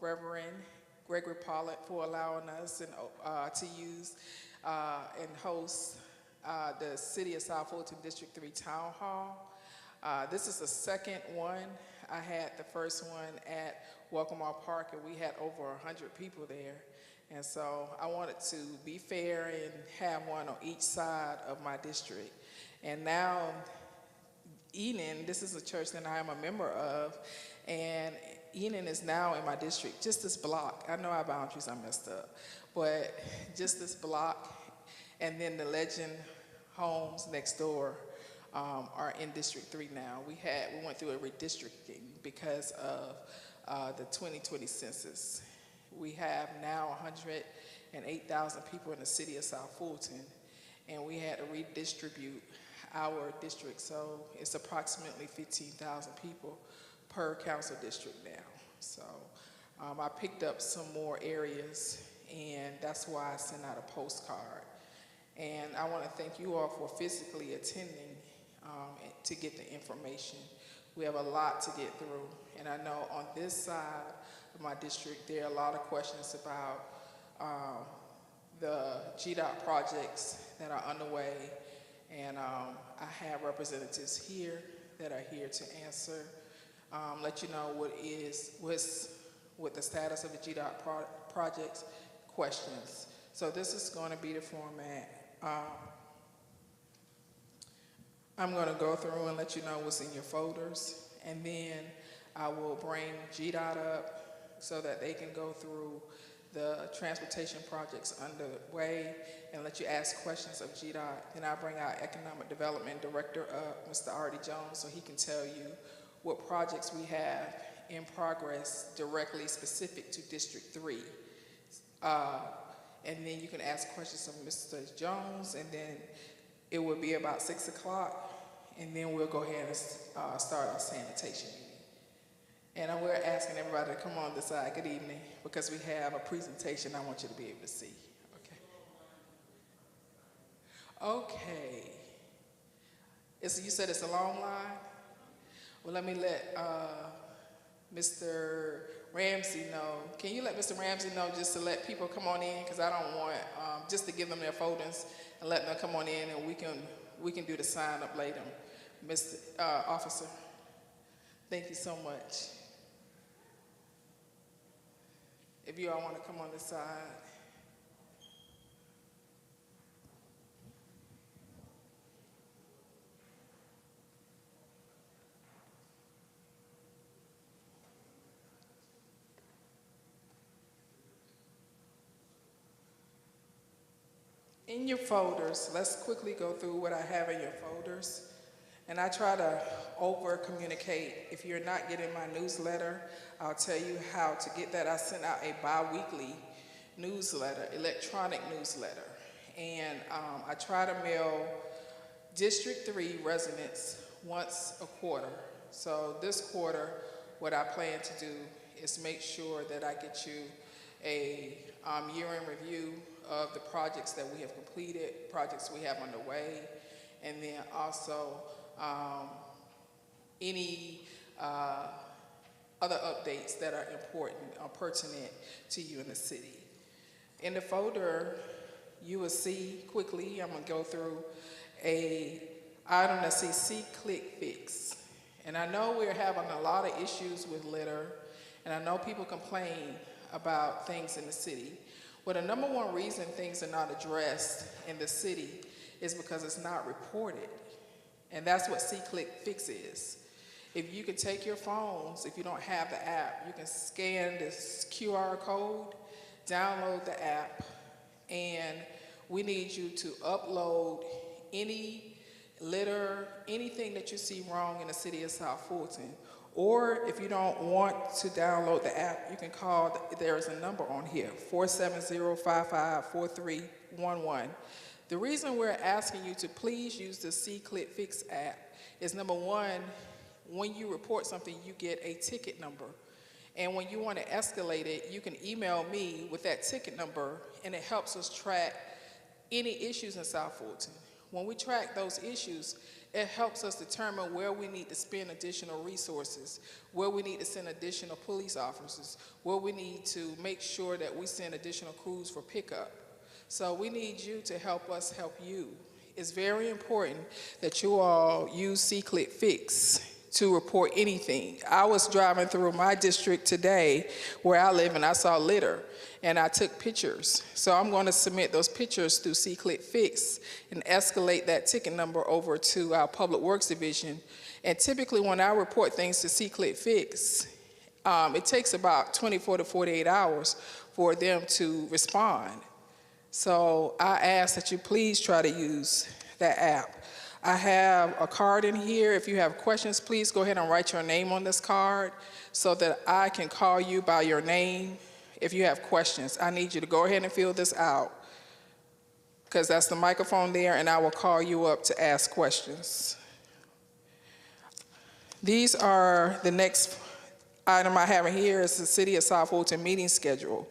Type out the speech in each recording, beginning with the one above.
Reverend Gregory Pollard for allowing us to use and host the City of South Fulton District 3 Town Hall. This is the second one. I had the first one at Welcome Park, and we had over 100 people there. And so I wanted to be fair and have one on each side of my district. And now, Enon, this is a church that I am a member of, and Enon is now in my district, just this block. I know our boundaries are messed up, but just this block, and then the Legend homes next door are in District 3 now. We went through a redistricting because of the 2020 census. We have now 108,000 people in the city of South Fulton, and we had to redistribute our district, so it's approximately 15,000 people per council district now. So I picked up some more areas, and that's why I sent out a postcard. And I want to thank you all for physically attending to get the information. We have a lot to get through, and I know on this side of my district there are a lot of questions about the GDOT projects that are underway, and I have representatives here that are here to answer, let you know what the status of the GDOT projects questions. So this is going to be the format. I'm going to go through and let you know what's in your folders, and then I will bring GDOT up so that they can go through the transportation projects underway and let you ask questions of GDOT. Then I'll bring our Economic Development Director up, Mr. Artie Jones, so he can tell you what projects we have in progress directly specific to District 3. And then you can ask questions of Mr. Jones, and then it will be about 6 o'clock, and then we'll go ahead and start our sanitation meeting. And we're asking everybody to come on this side. Good evening, because we have a presentation I want you to be able to see. Okay. You said it's a long line? Well, let me let Mr. Ramsey know. Can you let Mr. Ramsey know just to let people come on in? Because I don't want, just to give them their folders and let them come on in, and we can do the sign up later. Mr. Officer, thank you so much. If you all want to come on this side. In your folders, let's quickly go through what I have in your folders. And I try to over-communicate. If you're not getting my newsletter, I'll tell you how to get that. I send out a bi-weekly newsletter, electronic newsletter. And I try to mail District 3 residents once a quarter. So this quarter, what I plan to do is make sure that I get you a year-end review of the projects that we have completed, projects we have underway, and then also any other updates that are important or pertinent to you in the city. In the folder, you will see quickly, I'm going to go through a item that says C-Click Fix. And I know we're having a lot of issues with litter, and I know people complain about things in the city. Well, the number one reason things are not addressed in the city is because it's not reported. And that's what C-Click Fix is. If you can take your phones, if you don't have the app, you can scan this QR code, download the app, and we need you to upload any litter, anything that you see wrong in the city of South Fulton. Or if you don't want to download the app, you can call, there is a number on here, 470-554311. The reason we're asking you to please use the C-Click Fix app is, number one, when you report something, you get a ticket number. And when you want to escalate it, you can email me with that ticket number, and it helps us track any issues in South Fulton. When we track those issues, It helps us determine where we need to spend additional resources, where we need to send additional police officers, where we need to make sure that we send additional crews for pickup. So we need you to help us help you. It's very important that you all use C-Click Fix to report anything. I was driving through my district today where I live and I saw litter and I took pictures. So I'm going to submit those pictures through C-Click Fix and escalate that ticket number over to our Public Works Division. And typically when I report things to C-Click Fix, it takes about 24 to 48 hours for them to respond. So I ask that you please try to use that app. I have a card in here. If you have questions, please go ahead and write your name on this card so that I can call you by your name if you have questions. I need you to go ahead and fill this out because that's the microphone there, and I will call you up to ask questions. These are the next item I have in here is the City of South Fulton meeting schedule.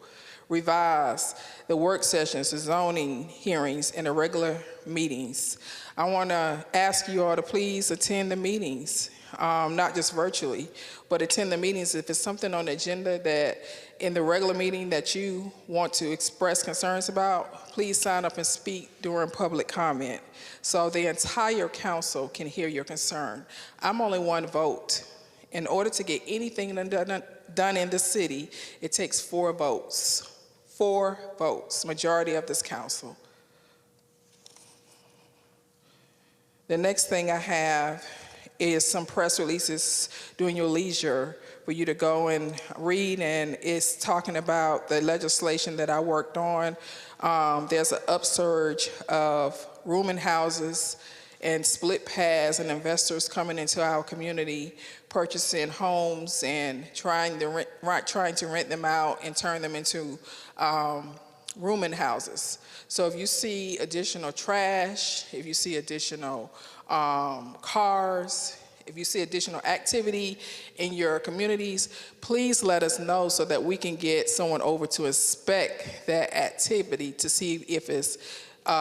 Revise the work sessions, the zoning hearings, and the regular meetings. I want to ask you all to please attend the meetings, not just virtually, but attend the meetings. If it's something on the agenda that in the regular meeting that you want to express concerns about, please sign up and speak during public comment so the entire council can hear your concern. I'm only one vote. In order to get anything done in the city, it takes 4 votes. 4 votes, majority of this council. The next thing I have is some press releases during your leisure for you to go and read, and it's talking about the legislation that I worked on. There's an upsurge of rooming houses and split paths and investors coming into our community, purchasing homes and trying to rent them out and turn them into rooming houses. So if you see additional trash, if you see additional cars, if you see additional activity in your communities, please let us know so that we can get someone over to inspect that activity to see if it's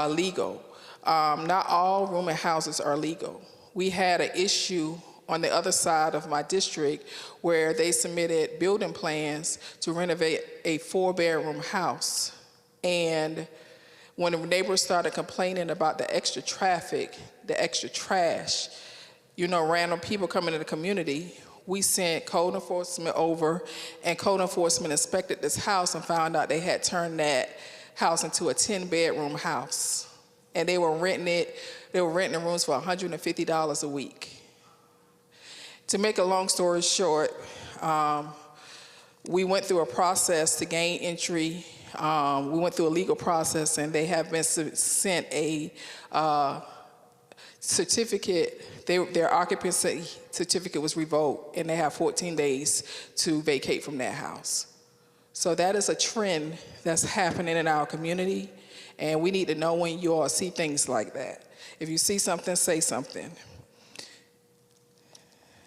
legal. Not all rooming houses are legal. We had an issue on the other side of my district where they submitted building plans to renovate a 4-bedroom house. And when the neighbors started complaining about the extra traffic, the extra trash, you know, random people coming to the community, we sent code enforcement over, and code enforcement inspected this house and found out they had turned that house into a 10-bedroom house. And they were renting the rooms for $150 a week. To make a long story short, we went through a process to gain entry. We went through a legal process, and they have been sent a certificate. Their occupancy certificate was revoked, and they have 14 days to vacate from that house. So that is a trend that's happening in our community. And we need to know when you all see things like that. If you see something, say something.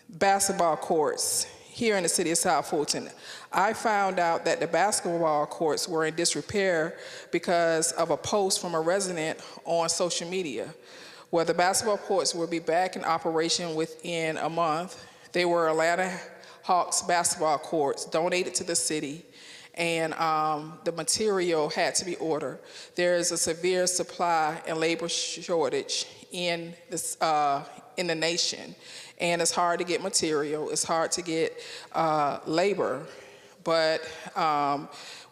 Basketball courts here in the city of South Fulton. I found out that the basketball courts were in disrepair because of a post from a resident on social media, where the basketball courts will be back in operation within a month. They were Atlanta Hawks basketball courts donated to the city, and the material had to be ordered. There is a severe supply and labor shortage in the nation, and it's hard to get material, it's hard to get labor, but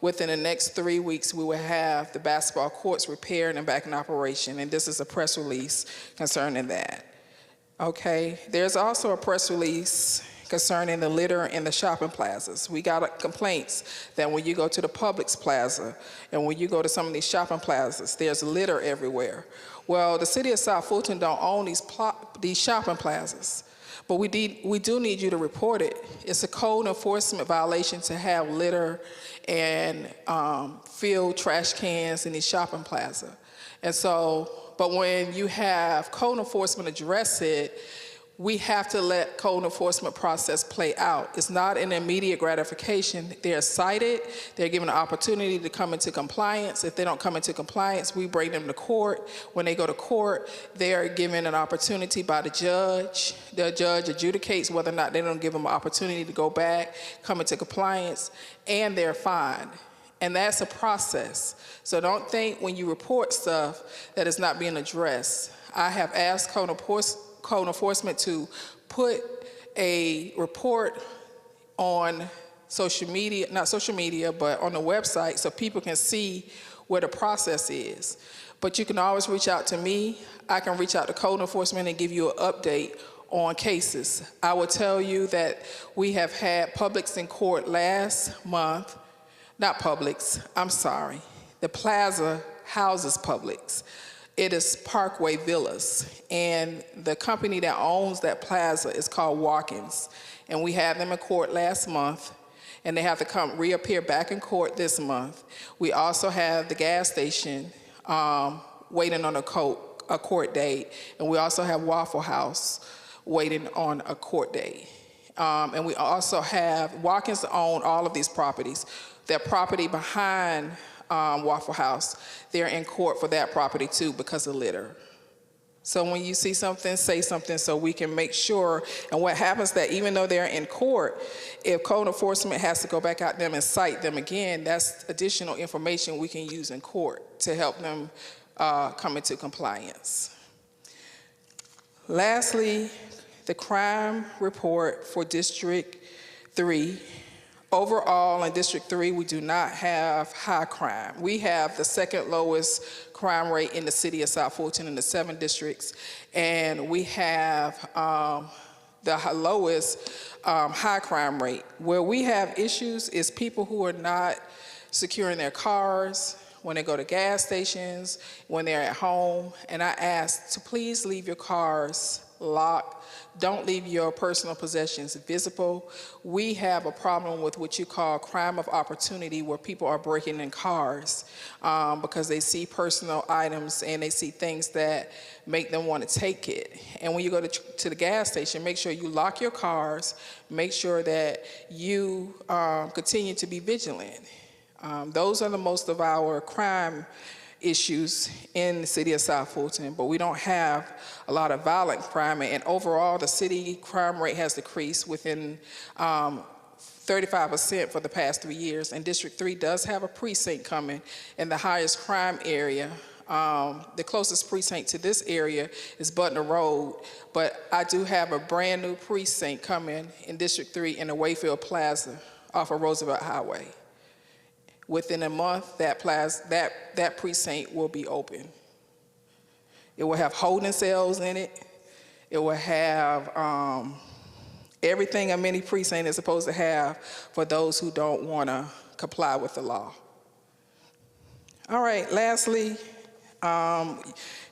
within the next 3 weeks, we will have the basketball courts repaired and back in operation, and this is a press release concerning that. Okay, there's also a press release concerning the litter in the shopping plazas. We got complaints that when you go to the Publix plaza and when you go to some of these shopping plazas, there's litter everywhere. Well, the city of South Fulton don't own these shopping plazas, but we do need you to report it. It's a code enforcement violation to have litter and filled trash cans in these shopping plaza. And so, but when you have code enforcement address it, we have to let code enforcement process play out. It's not an immediate gratification. They're cited, they're given an opportunity to come into compliance. If they don't come into compliance, we bring them to court. When they go to court, they are given an opportunity by the judge. The judge adjudicates whether or not they don't give them an opportunity to go back, come into compliance, and they're fined. And that's a process. So don't think when you report stuff that it's not being addressed. I have asked code enforcement to put a report on social media, not social media, but on the website so people can see where the process is. But you can always reach out to me. I can reach out to code enforcement and give you an update on cases. I will tell you that we have had Publix in court last month. Not Publix, I'm sorry. The plaza houses Publix. It is Parkway Villas, and the company that owns that plaza is called Watkins. And we had them in court last month, and they have to reappear back in court this month. We also have the gas station waiting on a court date, and we also have Waffle House waiting on a court date. And we also have, Watkins own all of these properties. That property behind Waffle House, they're in court for that property too because of litter. So when you see something, say something so we can make sure. And what happens that even though they're in court, if code enforcement has to go back out them and cite them again, that's additional information we can use in court to help them come into compliance. Lastly, the crime report for District 3. Overall, in District 3, we do not have high crime. We have the second lowest crime rate in the city of South Fulton in the 7 districts, and we have the lowest high crime rate. Where we have issues is people who are not securing their cars when they go to gas stations, when they're at home, and I ask to please leave your cars locked. Don't leave your personal possessions visible. We have a problem with what you call crime of opportunity, where people are breaking in cars because they see personal items and they see things that make them want to take it. And when you go to the gas station, make sure you lock your cars, make sure that you continue to be vigilant. Those are the most of our crime issues in the city of South Fulton, but we don't have a lot of violent crime, and overall the city crime rate has decreased within 35% for the past 3 years, and District 3 does have a precinct coming in the highest crime area. The closest precinct to this area is Butner Road, but I do have a brand new precinct coming in District 3 in the Wayfield Plaza off of Roosevelt Highway. Within a month, that precinct will be open. It will have holding cells in it. It will have everything a mini precinct is supposed to have for those who don't want to comply with the law. All right, lastly,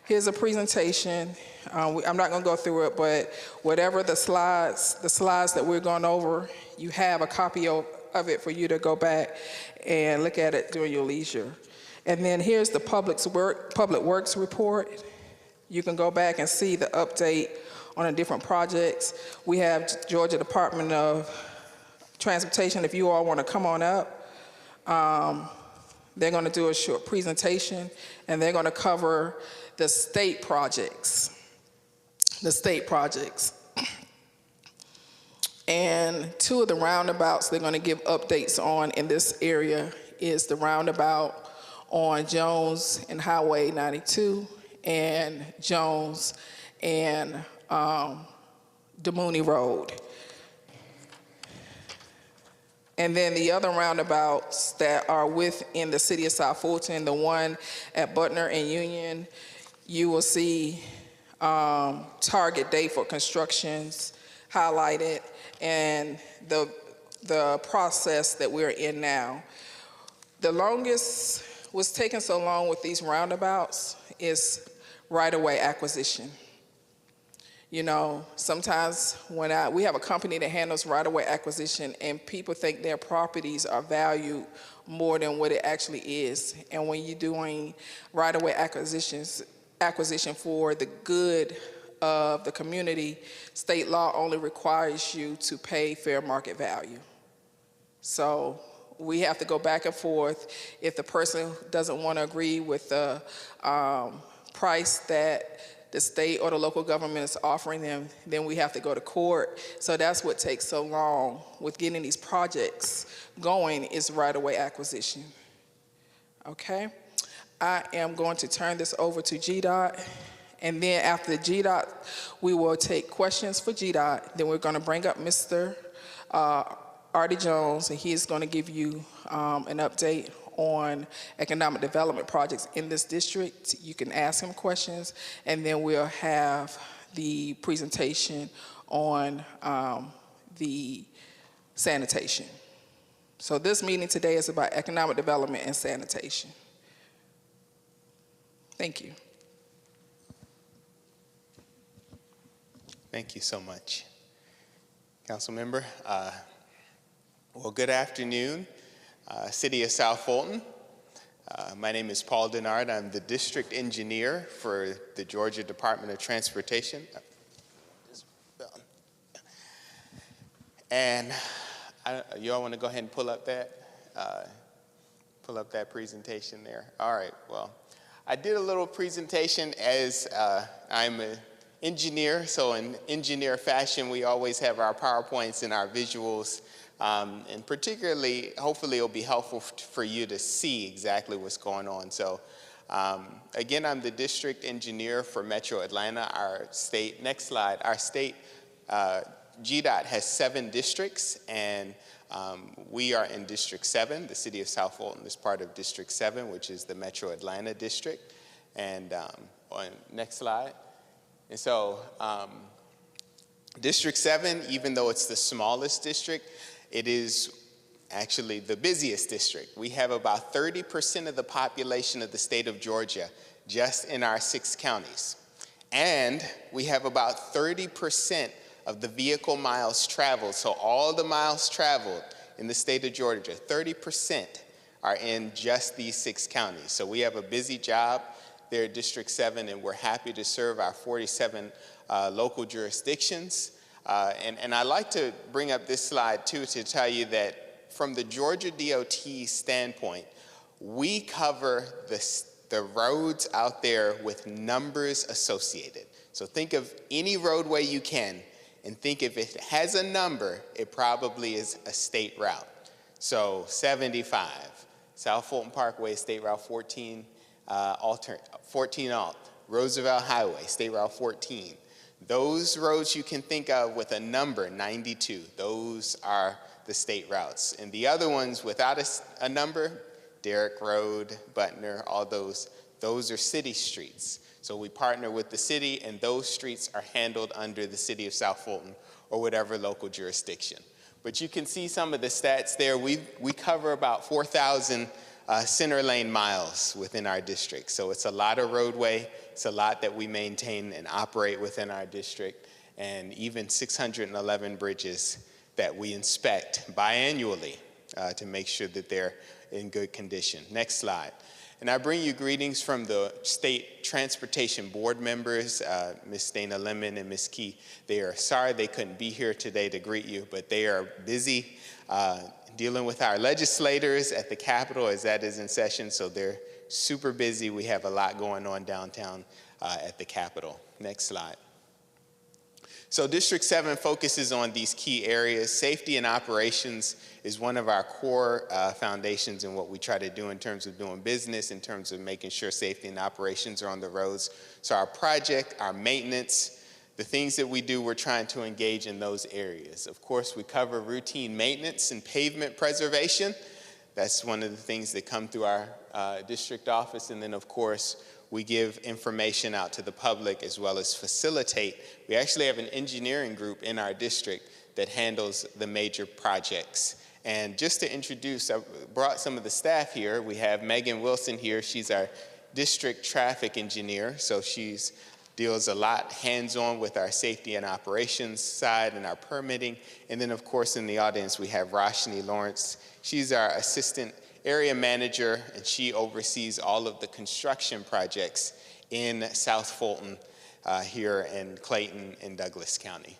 here's a presentation. I'm not going to go through it, but whatever the slides that we're going over, you have a copy of it for you to go back and look at it during your leisure. And then here's the Public Works report. You can go back and see the update on the different projects. We have Georgia Department of Transportation. If you all want to come on up, they're going to do a short presentation, and they're going to cover the state projects. And 2 of the roundabouts they're going to give updates on in this area is the roundabout on Jones and Highway 92 and Jones and DeMooney Road. And then the other roundabouts that are within the city of South Fulton, the one at Butner and Union, you will see target date for constructions highlighted, and the process that we're in now. The longest what's taking so long with these roundabouts is right-of-way acquisition. You know, sometimes when we have a company that handles right-of-way acquisition, and people think their properties are valued more than what it actually is. And when you're doing right-of-way acquisition for the good of the community, state law only requires you to pay fair market value. So we have to go back and forth. If the person doesn't want to agree with the price that the state or the local government is offering them, then we have to go to court. So that's what takes so long with getting these projects going, is right-of-way acquisition. Okay, I am going to turn this over to GDOT, and then after GDOT, we will take questions for GDOT. Then we're going to bring up Mr. Artie Jones, and he is going to give you an update on economic development projects in this district. You can ask him questions, and then we'll have the presentation on the sanitation. So this meeting today is about economic development and sanitation. Thank you. Thank you so much, Council Member. Well, good afternoon, City of South Fulton. My name is Paul Denard. I'm the District Engineer for the Georgia Department of Transportation. And you all want to go ahead and pull up that presentation there. All right, well, I did a little presentation as I'm an engineer, so in engineer fashion, we always have our PowerPoints and our visuals. And particularly, hopefully it'll be helpful for you to see exactly what's going on. So again, I'm the district engineer for Metro Atlanta, our state. Next slide. Our state, GDOT has 7 districts, and we are in District 7. The city of South Fulton is part of District 7, which is the Metro Atlanta district. And on next slide. And so District 7, even though it's the smallest district, it is actually the busiest district. We have about 30% of the population of the state of Georgia just in our 6 counties. And we have about 30% of the vehicle miles traveled. So all the miles traveled in the state of Georgia, 30% are in just these 6 counties. So we have a busy job there at District 7, and we're happy to serve our 47 local jurisdictions. And I like to bring up this slide too to tell you that from the Georgia DOT standpoint, we cover the roads out there with numbers associated. So think of any roadway you can, and think if it has a number, it probably is a state route. So 75, South Fulton Parkway, State Route 14, 14 Alt, Roosevelt Highway, State Route 14. Those roads you can think of with a number, 92, those are the state routes. And the other ones without a number, Derrick Road, Butner, all those are city streets. So we partner with the city, and those streets are handled under the city of South Fulton or whatever local jurisdiction. But you can see some of the stats there. We cover about 4,000 center lane miles within our district. So it's a lot of roadway. It's a lot that we maintain and operate within our district, and even 611 bridges that we inspect biannually to make sure that they're in good condition. Next slide. And I bring you greetings from the State Transportation Board members, Ms. Dana Lemon and Ms. Key. They are sorry they couldn't be here today to greet you, but they are busy dealing with our legislators at the Capitol as that is in session, so they're super busy. We have a lot going on downtown at the Capitol. Next slide. So District 7 focuses on these key areas. Safety and operations is one of our core foundations in what we try to do in terms of doing business, in terms of making sure safety and operations are on the roads. So our project, our maintenance, the things that we do, we're trying to engage in those areas. Of course, we cover routine maintenance and pavement preservation. That's one of the things that come through our district office. And then, of course, we give information out to the public as well as facilitate. We actually have an engineering group in our district that handles the major projects. And just to introduce, I brought some of the staff here. We have Megan Wilson here. She's our district traffic engineer. So she's deals a lot hands-on with our safety and operations side and our permitting. And then, of course, in the audience, we have Roshni Lawrence. She's our assistant area manager, and she oversees all of the construction projects in South Fulton here in Clayton and Douglas County.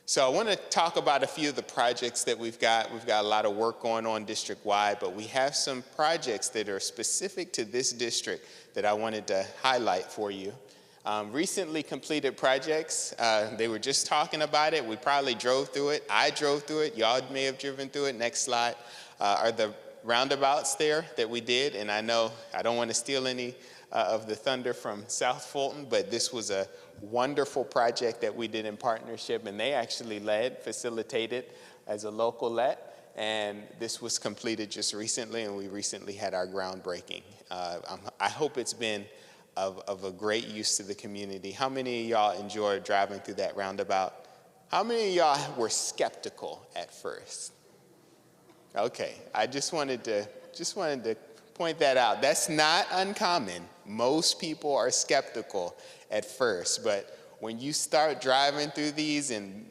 So I want to talk about a few of the projects that we've got. We've got a lot of work going on district-wide, but we have some projects that are specific to this district that I wanted to highlight for you. Recently completed projects, they were just talking about it. We probably drove through it. I drove through it. Y'all may have driven through it. Next slide are the roundabouts there that we did. And I know I don't want to steal any of the thunder from South Fulton, but this was a wonderful project that we did in partnership, and they actually facilitated as a local let. And this was completed just recently, and we recently had our groundbreaking. I hope it's been of a great use to the community. How many of y'all enjoyed driving through that roundabout? How many of y'all were skeptical at first? Okay, I just wanted to point that out. That's not uncommon. Most people are skeptical at first, but when you start driving through these and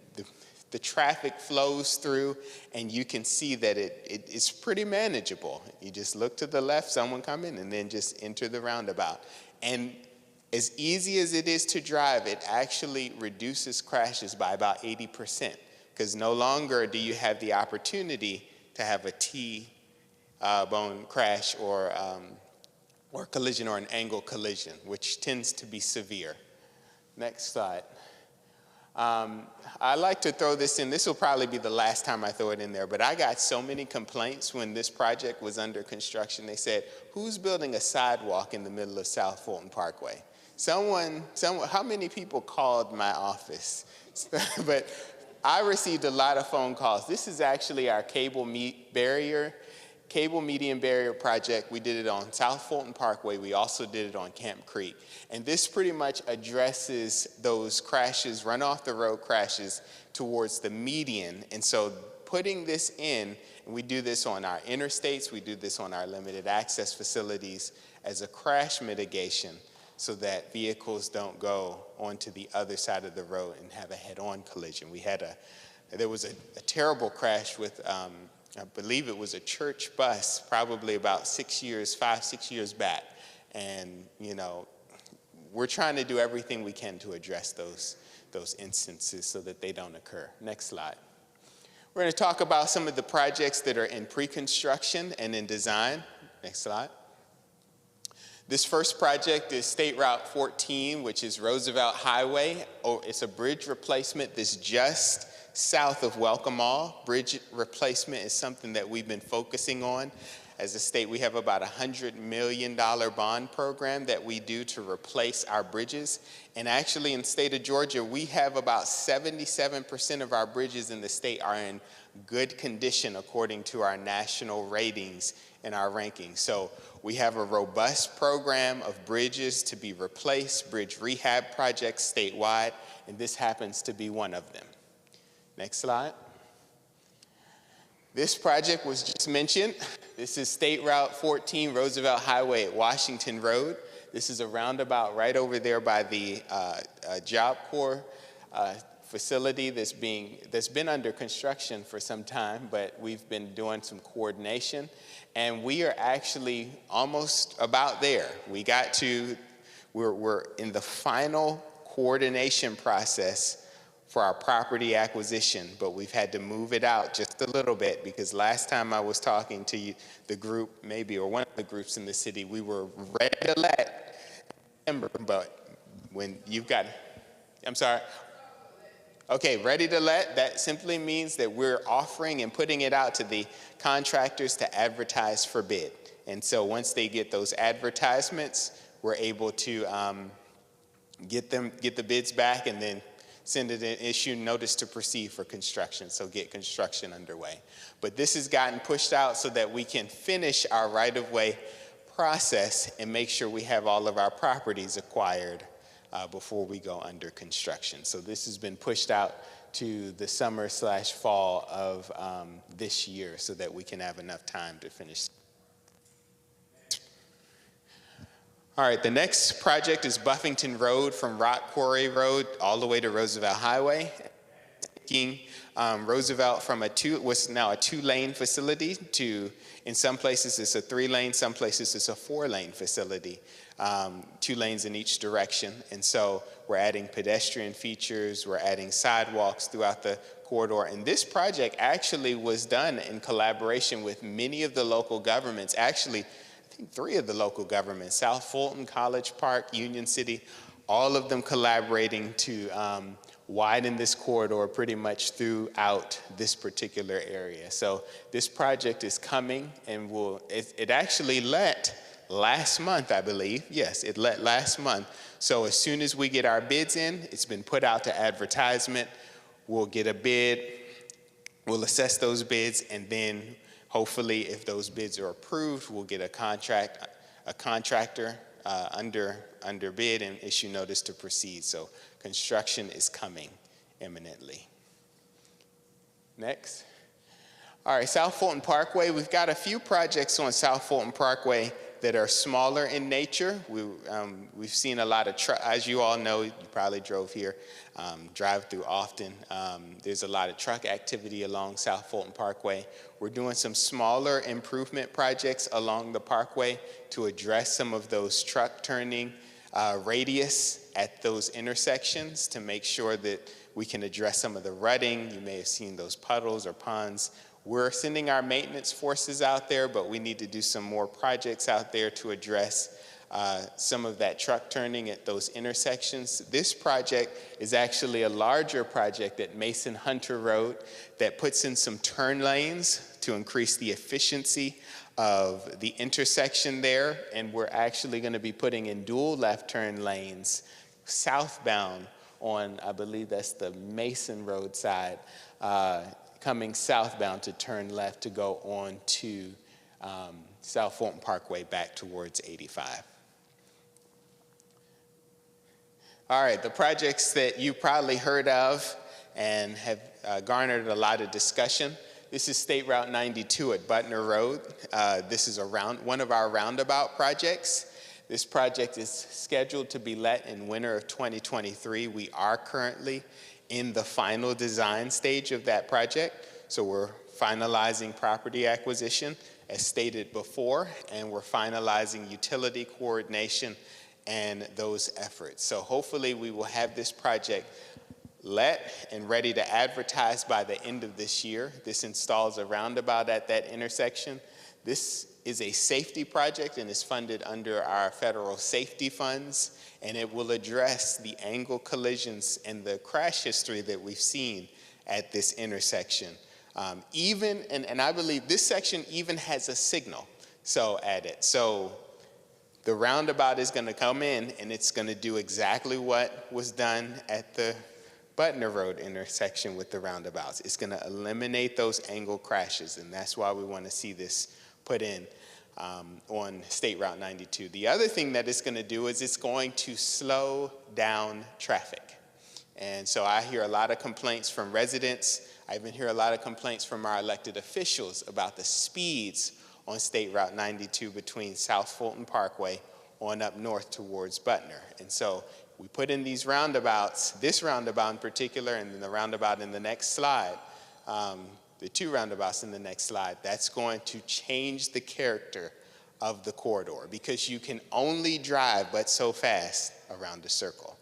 the traffic flows through and you can see that it's pretty manageable. You just look to the left, someone coming, and then just enter the roundabout. And as easy as it is to drive, it actually reduces crashes by about 80%, because no longer do you have the opportunity to have a T-bone crash or collision or an angle collision, which tends to be severe. Next slide. I like to throw this in. This will probably be the last time I throw it in there, but I got so many complaints when this project was under construction. They said, who's building a sidewalk in the middle of South Fulton Parkway? Someone, how many people called my office? But I received a lot of phone calls. This is actually our cable median barrier project. We did it on South Fulton Parkway. We also did it on Camp Creek. And this pretty much addresses those crashes, run off the road crashes towards the median. And so putting this in, and we do this on our interstates, we do this on our limited access facilities as a crash mitigation so that vehicles don't go onto the other side of the road and have a head-on collision. There was a terrible crash with, I believe it was a church bus, probably about 5, 6 years back. And, you know, we're trying to do everything we can to address those instances so that they don't occur. Next slide. We're going to talk about some of the projects that are in pre-construction and in design. Next slide. This first project is State Route 14, which is Roosevelt Highway. It's a bridge replacement that's just south of Welcome Mall. Bridge replacement is something that we've been focusing on. As a state, we have about $100 million bond program that we do to replace our bridges. And actually in the state of Georgia, we have about 77% of our bridges in the state are in good condition according to our national ratings and our rankings. So we have a robust program of bridges to be replaced, bridge rehab projects statewide, and this happens to be one of them. Next slide. This project was just mentioned. This is State Route 14, Roosevelt Highway at Washington Road. This is a roundabout right over there by the Job Corps facility that's been under construction for some time, but we've been doing some coordination, and we are actually almost about there. We're in the final coordination process for our property acquisition, but we've had to move it out just a little bit because last time I was talking to you, the group maybe, or one of the groups in the city, we were ready to let, but when you've got, I'm sorry. Okay, ready to let, that simply means that we're offering and putting it out to the contractors to advertise for bid. And so once they get those advertisements, we're able to get the bids back and then send it and issue notice to proceed for construction, so get construction underway. But this has gotten pushed out so that we can finish our right-of-way process and make sure we have all of our properties acquired before we go under construction. So this has been pushed out to the summer/fall of this year so that we can have enough time to finish. All right, the next project is Buffington Road from Rock Quarry Road all the way to Roosevelt Highway. taking Roosevelt from what's now a 2-lane facility to, in some places it's a 3-lane, some places it's a 4-lane facility, 2 lanes in each direction. And so we're adding pedestrian features, we're adding sidewalks throughout the corridor. And this project actually was done in collaboration with many of the local governments. Actually, I think 3 of the local governments, South Fulton, College Park, Union City, all of them collaborating to widen this corridor pretty much throughout this particular area. So this project is coming, and it actually let last month, I believe. Yes, it let last month. So as soon as we get our bids in, it's been put out to advertisement. We'll get a bid, we'll assess those bids, and then hopefully if those bids are approved, we'll get a contractor under bid and issue notice to proceed. So construction is coming imminently. Next. All right, South Fulton Parkway. We've got a few projects on South Fulton Parkway that are smaller in nature. We've seen a lot of as you all know, you probably drove here, drive through often. There's a lot of truck activity along South Fulton Parkway. We're doing some smaller improvement projects along the parkway to address some of those truck turning radius at those intersections to make sure that we can address some of the rutting. You may have seen those puddles or ponds. We're sending our maintenance forces out there, but we need to do some more projects out there to address some of that truck turning at those intersections. This project is actually a larger project at Mason Hunter Road that puts in some turn lanes to increase the efficiency of the intersection there, and we're actually going to be putting in dual left turn lanes southbound on, I believe that's the Mason Road side, coming southbound to turn left to go on to South Fulton Parkway back towards 85. All right, the projects that you probably heard of and have garnered a lot of discussion. This is State Route 92 at Butner Road. This is one of our roundabout projects. This project is scheduled to be let in winter of 2023. We are currently in the final design stage of that project. So we're finalizing property acquisition as stated before, and we're finalizing utility coordination and those efforts. So hopefully we will have this project let and ready to advertise by the end of this year. This installs a roundabout at that intersection. This is a safety project and is funded under our federal safety funds, and it will address the angle collisions and the crash history that we've seen at this intersection. And I believe this section even has a signal at it. So the roundabout is going to come in and it's going to do exactly what was done at the Butner Road intersection with the roundabouts. It's going to eliminate those angle crashes, and that's why we want to see this put in on State Route 92. The other thing that it's going to do is it's going to slow down traffic. And so I hear a lot of complaints from residents. I even hear a lot of complaints from our elected officials about the speeds on State Route 92 between South Fulton Parkway on up north towards Butner. And so we put in these roundabouts, this roundabout in particular, and then the roundabout in the next slide, the 2 roundabouts in the next slide. That's going to change the character of the corridor because you can only drive but so fast around a circle.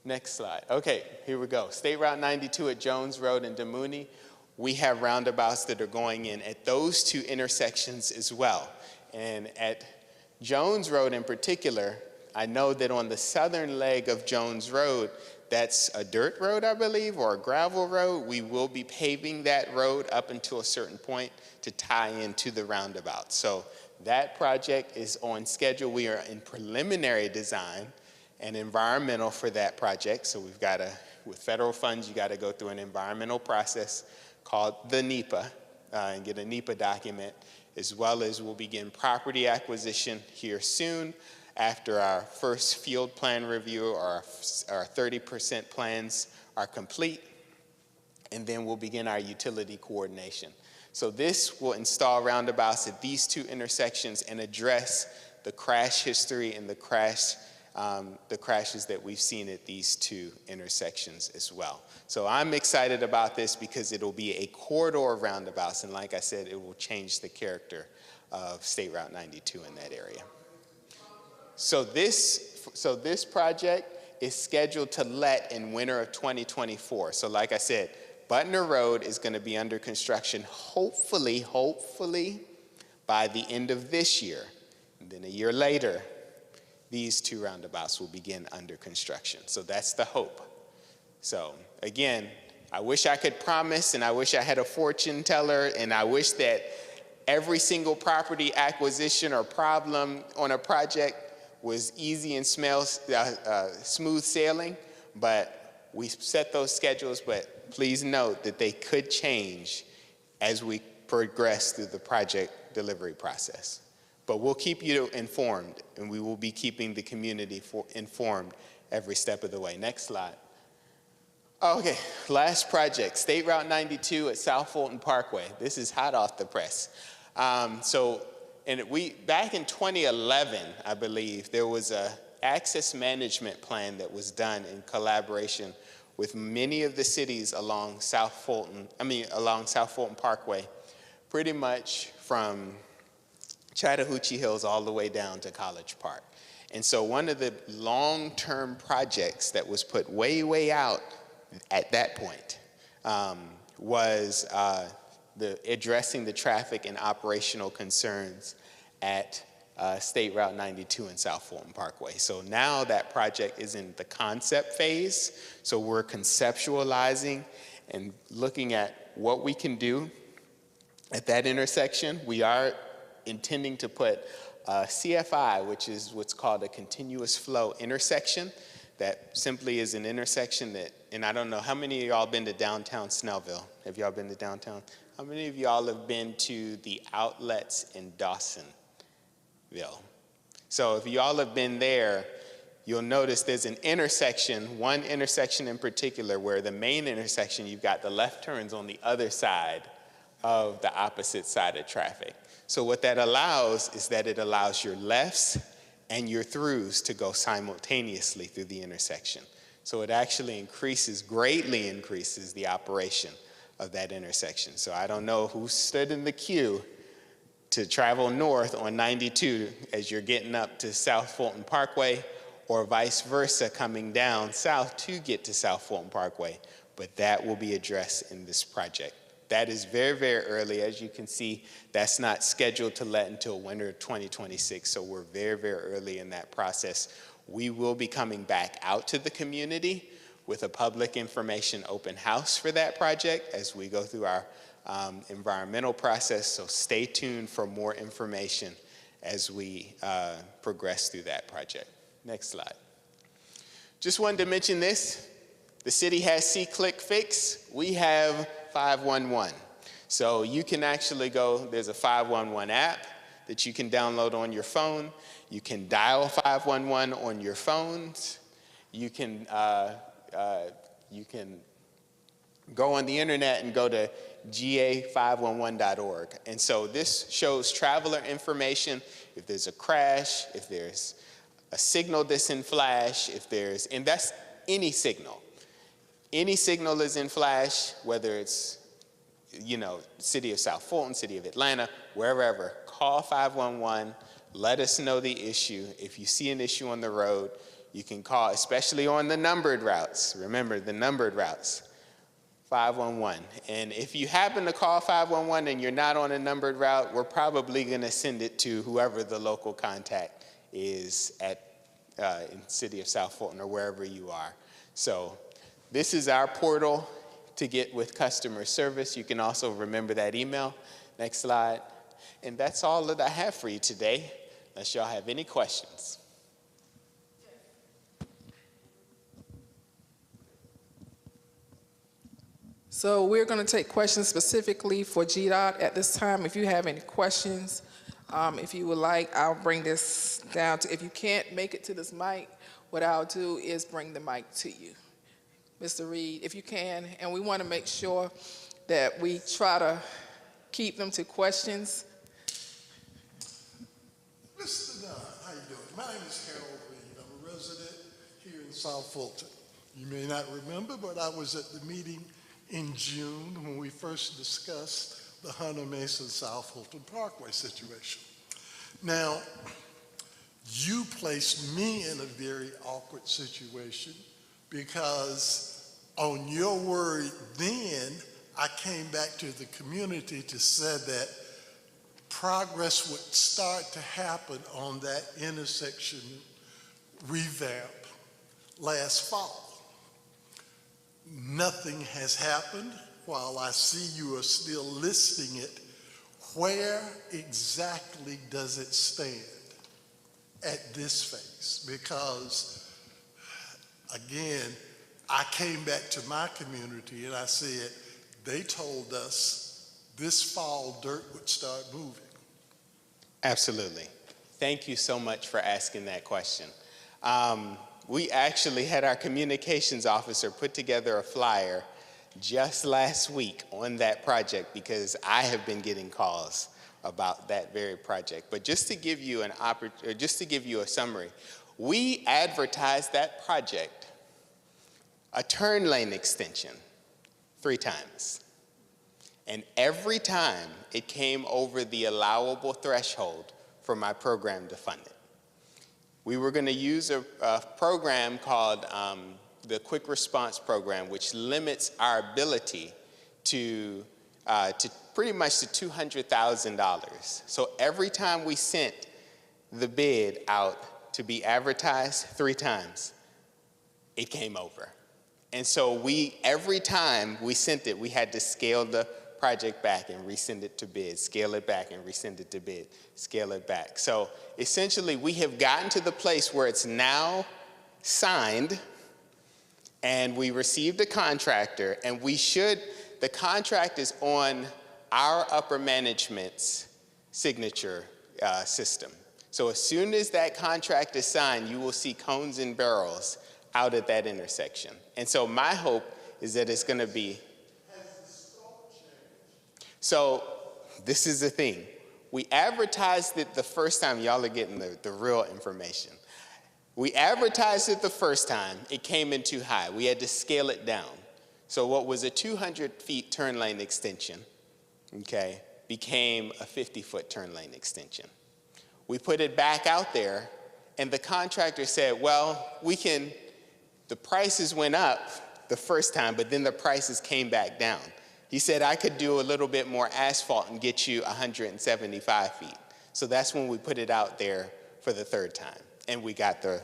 Next slide. Okay, here we go. State Route 92 at Jones Road and DeMooney. We have roundabouts that are going in at those 2 intersections as well. And at Jones Road in particular, I know that on the southern leg of Jones Road, that's a dirt road, I believe, or a gravel road. We will be paving that road up until a certain point to tie into the roundabout. So that project is on schedule. We are in preliminary design and environmental for that project. So we've got with federal funds, you got to go through an environmental process called the NEPA and get a NEPA document, as well as we'll begin property acquisition here soon after our first field plan review, or our 30% plans are complete, and then we'll begin our utility coordination. So this will install roundabouts at these 2 intersections and address the crash history and the crash the crashes that we've seen at these two intersections as well. So I'm excited about this because it'll be a corridor of roundabouts, and like I said, it will change the character of State Route 92 in that area. So this project is scheduled to let in winter of 2024. So like I said, Butner Road is going to be under construction hopefully by the end of this year. And then a year later, these two roundabouts will begin under construction. So that's the hope. So again, I wish I could promise, and I wish I had a fortune teller, and I wish that every single property acquisition or problem on a project was easy and smooth sailing, but we set those schedules, but please note that they could change as we progress through the project delivery process. But we'll keep you informed, and we will be keeping the community informed every step of the way. Next slide. Okay, last project, State Route 92 at South Fulton Parkway. This is hot off the press. Back in 2011, I believe, there was a access management plan that was done in collaboration with many of the cities along South Fulton Parkway, pretty much from Chattahoochee Hills all the way down to College Park. And so one of the long-term projects that was put way out at that point was addressing the traffic and operational concerns at State Route 92 and South Fulton Parkway. So now that project is in the concept phase. So we're conceptualizing and looking at what we can do at that intersection. We are intending to put CFI, which is what's called a continuous flow intersection. That simply is an intersection that, and I don't know, how many of y'all been to downtown Snellville? Have y'all been to downtown? How many of y'all have been to the outlets in Dawsonville? So if y'all have been there, you'll notice there's an intersection, one intersection in particular, where the main intersection, you've got the left turns on the other side of the opposite side of traffic. So what that allows is that it allows your lefts and your throughs to go simultaneously through the intersection. So it actually greatly increases the operation of that intersection. So I don't know who stood in the queue to travel north on 92 as you're getting up to South Fulton Parkway, or vice versa coming down south to get to South Fulton Parkway, but that will be addressed in this project. That is very early. As you can see, that's not scheduled to let until winter 2026, so we're very early in that process. We will be coming back out to the community with a public information open house for that project as we go through our environmental process, so stay tuned for more information as we progress through that project. Next slide. Just wanted to mention this. The city has See-Click Fix. We have 511. So you can actually there's a 511 app that you can download on your phone. You can dial 511 on your phones. You can go on the internet and go to ga511.org. And so this shows traveler information. If there's a crash, if there's a signal that's in flash, and that's any signal. Any signal is in flash, whether it's, city of South Fulton, city of Atlanta, wherever. Call 511, let us know the issue. If you see an issue on the road, you can call, especially on the numbered routes. Remember, the numbered routes, 511. And if you happen to call 511 and you're not on a numbered route, we're probably going to send it to whoever the local contact is in city of South Fulton or wherever you are. So this is our portal to get with customer service. You can also remember that email. Next slide. And that's all that I have for you today, unless y'all have any questions. So we're going to take questions specifically for GDOT at this time. If you have any questions, if you would like, I'll bring this down to, if you can't make it to this mic, what I'll do is bring the mic to you. Mr. Reed, if you can, and we want to make sure that we try to keep them to questions. Mr. Dunn, how you doing? My name is Harold Reed. I'm a resident here in South Fulton. You may not remember, but I was at the meeting in June when we first discussed the Hunter Mesa South Fulton Parkway situation. Now, you placed me in a very awkward situation because on your word then, I came back to the community to say that progress would start to happen on that intersection revamp last fall. Nothing has happened. While I see you are still listing it, where exactly does it stand at this phase? Because, again, I came back to my community and I said, they told us this fall dirt would start moving. Absolutely. Thank you so much for asking that question. We actually had our communications officer put together a flyer just last week on that project because I have been getting calls about that very project. But just to give you a summary, we advertised that project, a turn lane extension, 3 times. And every time it came over the allowable threshold for my program to fund it. We were going to use a program called the Quick Response Program, which limits our ability to pretty much to $200,000. So every time we sent the bid out to be advertised 3 times, it came over. And so every time we sent it, we had to scale the project back and resend it to bid, scale it back and resend it to bid, scale it back. So essentially, we have gotten to the place where it's now signed and we received a contractor and the contract is on our upper management's signature system. So as soon as that contract is signed, you will see cones and barrels out at that intersection. And so my hope is that it's going to be. So this is the thing. We advertised it the first time. Y'all are getting the real information. We advertised it the first time. It came in too high. We had to scale it down. So what was a 200-foot turn lane extension, okay, became a 50-foot turn lane extension. We put it back out there, and the contractor said, well, the prices went up the first time, but then the prices came back down. He said, I could do a little bit more asphalt and get you 175 feet. So that's when we put it out there for the 3rd time. And we got the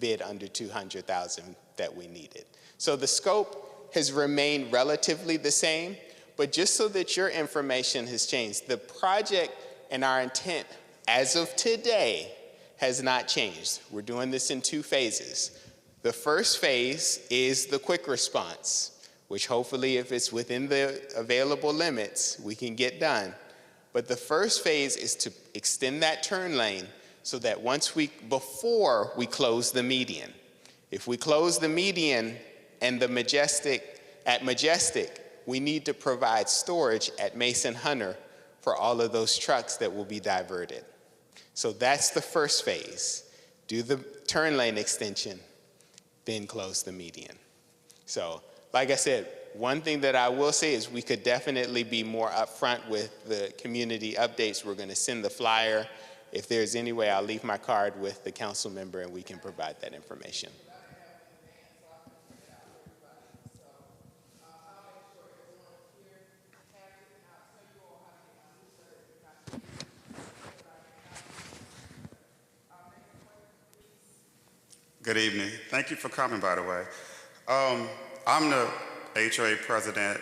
bid under 200,000 that we needed. So the scope has remained relatively the same, but just so that your information has changed, the project and our intent as of today has not changed. We're doing this in 2 phases. The first phase is the quick response, which hopefully if it's within the available limits, we can get done. But the first phase is to extend that turn lane so that before we close the median. If we close the median and at Majestic, we need to provide storage at Mason Hunter for all of those trucks that will be diverted. So that's the first phase. Do the turn lane extension, then close the median. So, like I said, one thing that I will say is we could definitely be more upfront with the community updates. We're going to send the flyer. If there's any way, I'll leave my card with the council member and we can provide that information. Good evening. Thank you for coming, by the way. I'm the HOA president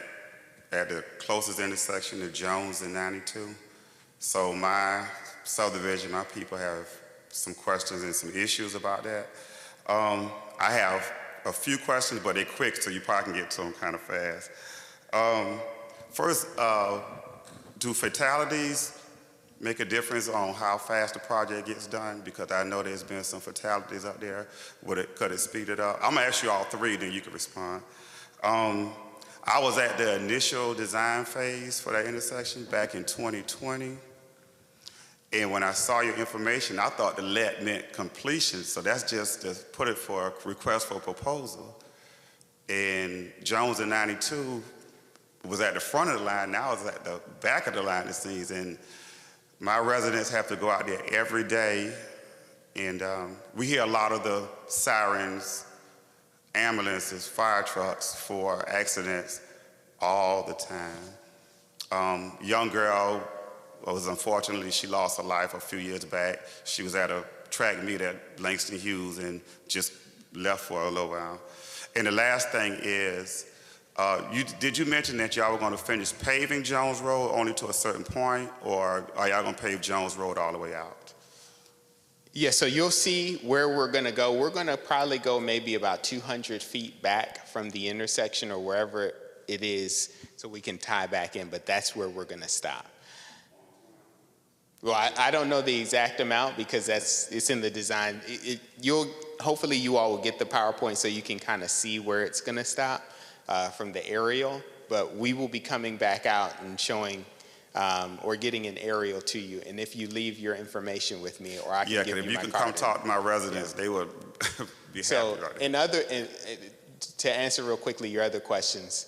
at the closest intersection to Jones and 92. So my subdivision, my people have some questions and some issues about that. I have a few questions, but they're quick, so you probably can get to them kind of fast. First, do fatalities make a difference on how fast the project gets done? Because I know there's been some fatalities out there. Could it speed it up? I'm gonna ask you all 3, then you can respond. I was at the initial design phase for that intersection back in 2020. And when I saw your information, I thought the let meant completion. So that's just to put it for a request for proposal. And Jones in 92 was at the front of the line. Now it's at the back of the line, it seems. And my residents have to go out there every day. And we hear a lot of the sirens, ambulances, fire trucks for accidents all the time. Young girl unfortunately, she lost her life a few years back. She was at a track meet at Langston Hughes and just left for a little while. And the last thing is, did you mention that y'all were going to finish paving Jones Road only to a certain point, or are y'all going to pave Jones Road all the way out? Yeah, so you'll see where we're going to go. We're going to probably go maybe about 200 feet back from the intersection or wherever it is so we can tie back in, but that's where we're going to stop. Well, I don't know the exact amount because it's in the design. Hopefully you all will get the PowerPoint so you can kind of see where it's going to stop from the aerial, but we will be coming back out and showing or getting an aerial to you. And if you leave your information with me, or I can give you my card. Yeah, if you can come talk to my residents, they would be happy about it. To answer real quickly your other questions,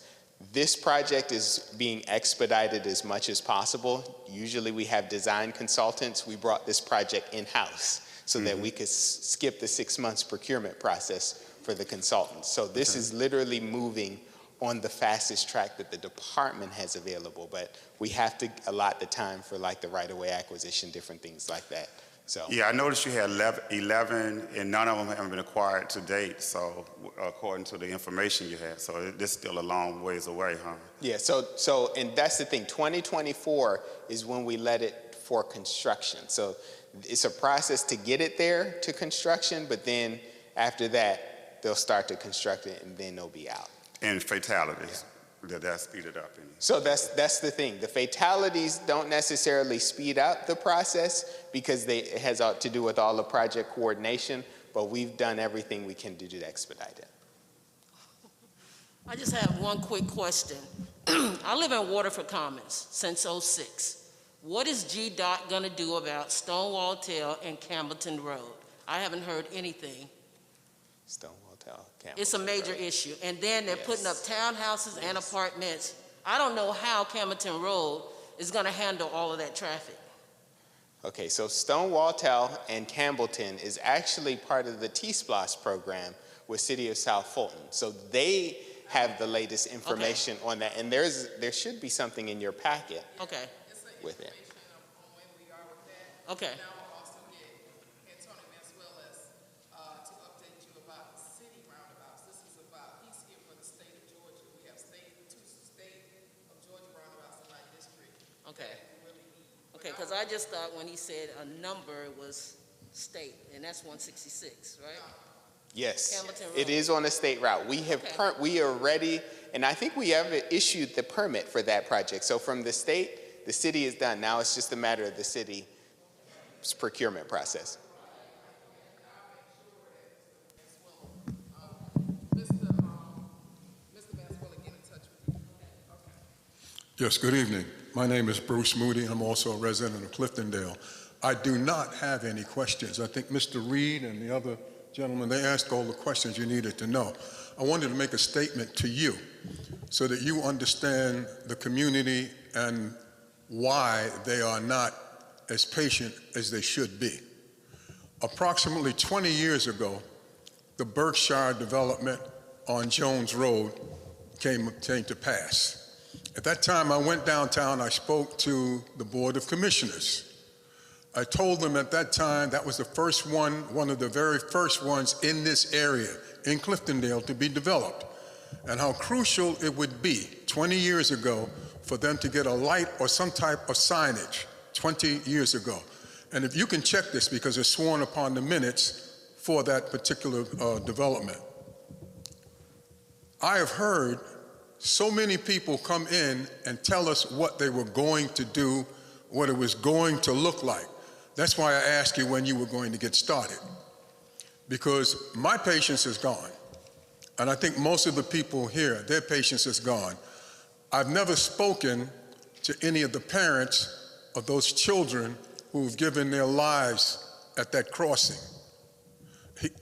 this project is being expedited as much as possible. Usually we have design consultants. We brought this project in-house so that we could skip the 6 months procurement process for the consultants. So this is literally moving on the fastest track that the department has available, but we have to allot the time for like the right-of-way acquisition, different things like that. So yeah, I noticed you had 11 and none of them haven't been acquired to date, so according to the information you had. So this is still a long ways away, huh? Yeah, so and that's the thing, 2024 is when we let it for construction. So it's a process to get it there to construction, but then after that, they'll start to construct it and then they'll be out. And fatalities, that speed it up. So that's the thing. The fatalities don't necessarily speed up the process because it has to do with all the project coordination, but we've done everything we can do to expedite it. I just have one quick question. I live in Waterford Commons since '06. What is GDOT going to do about Stonewall Tail and Campbellton Road? I haven't heard anything. Stonewall Tail, Campbellton It's a major Road. issue. And then they're putting up townhouses and apartments. I don't know how Campbellton Road is going to handle all of that traffic. Okay, so Stonewall Tail and Campbellton is actually part of the T-SPLOS program with City of South Fulton. So they have the latest information on that, and there should be something in your packet with it. Okay. Okay, because I just thought when he said a number was state, and that's 166, right? Yes, Campbellton Road. it is on a state route. We have we are ready, and I think we have issued the permit for that project. So from the state, the city is done. Now it's just a matter of the city's procurement process. Yes, good evening. My name is Bruce Moody, and I'm also a resident of Cliftondale. I do not have any questions. I think Mr. Reed and the other gentlemen, they asked all the questions you needed to know. I wanted to make a statement to you so that you understand the community and why they are not as patient as they should be. Approximately 20 years ago, the Berkshire development on Jones Road came to pass. At that time, I went downtown, I spoke to the Board of Commissioners. I told them at that time that was the first one of the very first ones in this area, in Cliftondale, to be developed, and how crucial it would be 20 years ago for them to get a light or some type of signage 20 years ago. And if you can check this, because it's sworn upon the minutes for that particular development. I have heard so many people come in and tell us what they were going to do, what it was going to look like. That's why I asked you when you were going to get started, because my patience is gone. And I think most of the people here, their patience is gone. I've never spoken to any of the parents of those children who've given their lives at that crossing.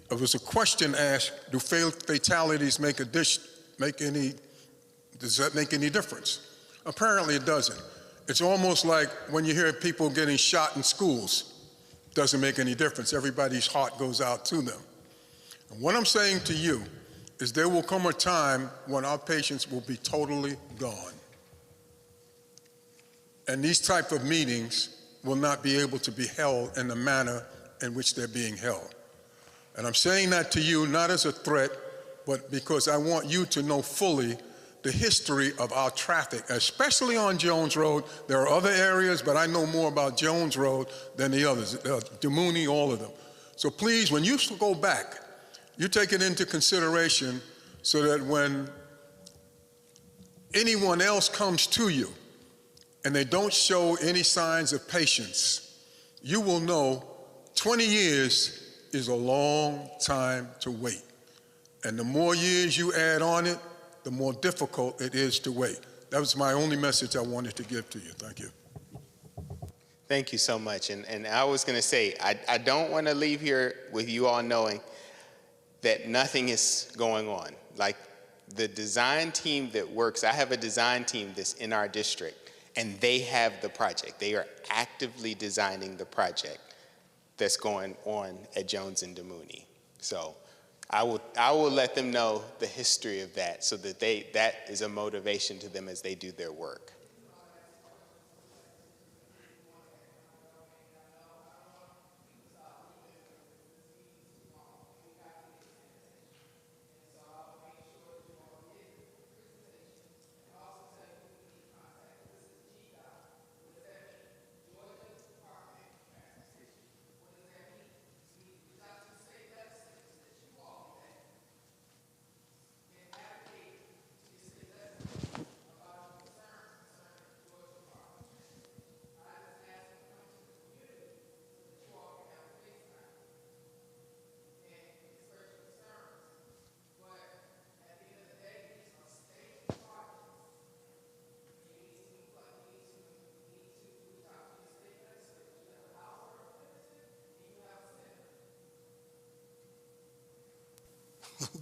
There was a question asked, do fatalities does that make any difference? Apparently it doesn't. It's almost like when you hear people getting shot in schools, doesn't make any difference. Everybody's heart goes out to them. And what I'm saying to you is there will come a time when our patients will be totally gone. And these type of meetings will not be able to be held in the manner in which they're being held. And I'm saying that to you not as a threat, but because I want you to know fully the history of our traffic, especially on Jones Road. There are other areas, but I know more about Jones Road than the others, DeMooney, all of them. So please, when you go back, you take it into consideration so that when anyone else comes to you and they don't show any signs of patience, you will know 20 years is a long time to wait. And the more years you add on it, the more difficult it is to wait. That was my only message I wanted to give to you. Thank you. Thank you so much. And I was going to say, I don't want to leave here with you all knowing that nothing is going on. Like the design team that works, I have a design team that's in our district, and they have the project. They are actively designing the project that's going on at Jones and DeMooney. So I will let them know the history of that so that that is a motivation to them as they do their work.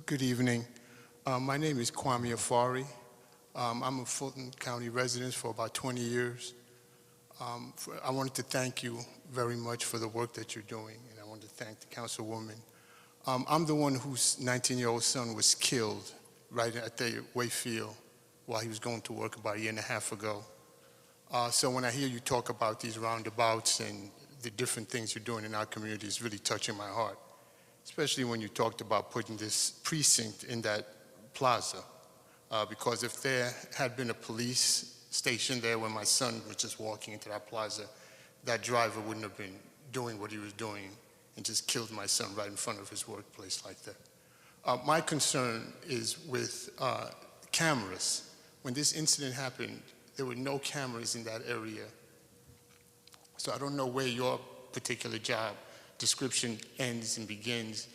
Good evening. My name is Kwame Afari. I'm a Fulton County resident for about 20 years. I wanted to thank you very much for the work that you're doing, and I wanted to thank the councilwoman. I'm the one whose 19-year-old son was killed right at the Wayfield while he was going to work about a year and a half ago. So when I hear you talk about these roundabouts and the different things you're doing in our community, it's really touching my heart, especially when you talked about putting this precinct in that plaza. Because if there had been a police station there when my son was just walking into that plaza, that driver wouldn't have been doing what he was doing and just killed my son right in front of his workplace like that. My concern is with cameras. When this incident happened, there were no cameras in that area. So I don't know where your particular job description ends and begins.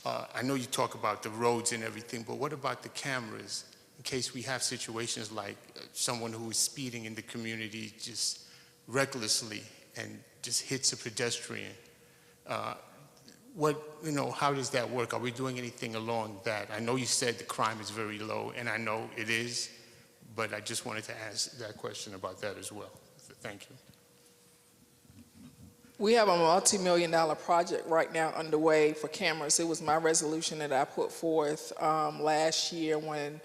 I know you talk about the roads and everything, but what about the cameras in case we have situations like someone who is speeding in the community just recklessly and just hits a pedestrian? How does that work? Are we doing anything along that? I know you said the crime is very low, and I know it is, but I just wanted to ask that question about that as well. Thank you. We have a multi-million-dollar project right now underway for cameras. It was my resolution that I put forth last year when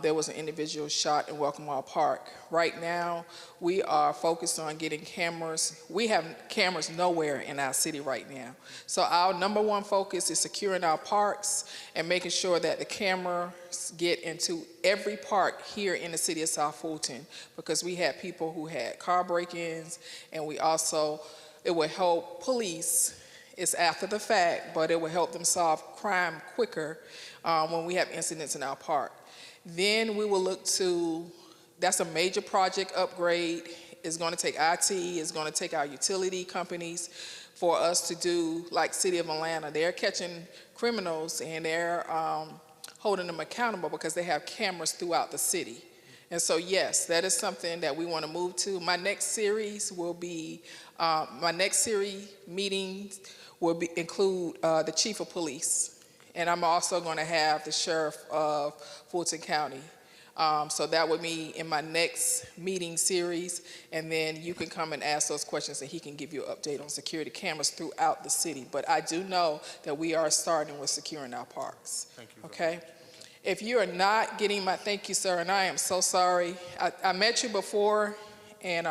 there was an individual shot in Welcome Hall Park. Right now, we are focused on getting cameras. We have cameras nowhere in our city right now. So our number one focus is securing our parks and making sure that the cameras get into every park here in the city of South Fulton, because we had people who had car break-ins, and we also it will help police. It's after the fact, but it will help them solve crime quicker when we have incidents in our park. Then we will look to, that's a major project upgrade. It's going to take IT, it's going to take our utility companies for us to do like City of Atlanta. They're catching criminals and they're holding them accountable because they have cameras throughout the city. And so, yes, that is something that we want to move to. My next series will be, my next series meetings will include the chief of police. And I'm also going to have the sheriff of Fulton County. So that would be in my next meeting series. And then you can come and ask those questions and he can give you an update on security cameras throughout the city. But I do know that we are starting with securing our parks. Thank you. Okay? If you are not getting my, thank you, sir, and I am so sorry. I met you before, and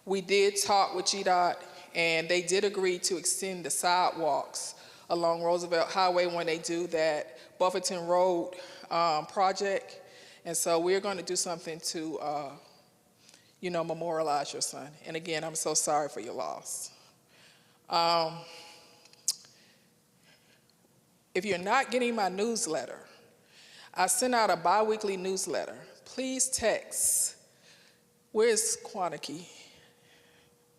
we did talk with GDOT, and they did agree to extend the sidewalks along Roosevelt Highway when they do that Buffington Road project. And so we're going to do something to, memorialize your son. And again, I'm so sorry for your loss. If you're not getting my newsletter, I send out a bi-weekly newsletter. Please text. Where's Quanticky?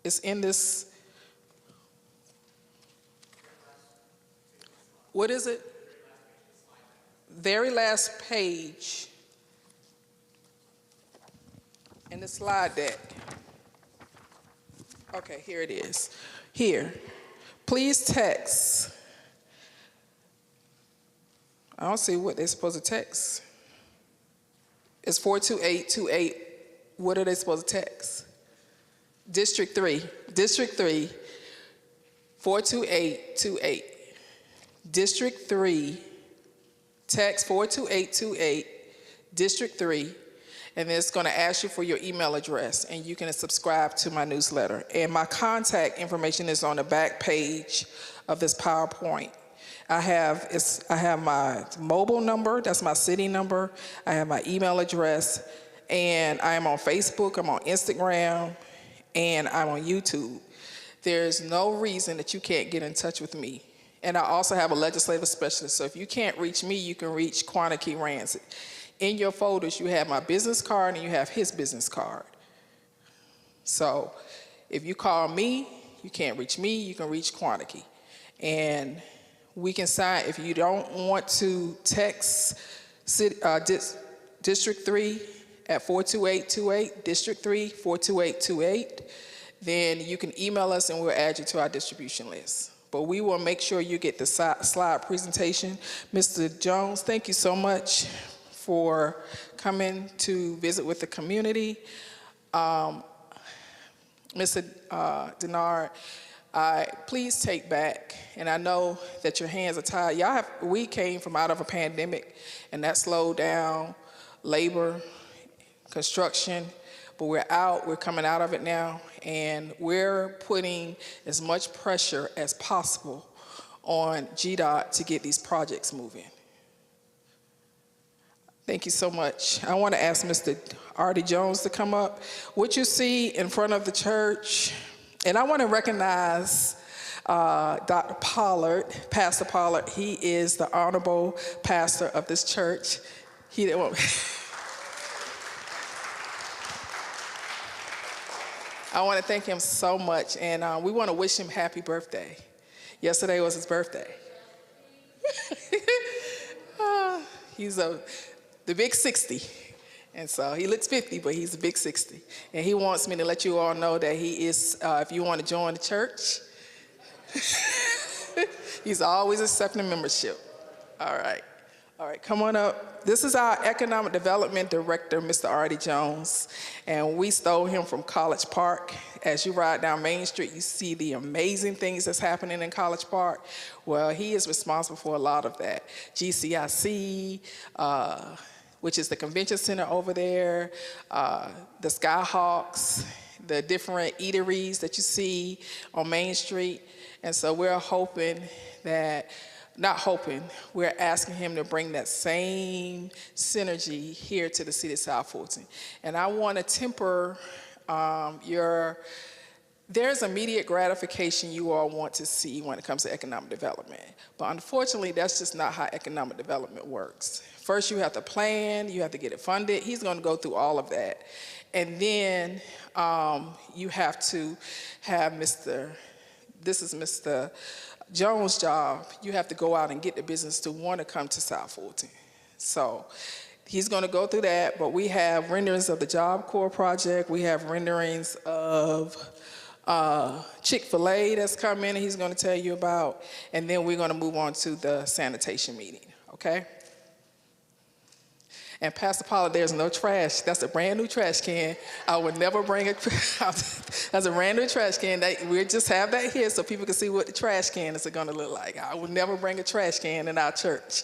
It's in this. What is it? Very last page in the slide deck. Okay, here it is. Here. Please text. I don't see what they're supposed to text. It's 42828. What are they supposed to text? District 3, 42828. District 3, text 42828, District 3, and then it's going to ask you for your email address, and you can subscribe to my newsletter. And my contact information is on the back page of this PowerPoint. I have my mobile number, that's my city number. I have my email address, and I am on Facebook, I'm on Instagram, and I'm on YouTube. There's no reason that you can't get in touch with me. And I also have a legislative specialist, so if you can't reach me, you can reach Quanticky Rancid. In your folders, you have my business card and you have his business card. So if you call me, you can't reach me, you can reach Quanticky. And we can sign, if you don't want to text District 3 at 42828, District 3, 42828, then you can email us and we'll add you to our distribution list. But we will make sure you get the slide presentation. Mr. Jones, thank you so much for coming to visit with the community. Mr. Denard, please take back, and I know that your hands are tied. We came from out of a pandemic, and that slowed down labor, construction, but we're coming out of it now, and we're putting as much pressure as possible on GDOT to get these projects moving. Thank you so much. I want to ask Mr. Artie Jones to come up. What you see in front of the church, and I want to recognize Dr. Pollard, Pastor Pollard. He is the honorable pastor of this church. I want to thank him so much, and we want to wish him happy birthday. Yesterday was his birthday. He's the big 60. And so he looks 50, but he's a big 60. And he wants me to let you all know that he is, if you want to join the church, he's always accepting membership. All right. All right, come on up. This is our Economic Development Director, Mr. Artie Jones, and we stole him from College Park. As you ride down Main Street, you see the amazing things that's happening in College Park. Well, he is responsible for a lot of that. GCIC, which is the convention center over there, the Skyhawks, the different eateries that you see on Main Street. And so we're hoping that, we're asking him to bring that same synergy here to the city of South Fulton. And I want to temper there's immediate gratification you all want to see when it comes to economic development. But unfortunately, that's just not how economic development works. First, you have to plan, you have to get it funded. He's going to go through all of that. And then you have to have this is Mr. Jones' job. You have to go out and get the business to want to come to South Fulton. So he's going to go through that, but we have renderings of the Job Corps project. We have renderings of Chick-fil-A that's coming, and he's going to tell you about, and then we're going to move on to the sanitation meeting, okay? And Pastor Paula, there's no trash. That's a brand new trash can. I would never bring it. That's a brand new trash can. We'll just have that here so people can see what the trash can is going to look like. I would never bring a trash can in our church.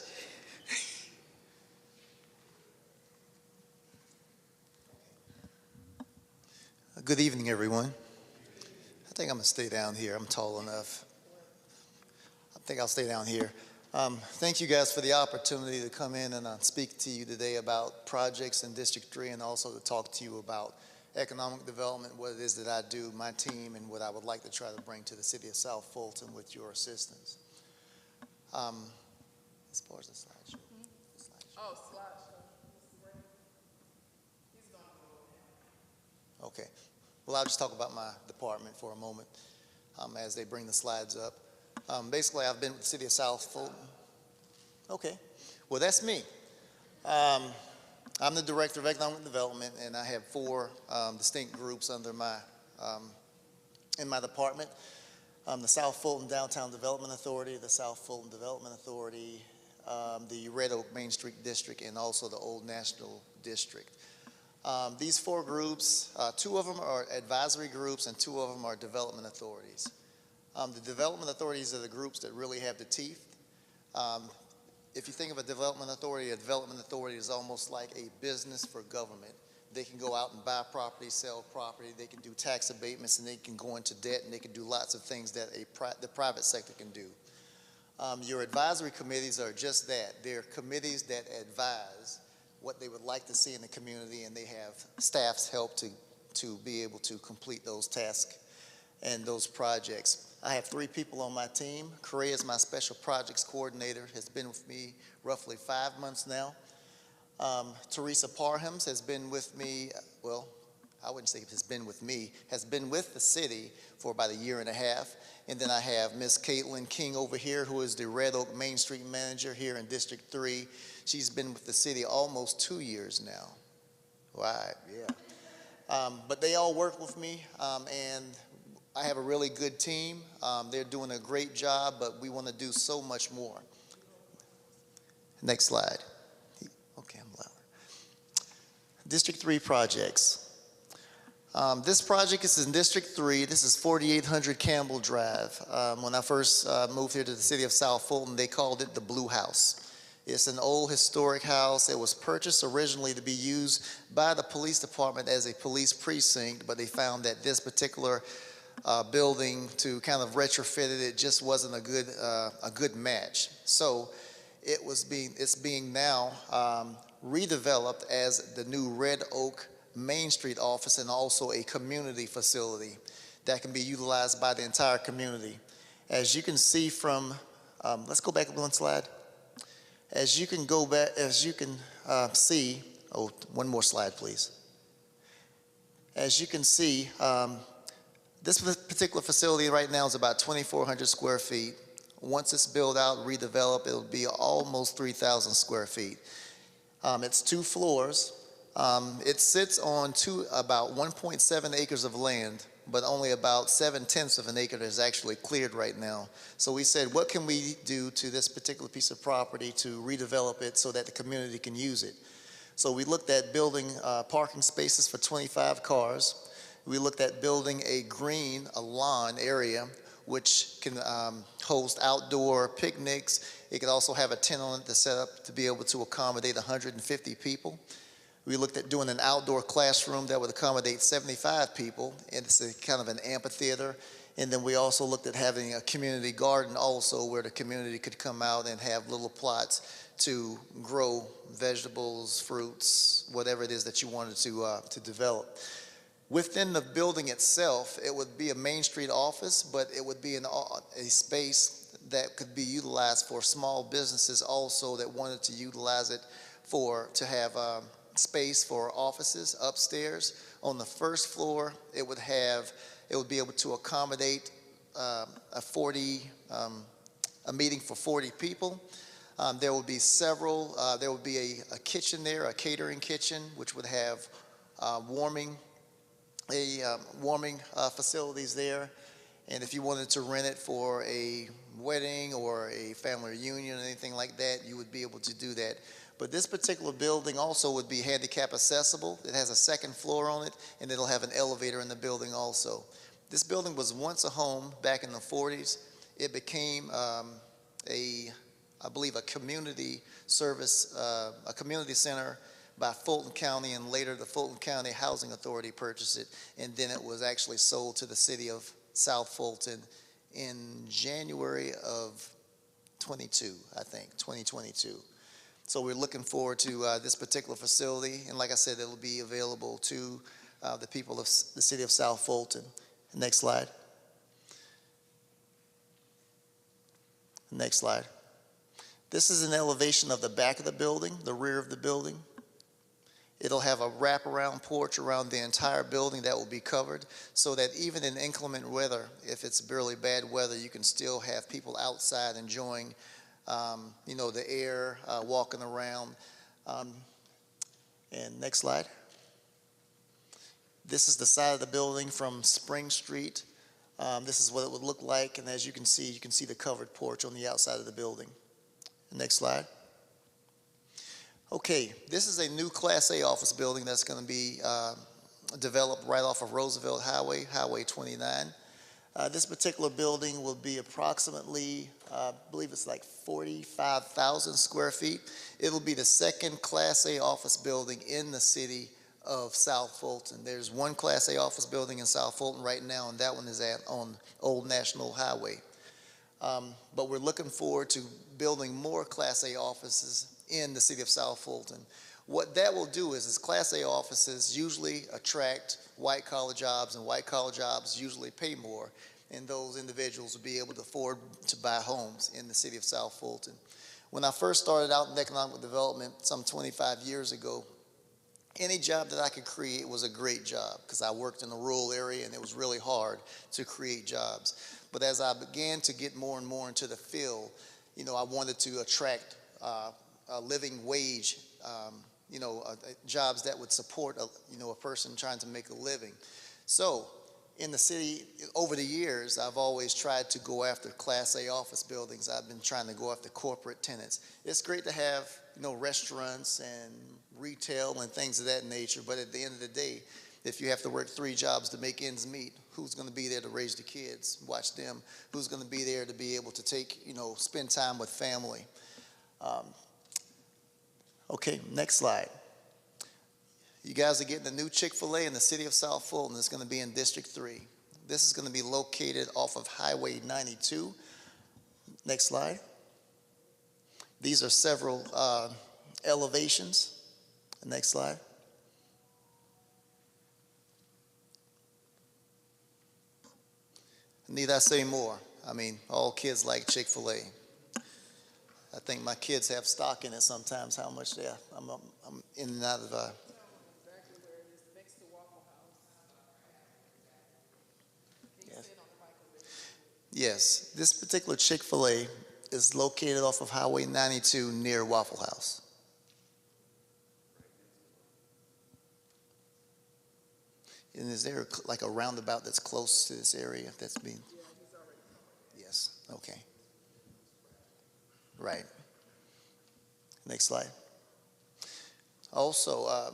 Good evening, everyone. I think I'm going to stay down here. I'm tall enough. I think I'll stay down here. Thank you guys for the opportunity to come in and speak to you today about projects in District 3 and also to talk to you about economic development, what it is that I do, my team, and what I would like to try to bring to the city of South Fulton with your assistance. As far as the slideshow. Oh, slideshow. He's going to go. Okay. Well, I'll just talk about my department for a moment as they bring the slides up. Basically, I've been with the city of South Fulton. Okay. Well, that's me. I'm the Director of Economic Development, and I have 4 distinct groups under my, in my department. The South Fulton Downtown Development Authority, the South Fulton Development Authority, the Red Oak Main Street District, and also the Old National District. These 4 groups, 2 of them are advisory groups and 2 of them are development authorities. The development authorities are the groups that really have the teeth. If you think of a development authority is almost like a business for government. They can go out and buy property, sell property, they can do tax abatements, and they can go into debt, and they can do lots of things that the private sector can do. Your advisory committees are just that. They're committees that advise what they would like to see in the community, and they have staffs help to be able to complete those tasks and those projects. I have 3 people on my team. Correa is my special projects coordinator, has been with me roughly 5 months now. Teresa Parhams has been with me, well, I wouldn't say has been with me, has been with the city for about 1.5 years. And then I have Miss Caitlin King over here, who is the Red Oak Main Street manager here in District 3. She's been with the city almost 2 years now. Right, yeah. But they all work with me, and I have a really good team. They're doing a great job, but we want to do so much more. Next slide. Okay, I'm louder. District 3 projects. This project is in District 3. This is 4800 Campbell Drive. When I first moved here to the city of South Fulton, they called it the Blue House. It's an old historic house. It was purchased originally to be used by the police department as a police precinct, but they found that this particular building to kind of retrofit it just wasn't a good match. So it's being now redeveloped as the new Red Oak Main Street office and also a community facility that can be utilized by the entire community. As you can see from, let's go back 1 slide. As you can go back, as you can see, oh, 1 more slide, please. As you can see, this particular facility right now is about 2,400 square feet. Once it's built out, redeveloped, it'll be almost 3,000 square feet. It's 2 floors. It sits on about 1.7 acres of land, but only about 7/10 of an acre is actually cleared right now. So we said, what can we do to this particular piece of property to redevelop it so that the community can use it? So we looked at building parking spaces for 25 cars. We looked at building a lawn area, which can host outdoor picnics. It could also have a tent on it to set up to be able to accommodate 150 people. We looked at doing an outdoor classroom that would accommodate 75 people, and it's a kind of an amphitheater. And then we also looked at having a community garden also, where the community could come out and have little plots to grow vegetables, fruits, whatever it is that you wanted to develop. Within the building itself, it would be a Main Street office, but it would be a space that could be utilized for small businesses also that wanted to utilize it to have space for offices upstairs. On the first floor, it would be able to accommodate a meeting for 40 people. There will be there will be a kitchen there, a catering kitchen, which would have warming facilities there. And if you wanted to rent it for a wedding or a family reunion or anything like that, you would be able to do that. But this particular building also would be handicap accessible. It has a second floor on it, and it'll have an elevator in the building also. This building was once a home back in the 40s. It became I believe, a community service, a community center by Fulton County, and later the Fulton County Housing Authority purchased it, and then it was actually sold to the city of South Fulton in January of 22, I think, 2022. So we're looking forward to this particular facility, and like I said, it'll be available to the people of the city of South Fulton. Next slide. Next slide. This is an elevation of the back of the building, the rear of the building. It'll have a wraparound porch around the entire building that will be covered, so that even in inclement weather, if it's really bad weather, you can still have people outside enjoying, the air, walking around. And next slide. This is the side of the building from Spring Street. This is what it would look like, and as you can see the covered porch on the outside of the building. Next slide. Okay, this is a new Class A office building that's going to be developed right off of Roosevelt Highway, Highway 29. This particular building will be approximately, I believe it's like 45,000 square feet. It'll be the second Class A office building in the city of South Fulton. There's one Class A office building in South Fulton right now, and that one is on Old National Highway. But we're looking forward to building more Class A offices in the city of South Fulton. What that will do is Class A offices usually attract white-collar jobs, and white-collar jobs usually pay more, and those individuals will be able to afford to buy homes in the city of South Fulton. When I first started out in economic development some 25 years ago, any job that I could create was a great job, because I worked in a rural area and it was really hard to create jobs. But as I began to get more and more into the field, I wanted to attract a living wage, jobs that would support a person trying to make a living. So in the city, over the years, I've always tried to go after Class A office buildings. I've been trying to go after corporate tenants. It's great to have restaurants and retail and things of that nature, but at the end of the day, if you have to work 3 jobs to make ends meet, who's going to be there to raise the kids, watch them? Who's going to be there to be able to spend time with family? Okay, next slide. You guys are getting a new Chick-fil-A in the city of South Fulton. It's going to be in District 3. This is going to be located off of Highway 92. Next slide. These are several elevations. Next slide. Need I say more? I mean, all kids like Chick-fil-A. I think my kids have stock in it sometimes, how much they are. I'm in and out of Exactly where it is, next to Waffle House. Can you Yes. say it on the mic a bit? Yes, this particular Chick-fil-A is located off of Highway 92 near Waffle House. And is there like a roundabout that's close to this area that's being? Yeah, he's already covered. Yes, okay. Right. Next slide. Also,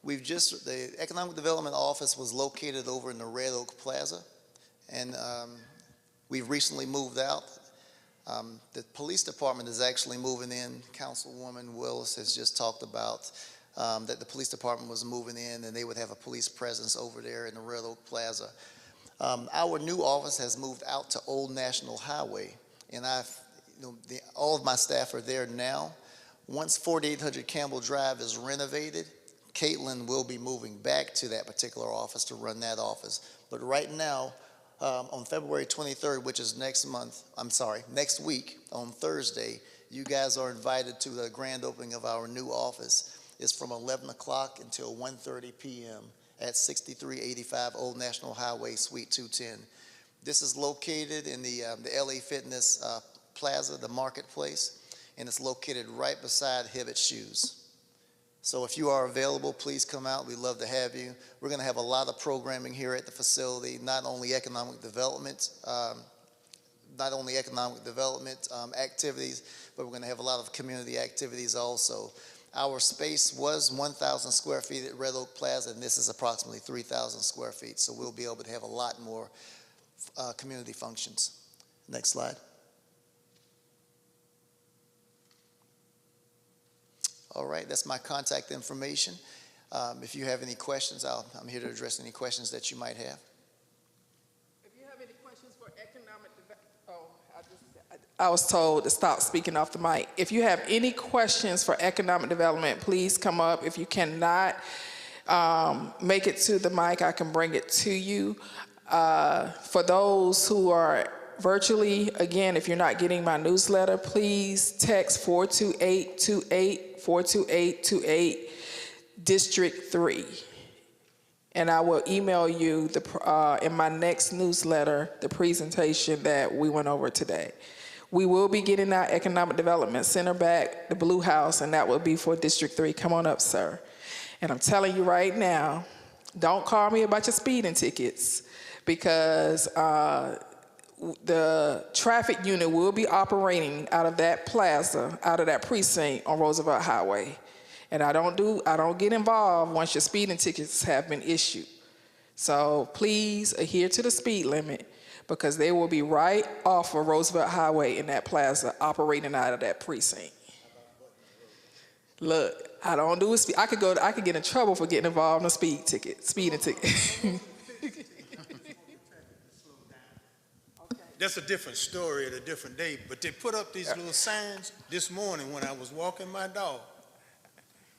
the Economic Development Office was located over in the Red Oak Plaza, and we've recently moved out. The police department is actually moving in. Councilwoman Willis has just talked about that the police department was moving in, and they would have a police presence over there in the Red Oak Plaza. Our new office has moved out to Old National Highway, and all of my staff are there now. Once 4800 Campbell Drive is renovated, Caitlin will be moving back to that particular office to run that office. But right now, on February 23rd, which is next week, on Thursday, you guys are invited to the grand opening of our new office. It's from 11 o'clock until 1:30 p.m. at 6385 Old National Highway, Suite 210. This is located in the LA Fitness Plaza, the marketplace, and it's located right beside Hibbett Shoes. So if you are available, please come out. We'd love to have you. We're going to have a lot of programming here at the facility, not only economic development activities, but we're going to have a lot of community activities also. Our space was 1,000 square feet at Red Oak Plaza, and this is approximately 3,000 square feet. So we'll be able to have a lot more community functions. Next slide. All right, that's my contact information. If you have any questions, I'm here to address any questions that you might have. If you have any questions for economic development, I was told to stop speaking off the mic. If you have any questions for economic development, please come up. If you cannot make it to the mic, I can bring it to you. For those who are virtually, again, if you're not getting my newsletter, please text 42828, District 3. And I will email you in my next newsletter the presentation that we went over today. We will be getting our Economic Development Center back, the Blue House, and that will be for District 3. Come on up, sir. And I'm telling you right now, don't call me about your speeding tickets, because the traffic unit will be operating out of that plaza, out of that precinct on Roosevelt Highway. And I don't get involved once your speeding tickets have been issued. So please adhere to the speed limit, because they will be right off of Roosevelt Highway in that plaza operating out of that precinct. Look, I don't do a speed. I could get in trouble for getting involved in a speeding ticket. That's a different story at a different day, but they put up these little signs this morning when I was walking my dog.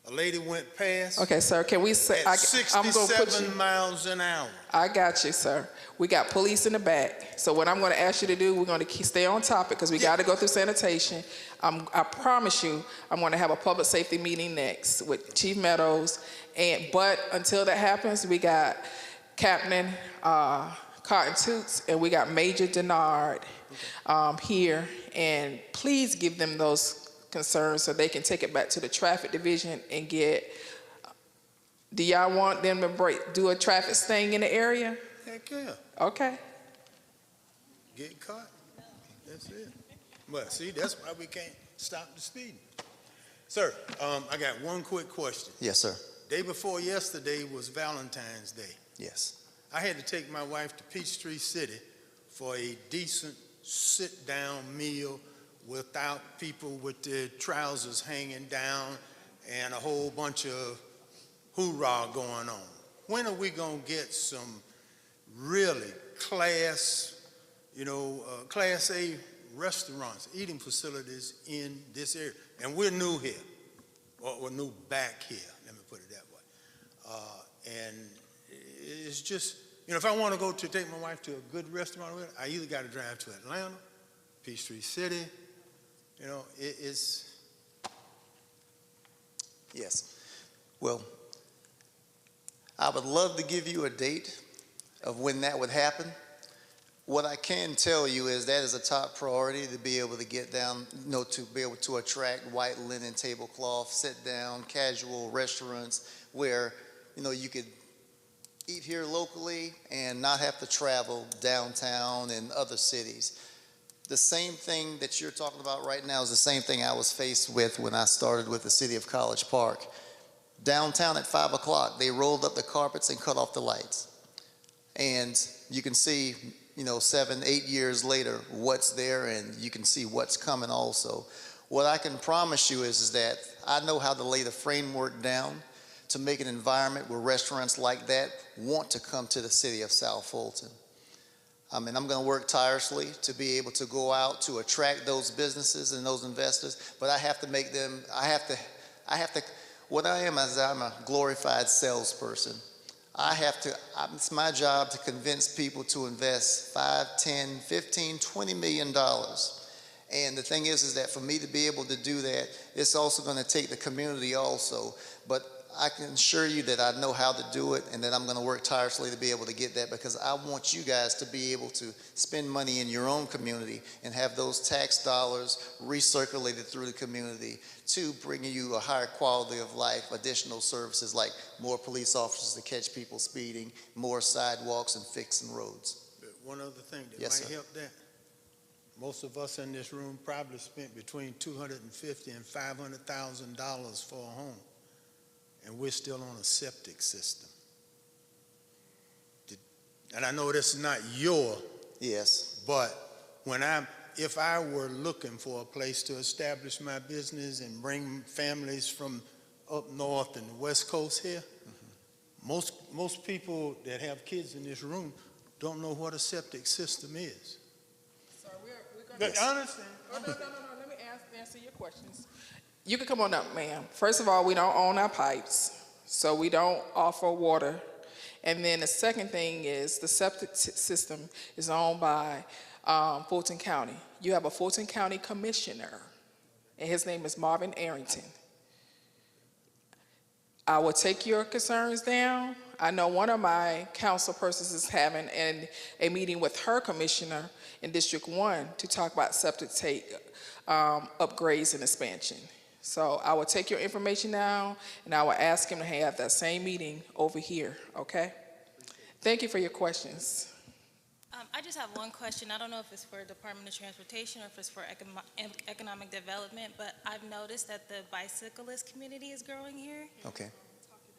A lady went past. Okay, sir, can we say, at 67 miles an hour. I got you, sir. We got police in the back. So what I'm going to ask you to do, we're going to stay on topic, because we got to go through sanitation. I promise you, I'm going to have a public safety meeting next with Chief Meadows. But until that happens, we got Captain Cotton Toots, and we got Major Denard here. And please give them those concerns so they can take it back to the traffic division and get. Do y'all want them to do a traffic sting in the area? Heck yeah. Okay. Get caught. That's it. But see, that's why we can't stop the speeding. Sir, I got one quick question. Yes, sir. Day before yesterday was Valentine's Day. Yes. I had to take my wife to Peachtree City for a decent sit-down meal without people with their trousers hanging down and a whole bunch of hoorah going on. When are we going to get some really Class A restaurants, eating facilities in this area? And we're new here, or we're new back here, let me put it that way. And it's just, if I want to take my wife to a good restaurant, I either got to drive to Atlanta, Peachtree City. It's. Yes. Well, I would love to give you a date of when that would happen. What I can tell you is that is a top priority, to be able to get down, to be able to attract white linen tablecloth, sit down, casual restaurants where, you could eat here locally and not have to travel downtown and other cities. The same thing that you're talking about right now is the same thing I was faced with when I started with the city of College Park. Downtown at 5 o'clock, they rolled up the carpets and cut off the lights. And you can see, 7, 8 years later, what's there, and you can see what's coming also. What I can promise you is that I know how to lay the framework down to make an environment where restaurants like that want to come to the city of South Fulton. And I'm going to work tirelessly to be able to go out to attract those businesses and those investors, but I have to make them, what I am is I'm a glorified salesperson. It's my job to convince people to invest $5, $10, $15, $20 million. And the thing is that for me to be able to do that, it's also going to take the community also. But I can assure you that I know how to do it and that I'm going to work tirelessly to be able to get that, because I want you guys to be able to spend money in your own community and have those tax dollars recirculated through the community to bring you a higher quality of life, additional services like more police officers to catch people speeding, more sidewalks and fixing roads. But one other thing that Yes, might sir. help that, most of us in this room probably spent between $250,000 and $500,000 for a home, and we're still on a septic system. And I know this is not your, Yes. but if I were looking for a place to establish my business and bring families from up north and the West Coast here, most people that have kids in this room don't know what a septic system is. So we're going I understand. Oh, no. Let me answer your questions. You can come on up, ma'am. First of all, we don't own our pipes, so we don't offer water. And then the second thing is the septic system is owned by Fulton County. You have a Fulton County commissioner, and his name is Marvin Arrington. I will take your concerns down. I know one of my council persons is having a meeting with her commissioner in District 1 to talk about septic tank upgrades and expansion. So I will take your information down, and I will ask him to have that same meeting over here, okay? Thank you for your questions. I just have one question. I don't know if it's for Department of Transportation or if it's for economic development, but I've noticed that the bicyclist community is growing here. Okay.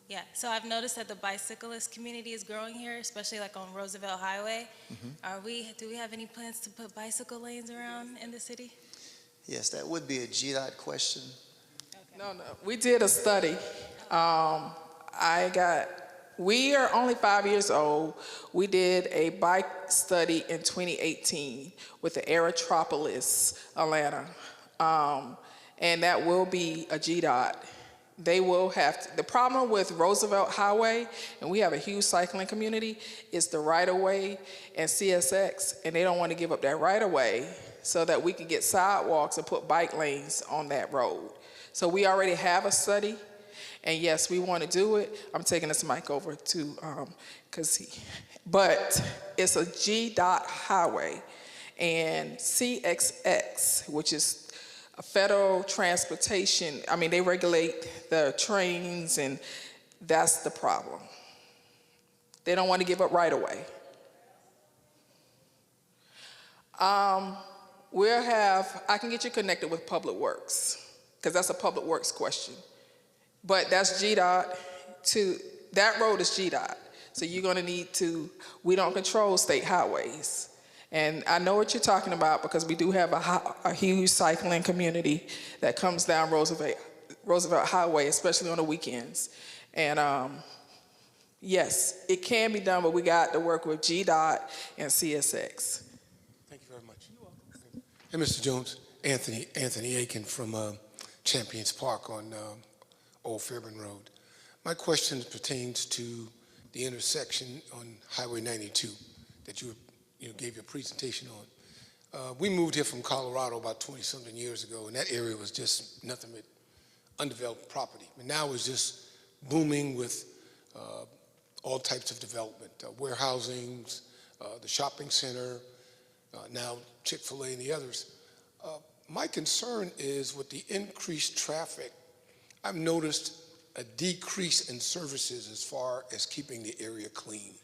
Yeah, so I've noticed that the bicyclist community is growing here, especially like on Roosevelt Highway. Do we have any plans to put bicycle lanes around in the city? Yes, that would be a GDOT question. No, we did a study. We are only 5 years old. We did a bike study in 2018 with the Aerotropolis, Atlanta. And that will be a GDOT. They will have to, the problem with Roosevelt Highway, and we have a huge cycling community, is the right-of-way and CSX, and they don't want to give up that right-of-way so that we can get sidewalks and put bike lanes on that road. So we already have a study, and yes, we want to do it. I'm taking this mic over to, but it's a GDOT highway, and CXX, which is a federal transportation, they regulate the trains, and that's the problem. They don't want to give up right away. I can get you connected with Public Works, because that's a Public Works question. But that's GDOT that road is GDOT. So you're gonna need to, we don't control state highways. And I know what you're talking about, because we do have a huge cycling community that comes down Roosevelt Highway, especially on the weekends. And yes, it can be done, but we got to work with GDOT and CSX. Thank you very much. You're welcome. Hey, Mr. Jones, Anthony Aiken from Champions Park on Old Fairburn Road. My question pertains to the intersection on Highway 92 that you gave your presentation on. We moved here from Colorado about 20-something years ago, and that area was just nothing but undeveloped property. And now it's just booming with all types of development, warehousings, the shopping center, now Chick-fil-A and the others. My concern is with the increased traffic, I've noticed a decrease in services as far as keeping the area clean.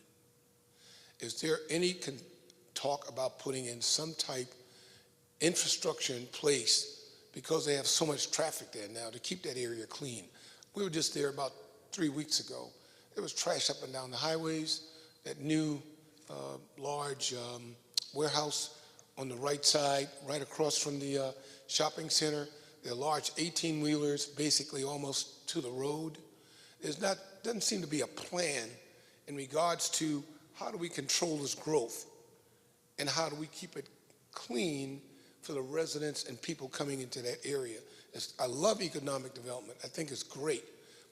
Is there any talk about putting in some type infrastructure in place, because they have so much traffic there now, to keep that area clean? We were just there about 3 weeks ago. There was trash up and down the highways. That new large warehouse on the right side, right across from the shopping center. There are large 18-wheelers basically almost to the road. Doesn't seem to be a plan in regards to how do we control this growth, and how do we keep it clean for the residents and people coming into that area. I love economic development. I think it's great,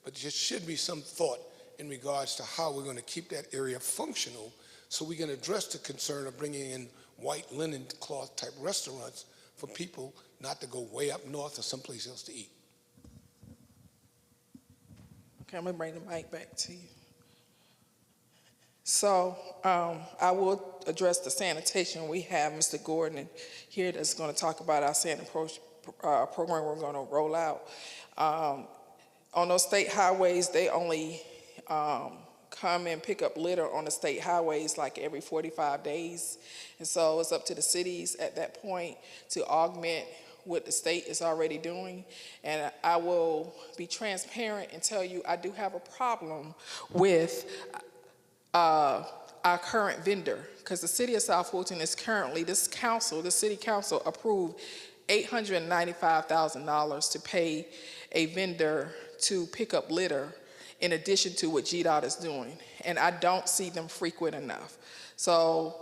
but there should be some thought in regards to how we're going to keep that area functional, so we can address the concern of bringing in white linen cloth type restaurants for people not to go way up north or someplace else to eat. Okay, I'm gonna bring the mic back to you. So I will address the sanitation. We have Mr. Gordon here that's going to talk about our sanitation program we're going to roll out. On those state highways, they only come and pick up litter on the state highways like every 45 days. And so it's up to the cities at that point to augment what the state is already doing. And I will be transparent and tell you I do have a problem with our current vendor, because the city of South Fulton is currently, the city council approved $895,000 to pay a vendor to pick up litter in addition to what GDOT is doing. And I don't see them frequent enough. So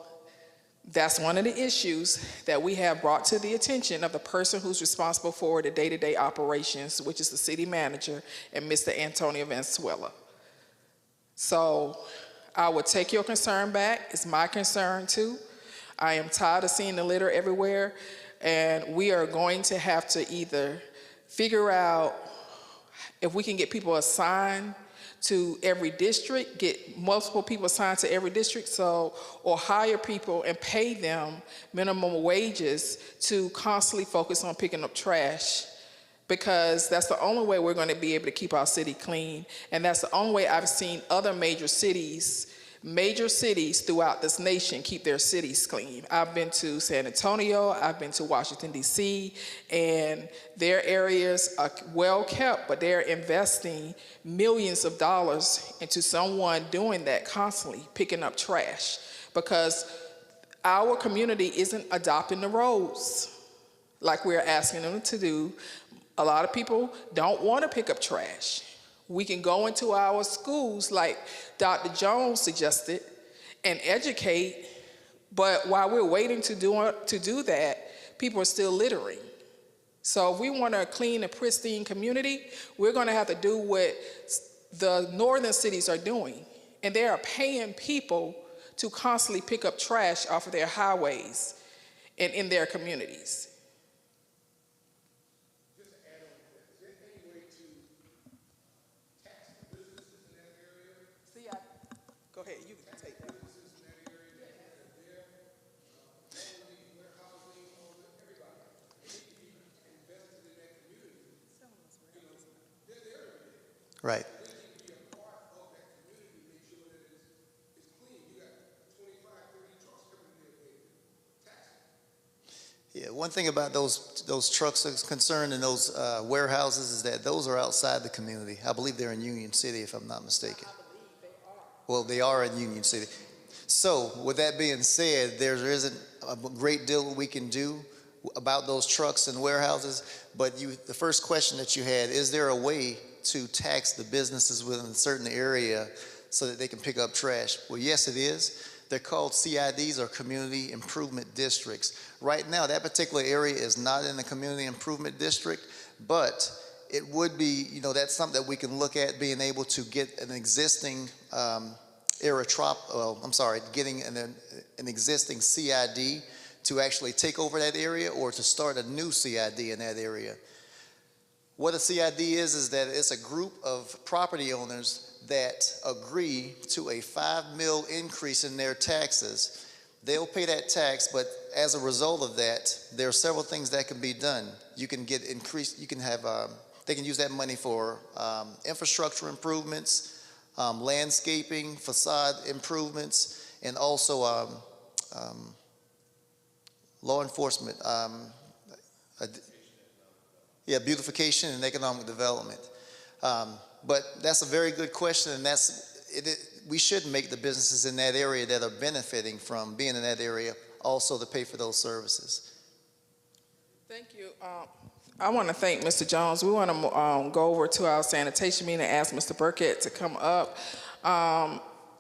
that's one of the issues that we have brought to the attention of the person who's responsible for the day-to-day operations, which is the city manager and Mr. Antonio Valenzuela. So I will take your concern back. It's my concern too. I am tired of seeing the litter everywhere, and we are going to have to either figure out if we can get people assigned to every district, get multiple people assigned to every district, or hire people and pay them minimum wages to constantly focus on picking up trash, because that's the only way we're going to be able to keep our city clean. And that's the only way I've seen other major cities throughout this nation keep their cities clean. I've been to San Antonio, I've been to Washington, D.C., and their areas are well kept, but they're investing millions of dollars into someone doing that constantly, picking up trash, because our community isn't adopting the roads like we're asking them to do. A lot of people don't want to pick up trash. We can go into our schools like Dr. Jones suggested and educate, but while we're waiting to do that, people are still littering. So if we want a clean and pristine community, we're going to have to do what the northern cities are doing. And they are paying people to constantly pick up trash off of their highways and in their communities. Go ahead, you can take that. Right. Yeah, one thing about those trucks is concerned in those warehouses is that those are outside the community. I believe they're in Union City, if I'm not mistaken. Well, they are in Union City. So, with that being said, there isn't a great deal we can do about those trucks and warehouses, but the first question that you had, is there a way to tax the businesses within a certain area so that they can pick up trash? Well, yes, it is. They're called CIDs, or Community Improvement Districts. Right now, that particular area is not in the Community Improvement District, but it would be, that's something that we can look at, being able to get an existing getting an existing CID to actually take over that area, or to start a new CID in that area. What a CID is that it's a group of property owners that agree to a 5 mil increase in their taxes. They'll pay that tax, but as a result of that, there are several things that can be done. You can get increased, you can have, they can use that money for infrastructure improvements, landscaping, facade improvements, and also law enforcement, beautification and economic development. But that's a very good question, and we should make the businesses in that area that are benefiting from being in that area also to pay for those services. Thank you. I want to thank Mr. Jones. We want to go over to our sanitation meeting and ask Mr. Burkett to come up.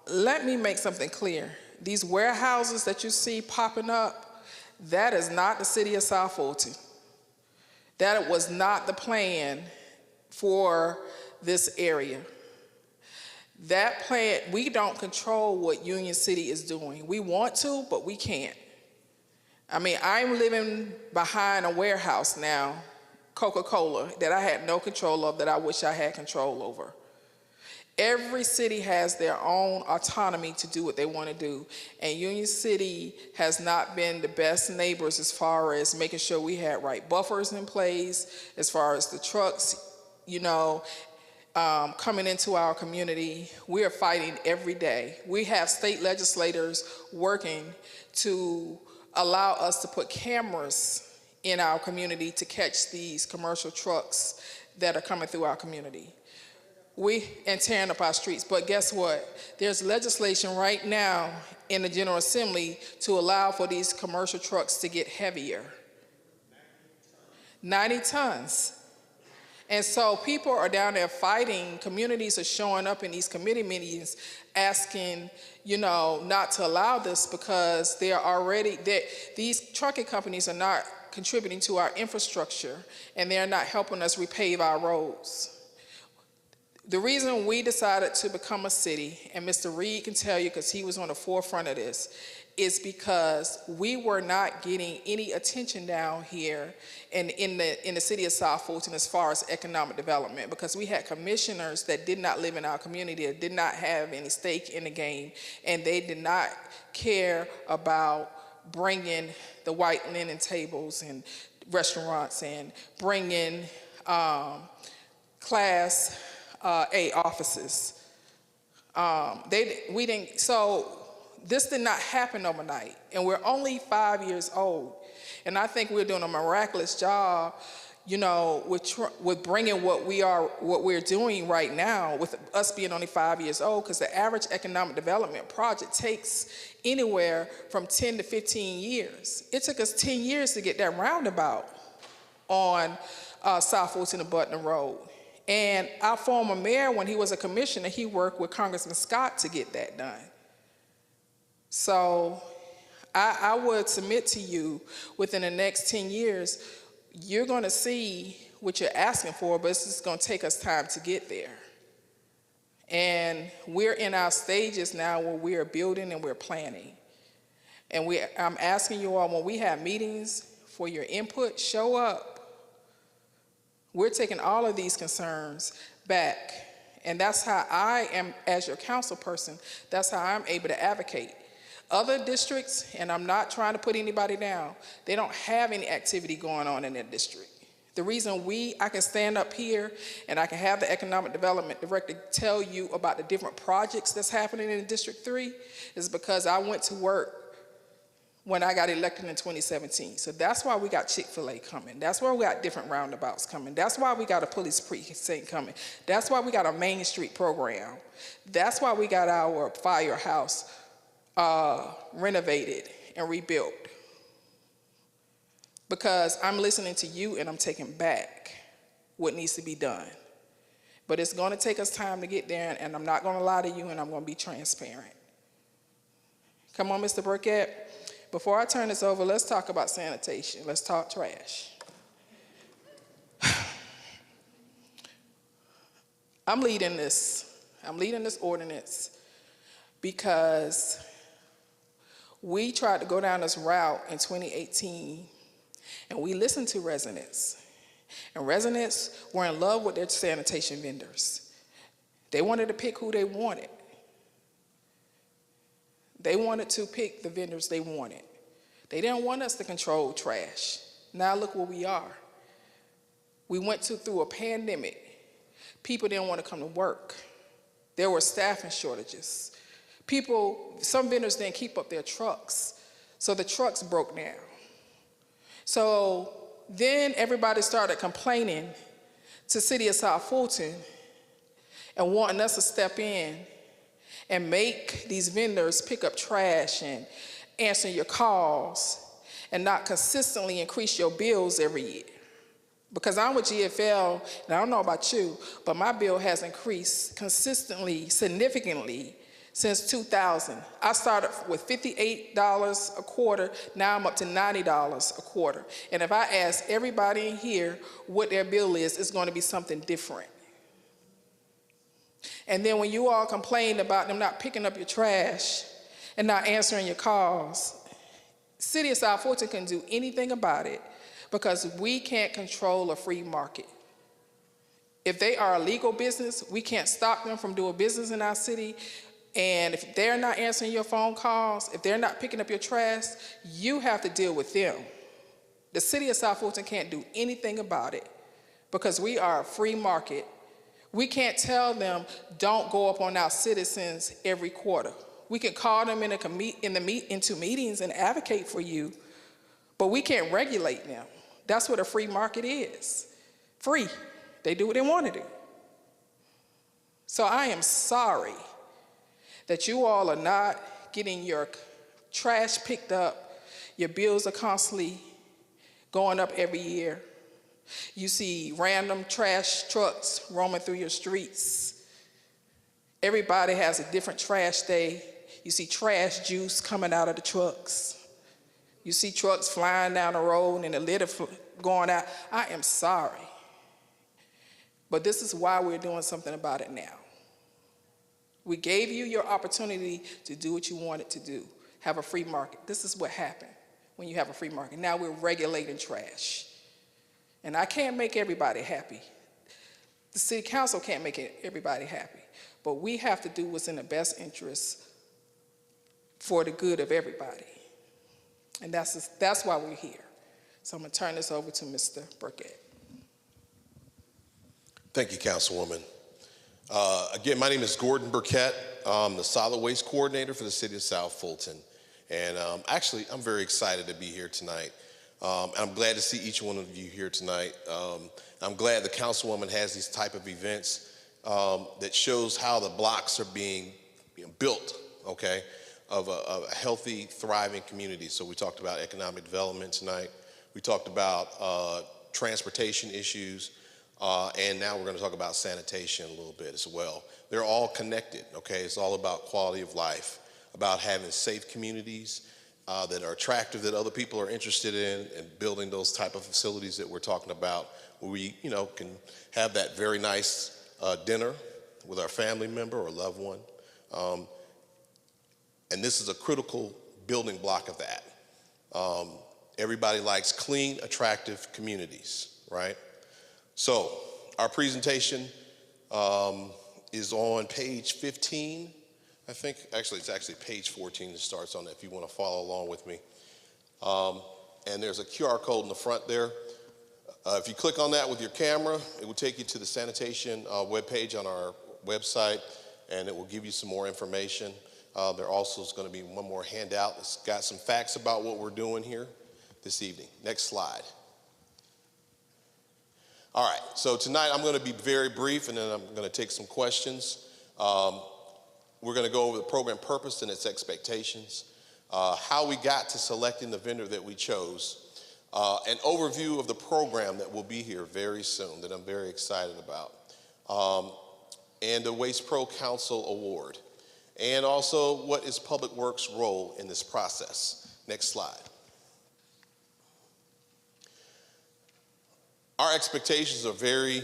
Let me make something clear. These warehouses that you see popping up, that is not the city of South Fulton. That was not the plan for this area. That plan, we don't control what Union City is doing. We want to, but we can't. I mean, I'm living behind a warehouse now, Coca-Cola, that I had no control of, that I wish I had control over. Every city has their own autonomy to do what they want to do. And Union City has not been the best neighbors as far as making sure we had right buffers in place, as far as the trucks, coming into our community. We are fighting every day. We have state legislators working to allow us to put cameras in our community to catch these commercial trucks that are coming through our community. And tearing up our streets. But guess what? There's legislation right now in the General Assembly to allow for these commercial trucks to get heavier. 90 tons. And so people are down there fighting. Communities are showing up in these committee meetings asking, not to allow this because these trucking companies are not contributing to our infrastructure and they're not helping us repave our roads. The reason we decided to become a city, and Mr. Reed can tell you because he was on the forefront of this, is because we were not getting any attention down here in the city of South Fulton as far as economic development, because we had commissioners that did not live in our community, that did not have any stake in the game, and they did not care about bringing the white linen tables and restaurants and bringing class A offices. So this did not happen overnight, and we're only 5 years old. And I think we're doing a miraculous job, with bringing what we're doing right now, with us being only 5 years old, because the average economic development project takes anywhere from 10 to 15 years. It took us 10 years to get that roundabout on South Fulton and Button Road. And our former mayor, when he was a commissioner, he worked with Congressman Scott to get that done. So I would submit to you, within the next 10 years, you're going to see what you're asking for, but it's just going to take us time to get there. And we're in our stages now where we are building and we're planning. And I'm asking you all, when we have meetings for your input, show up. We're taking all of these concerns back. And that's how I am, as your council person, that's how I'm able to advocate. Other districts, and I'm not trying to put anybody down, they don't have any activity going on in their district. The reason I can stand up here and I can have the economic development director tell you about the different projects that's happening in District 3 is because I went to work when I got elected in 2017. So that's why we got Chick-fil-A coming. That's why we got different roundabouts coming. That's why we got a police precinct coming. That's why we got a Main Street program. That's why we got our firehouse renovated and rebuilt. Because I'm listening to you and I'm taking back what needs to be done. But it's going to take us time to get there, and I'm not going to lie to you, and I'm going to be transparent. Come on, Mr. Burkett. Before I turn this over, let's talk about sanitation. Let's talk trash. I'm leading this ordinance because we tried to go down this route in 2018, and we listened to residents. And residents were in love with their sanitation vendors. They wanted to pick who they wanted. They wanted to pick the vendors they wanted. They didn't want us to control trash. Now look where we are. We went through a pandemic. People didn't want to come to work. There were staffing shortages. Some vendors didn't keep up their trucks, so the trucks broke down. So then everybody started complaining to the city of South Fulton and wanting us to step in and make these vendors pick up trash and answer your calls and not consistently increase your bills every year. Because I'm with GFL, and I don't know about you, but my bill has increased consistently, significantly since 2000. I started with $58 a quarter, now I'm up to $90 a quarter. And if I ask everybody in here what their bill is, it's going to be something different. And then when you all complain about them not picking up your trash and not answering your calls, City of South Fulton couldn't do anything about it because we can't control a free market. If they are a legal business, we can't stop them from doing business in our city. And if they're not answering your phone calls, if they're not picking up your trash, you have to deal with them. The city of South Fulton can't do anything about it because we are a free market. We can't tell them, don't go up on our citizens every quarter. We can call them into meetings and advocate for you, but we can't regulate them. That's what a free market is. Free. They do what they want to do. So I am sorry that you all are not getting your trash picked up. Your bills are constantly going up every year. You see random trash trucks roaming through your streets. Everybody has a different trash day. You see trash juice coming out of the trucks. You see trucks flying down the road and the litter going out. I am sorry. But this is why we're doing something about it now. We gave you your opportunity to do what you wanted to do, have a free market. This is what happened when you have a free market. Now we're regulating trash. And I can't make everybody happy. The city council can't make everybody happy. But we have to do what's in the best interest for the good of everybody. And that's why we're here. So I'm going to turn this over to Mr. Burkett. Thank you, Councilwoman. Again, my name is Gordon Burkett. I'm the solid waste coordinator for the city of South Fulton. And actually, I'm very excited to be here tonight. I'm glad to see each one of you here tonight. I'm glad the Councilwoman has these type of events that shows how the blocks are being built, okay, of a healthy, thriving community. So we talked about economic development tonight. We talked about transportation issues. And now we're going to talk about sanitation a little bit as well. They're all connected, okay? It's all about quality of life, about having safe communities that are attractive, that other people are interested in, and building those type of facilities that we're talking about, where we, can have that very nice dinner with our family member or loved one. And this is a critical building block of that. Everybody likes clean, attractive communities, right? So our presentation is on page 15, I think. Actually, it's actually page 14 that starts on that if you want to follow along with me. And there's a QR code in the front there. If you click on that with your camera, it will take you to the sanitation webpage on our website, and it will give you some more information. There also is going to be one more handout that's got some facts about what we're doing here this evening. Next slide. All right, so tonight I'm going to be very brief, and then I'm going to take some questions. We're going to go over the program purpose and its expectations, how we got to selecting the vendor that we chose, an overview of the program that will be here very soon that I'm very excited about, and the Waste Pro Council Award, and also what is Public Works' role in this process. Next slide. Our expectations are very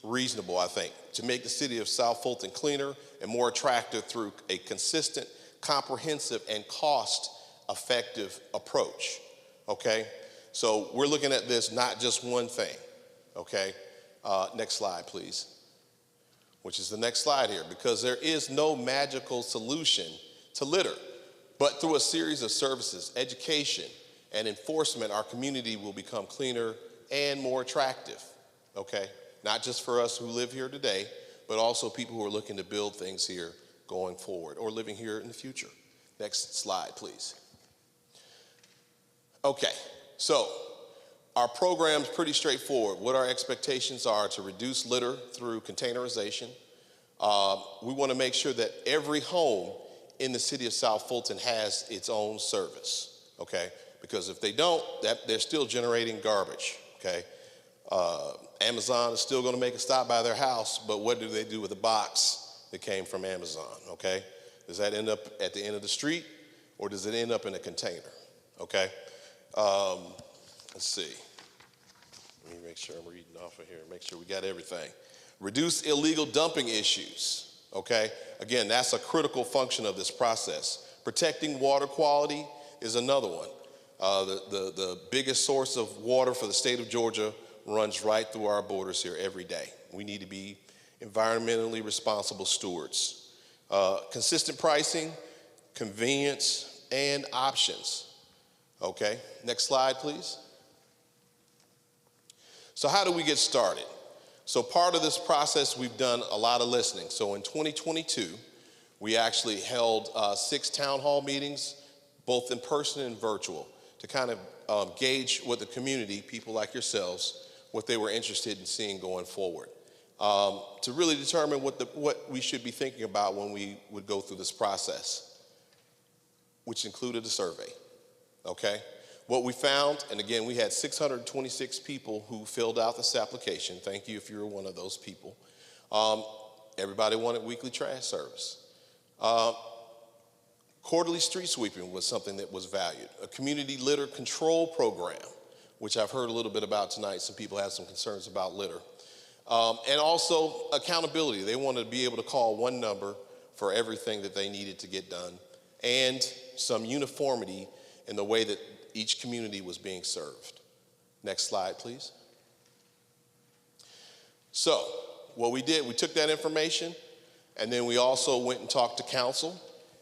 reasonable, I think, to make the city of South Fulton cleaner and more attractive through a consistent, comprehensive, and cost-effective approach, okay? So we're looking at this not just one thing, okay? Next slide, please, which is the next slide here, because there is no magical solution to litter, but through a series of services, education, and enforcement, our community will become cleaner and more attractive, okay? Not just for us who live here today, but also people who are looking to build things here going forward or living here in the future. Next slide, please. Okay, so our program's pretty straightforward. What our expectations are to reduce litter through containerization. We want to make sure that every home in the city of South Fulton has its own service, okay? Because if they don't, they're still generating garbage. Okay, Amazon is still going to make a stop by their house, but what do they do with the box that came from Amazon, okay? Does that end up at the end of the street, or does it end up in a container, okay? Let's see. Let me make sure I'm reading off of here, make sure we got everything. Reduce illegal dumping issues, okay? Again, that's a critical function of this process. Protecting water quality is another one. The biggest source of water for the state of Georgia runs right through our borders here every day, We need to be environmentally responsible stewards. Consistent pricing, convenience, and options. Okay, next slide, please. So how do we get started? So part of this process, we've done a lot of listening. So in 2022, we actually held 6 town hall meetings, both in person and virtual, to kind of gauge with the community, people like yourselves, what they were interested in seeing going forward. To really determine what we should be thinking about when we would go through this process, which included a survey, okay? What we found, and again, we had 626 people who filled out this application. Thank you if you were one of those people. Everybody wanted weekly trash service. Quarterly street sweeping was something that was valued. A community litter control program, which I've heard a little bit about tonight. Some people have some concerns about litter. And also accountability. They wanted to be able to call one number for everything that they needed to get done, and some uniformity in the way that each community was being served. Next slide, please. So what we did, we took that information, and then we also went and talked to council,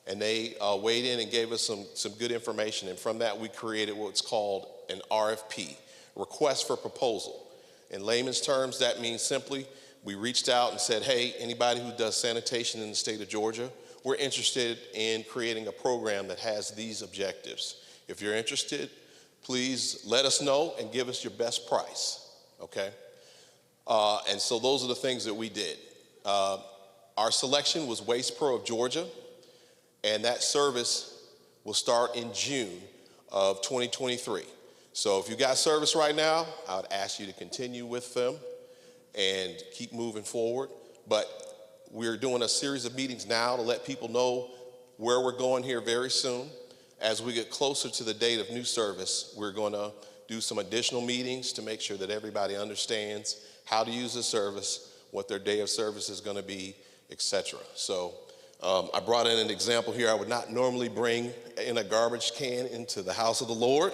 and they weighed in and gave us some good information. And from that, we created what's called an RFP, request for proposal. In layman's terms, that means simply we reached out and said, hey, anybody who does sanitation in the state of Georgia, we're interested in creating a program that has these objectives. If you're interested, please let us know and give us your best price, okay? And so those are the things that we did. Our selection was Waste Pro of Georgia, and that service will start in June of 2023. So if you got service right now, I would ask you to continue with them and keep moving forward. But we're doing a series of meetings now to let people know where we're going here very soon. As we get closer to the date of new service, we're going to do some additional meetings to make sure that everybody understands how to use the service, what their day of service is going to be, etc. So I brought in an example here. I would not normally bring in a garbage can into the house of the Lord,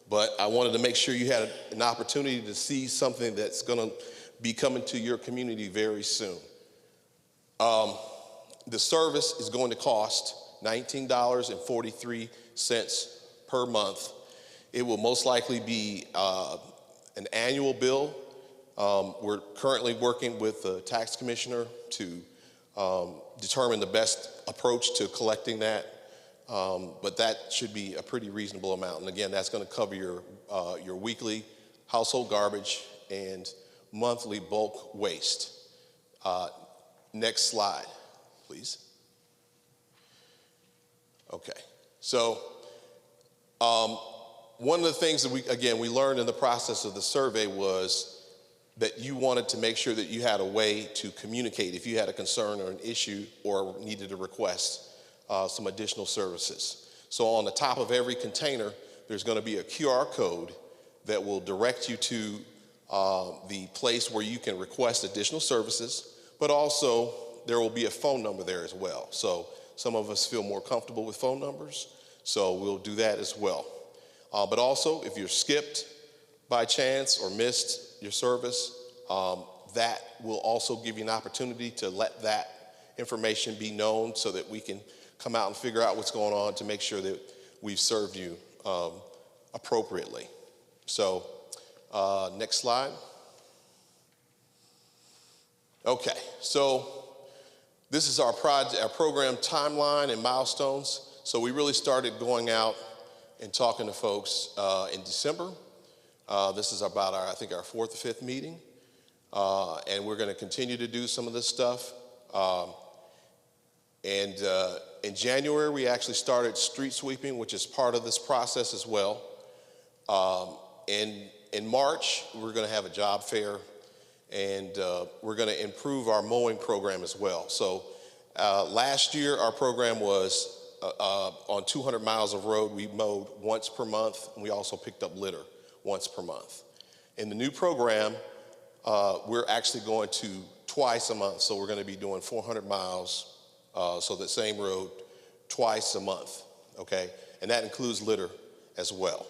but I wanted to make sure you had an opportunity to see something that's going to be coming to your community very soon. The service is going to cost $19.43 per month. It will most likely be an annual bill. We're currently working with the tax commissioner to determine the best approach to collecting that, but that should be a pretty reasonable amount. And again, that's going to cover your weekly household garbage and monthly bulk waste. Next slide, please. Okay, so one of the things that we learned in the process of the survey was that you wanted to make sure that you had a way to communicate if you had a concern or an issue or needed to request some additional services. So on the top of every container, there's going to be a QR code that will direct you to the place where you can request additional services, but also there will be a phone number there as well. So some of us feel more comfortable with phone numbers, so we'll do that as well. But also, if you're skipped by chance or missed your service, that will also give you an opportunity to let that information be known so that we can come out and figure out what's going on to make sure that we've served you appropriately. So, next slide. Okay, so this is our program timeline and milestones. So we really started going out and talking to folks in December. This is about I think our 4th or 5th meeting. And we're going to continue to do some of this stuff. In January, we actually started street sweeping, which is part of this process as well. In March, we're going to have a job fair, and we're going to improve our mowing program as well. So last year, our program was on 200 miles of road, we mowed once per month, and we also picked up litter once per month. In the new program, we're actually going to twice a month, so we're going to be doing 400 miles, so the same road, twice a month, okay? And that includes litter as well.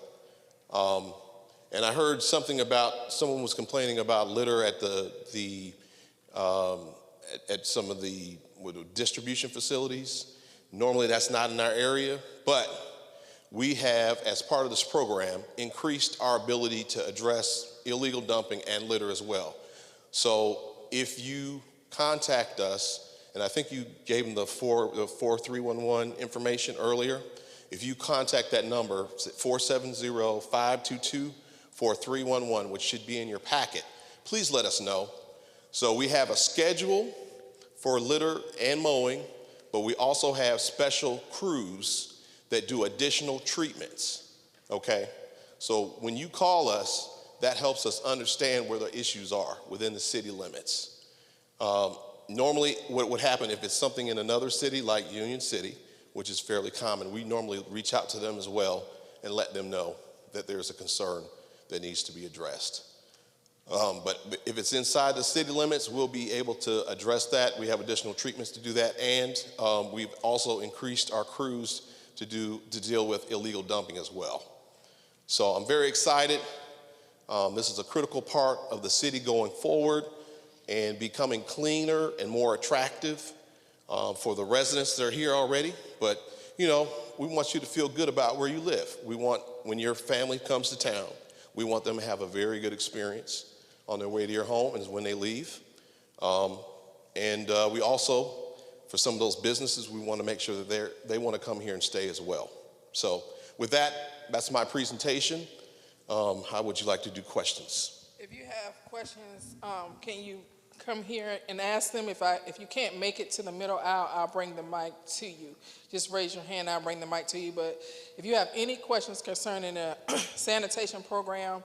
And I heard something about, someone was complaining about litter at at some of the distribution facilities. Normally that's not in our area, but we have, as part of this program, increased our ability to address illegal dumping and litter as well. So if you contact us, and I think you gave them the 4311 information earlier, if you contact that number, it's at 470-522-4311, which should be in your packet, please let us know. So we have a schedule for litter and mowing, but we also have special crews that do additional treatments, okay? So when you call us, that helps us understand where the issues are within the city limits. Normally, what would happen if it's something in another city like Union City, which is fairly common, we normally reach out to them as well and let them know that there's a concern that needs to be addressed. But if it's inside the city limits, we'll be able to address that. We have additional treatments to do that, and we've also increased our crews to deal with illegal dumping as well. So I'm very excited. This is a critical part of the city going forward and becoming cleaner and more attractive for the residents that are here already. But, you know, we want you to feel good about where you live. We want, when your family comes to town, we want them to have a very good experience on their way to your home and when they leave. We also, for some of those businesses, we want to make sure that they want to come here and stay as well. So with that, that's my presentation. How would you like to do questions? If you have questions, can you come here and ask them? If you can't make it to the middle aisle, I'll bring the mic to you. Just raise your hand, I'll bring the mic to you. But if you have any questions concerning the sanitation program,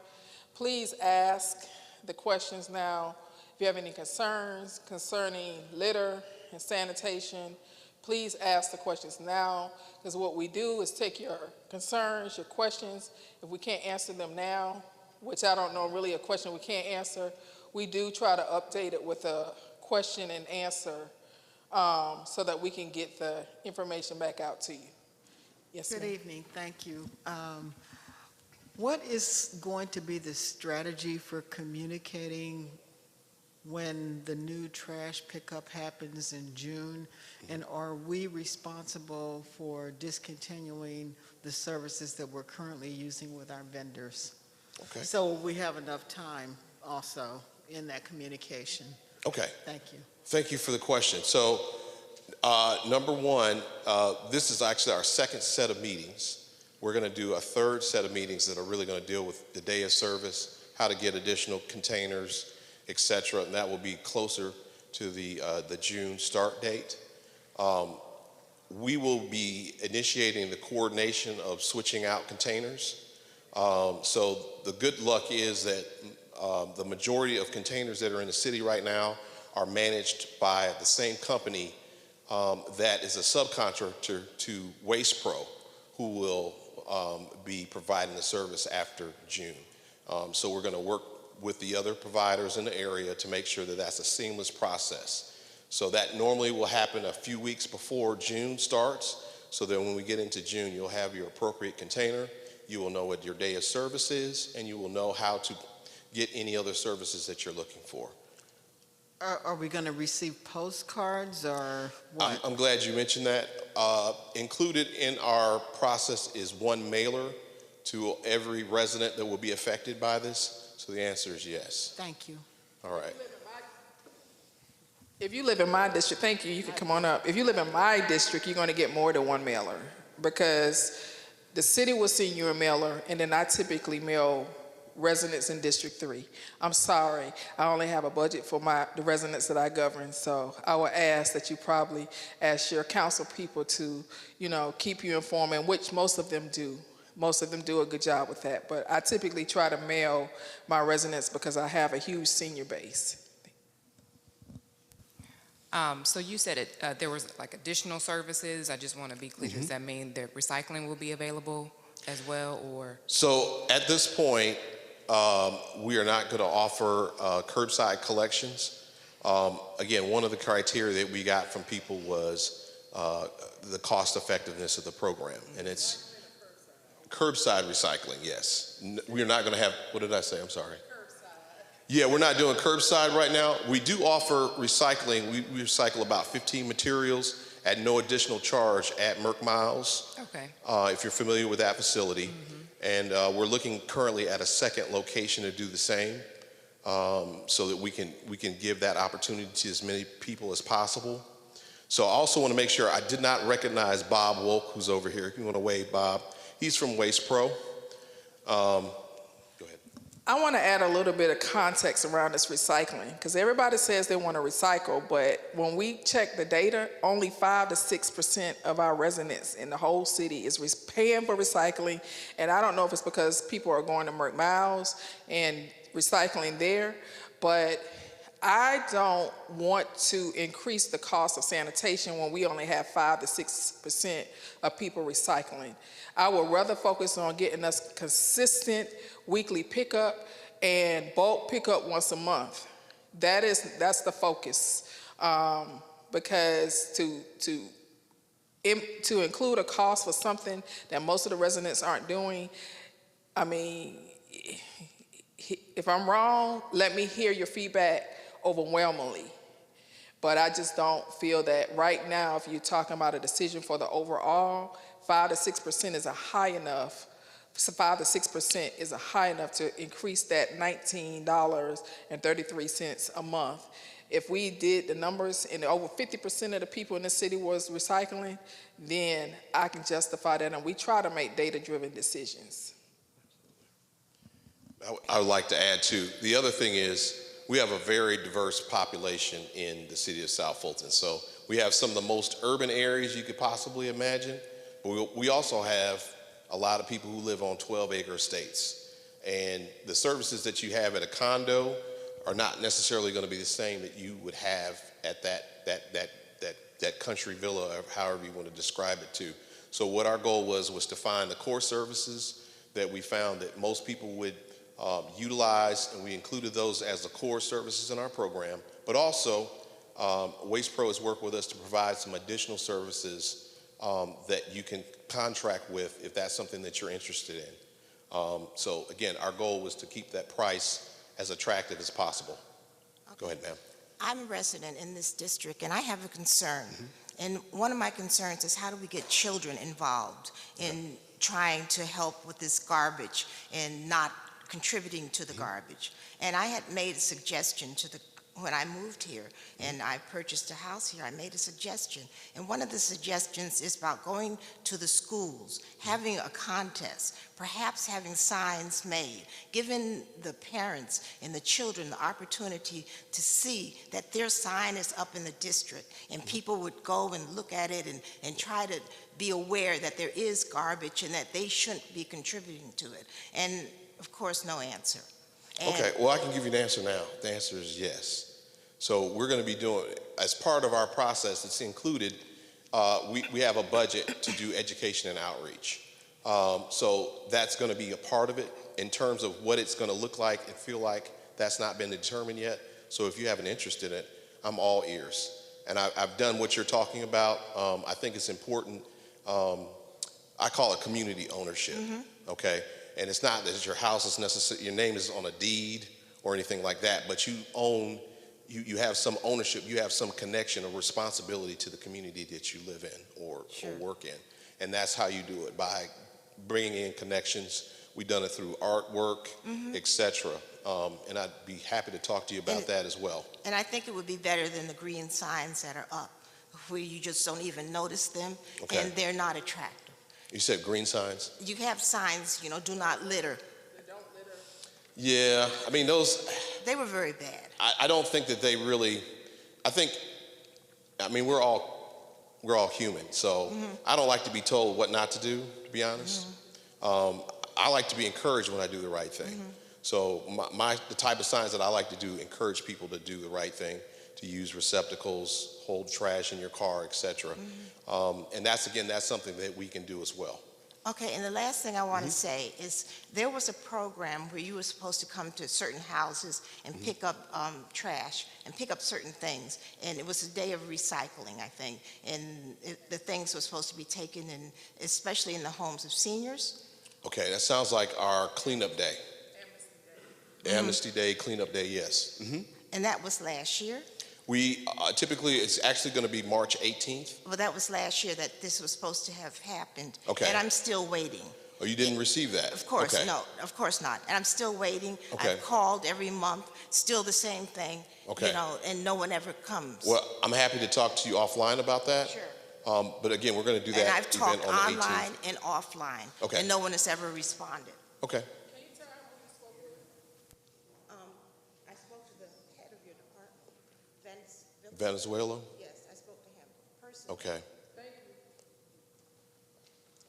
please ask the questions now. If you have any concerns concerning litter and sanitation, please ask the questions now, because what we do is take your concerns, your questions. If we can't answer them now, which I don't know really a question we can't answer, we do try to update it with a question and answer so that we can get the information back out to you. Yes, Good ma'am. evening, thank you. What is going to be the strategy for communicating when the new trash pickup happens in June? And are we responsible for discontinuing the services that we're currently using with our vendors? Okay. So we have enough time also in that communication. Okay. Thank you. Thank you for the question. So, number one, this is actually our second set of meetings. We're going to do a third set of meetings that are really going to deal with the day of service, how to get additional containers, et cetera, and that will be closer to the June start date. We will be initiating the coordination of switching out containers. So the good luck is that the majority of containers that are in the city right now are managed by the same company that is a subcontractor to Waste Pro, who will be providing the service after June. So we're going to work with the other providers in the area to make sure that that's a seamless process. So that normally will happen a few weeks before June starts, so that when we get into June, you'll have your appropriate container, you will know what your day of service is, and you will know how to get any other services that you're looking for. Are we going to receive postcards or what? I'm glad you mentioned that. Included in our process is one mailer to every resident that will be affected by this. So the answer is yes. Thank you. All right. If you live in my district, thank you, you can come on up. If you live in my district, you're going to get more than one mailer, because the city will send you a mailer, and then I typically mail residents in District 3. I'm sorry, I only have a budget for the residents that I govern, so I would ask that you probably ask your council people to, keep you informed, and which most of them do. Most of them do a good job with that, but I typically try to mail my residents because I have a huge senior base. So you said there was like additional services. I just want to be clear. Does that mean that recycling will be available as well, or? So at this point, we are not going to offer curbside collections. Again, one of the criteria that we got from people was the cost effectiveness of the program, and it's Curbside recycling, yes. We're not going to have, what did I say? I'm sorry. Yeah, we're not doing curbside right now. We do offer recycling. We recycle about 15 materials at no additional charge at Merck Miles. Okay. If you're familiar with that facility. And we're looking currently at a second location to do the same, so that we can give that opportunity to as many people as possible. So I also want to make sure I did not recognize Bob Wolk, who's over here. If you want to wave, Bob. He's from Waste Pro. Go ahead. I want to add a little bit of context around this recycling, because everybody says they want to recycle, but when we check the data, only 5 to 6% of our residents in the whole city is paying for recycling, and I don't know if it's because people are going to Merck Miles and recycling there, but I don't want to increase the cost of sanitation when we only have 5 to 6% of people recycling. I would rather focus on getting us consistent weekly pickup and bulk pickup once a month. That's the focus, because to include a cost for something that most of the residents aren't doing, I mean, if I'm wrong, let me hear your feedback overwhelmingly. But I just don't feel that right now, if you're talking about a decision for the overall, 5 to 6% is a high enough. 5 to 6% is a high enough to increase that $19.33 a month. If we did the numbers and over 50% of the people in the city was recycling, then I can justify that, and we try to make data-driven decisions. I would like to add too, the other thing is we have a very diverse population in the city of South Fulton. So we have some of the most urban areas you could possibly imagine, but we also have a lot of people who live on 12-acre estates. And the services that you have at a condo are not necessarily going to be the same that you would have at that country villa, or however you want to describe it to. So what our goal was to find the core services that we found that most people would utilize, and we included those as the core services in our program. But also, Waste Pro has worked with us to provide some additional services that you can contract with if that's something that you're interested in. So again, our goal was to keep that price as attractive as possible. Okay. Go ahead, ma'am. I'm a resident in this district, and I have a concern. And one of my concerns is, how do we get children involved in trying to help with this garbage and not contributing to the garbage? And I had made a suggestion when I moved here and I purchased a house here, I made a suggestion. And one of the suggestions is about going to the schools, having a contest, perhaps having signs made, giving the parents and the children the opportunity to see that their sign is up in the district, and people would go and look at it and try to be aware that there is garbage and that they shouldn't be contributing to it. And of course, no answer. Okay, well, I can give you the answer now. The answer is yes. So we're going to be doing, as part of our process, it's included, we have a budget to do education and outreach. So that's going to be a part of it. In terms of what it's going to look like and feel like, that's not been determined yet. So if you have an interest in it, I'm all ears. And I've done what you're talking about. I think it's important. I call it community ownership, okay? And it's not that your house is necessary, your name is on a deed or anything like that, but you own, you have some ownership, you have some connection or responsibility to the community that you live in or work in. And that's how you do it, by bringing in connections. We've done it through artwork, etc. And I'd be happy to talk to you about that as well. And I think it would be better than the green signs that are up, where you just don't even notice them, and they're not attractive. You said green signs? You have signs, you know, do not litter. Don't litter. Yeah, I mean, those... They were very bad. I don't think that they really... I mean, we're all human, so I don't like to be told what not to do, to be honest. I like to be encouraged when I do the right thing. So the type of signs that I like to do encourage people to do the right thing, to use receptacles, hold trash in your car, etc. And that's something that we can do as well. Okay, and the last thing I want to say is there was a program where you were supposed to come to certain houses and pick up trash and pick up certain things, and it was a day of recycling, I think, and the things were supposed to be taken in, especially in the homes of seniors. Okay, that sounds like our cleanup day. Amnesty Day, cleanup day, yes. And that was last year? We typically, it's actually going to be March 18th. Well, that was last year that this was supposed to have happened. Okay. And I'm still waiting. Oh, you didn't receive that? Of course, Okay. no, of course not. And I'm still waiting. Okay. I've called every month, still the same thing. Okay. You know, and no one ever comes. Well, I'm happy to talk to you offline about that. Sure. But again, we're going to do that And I've event talked on the 18th. online and offline. Okay. And no one has ever responded. Okay. I spoke to the head of your department, Venezuela? Yes, I spoke to him personally. Okay.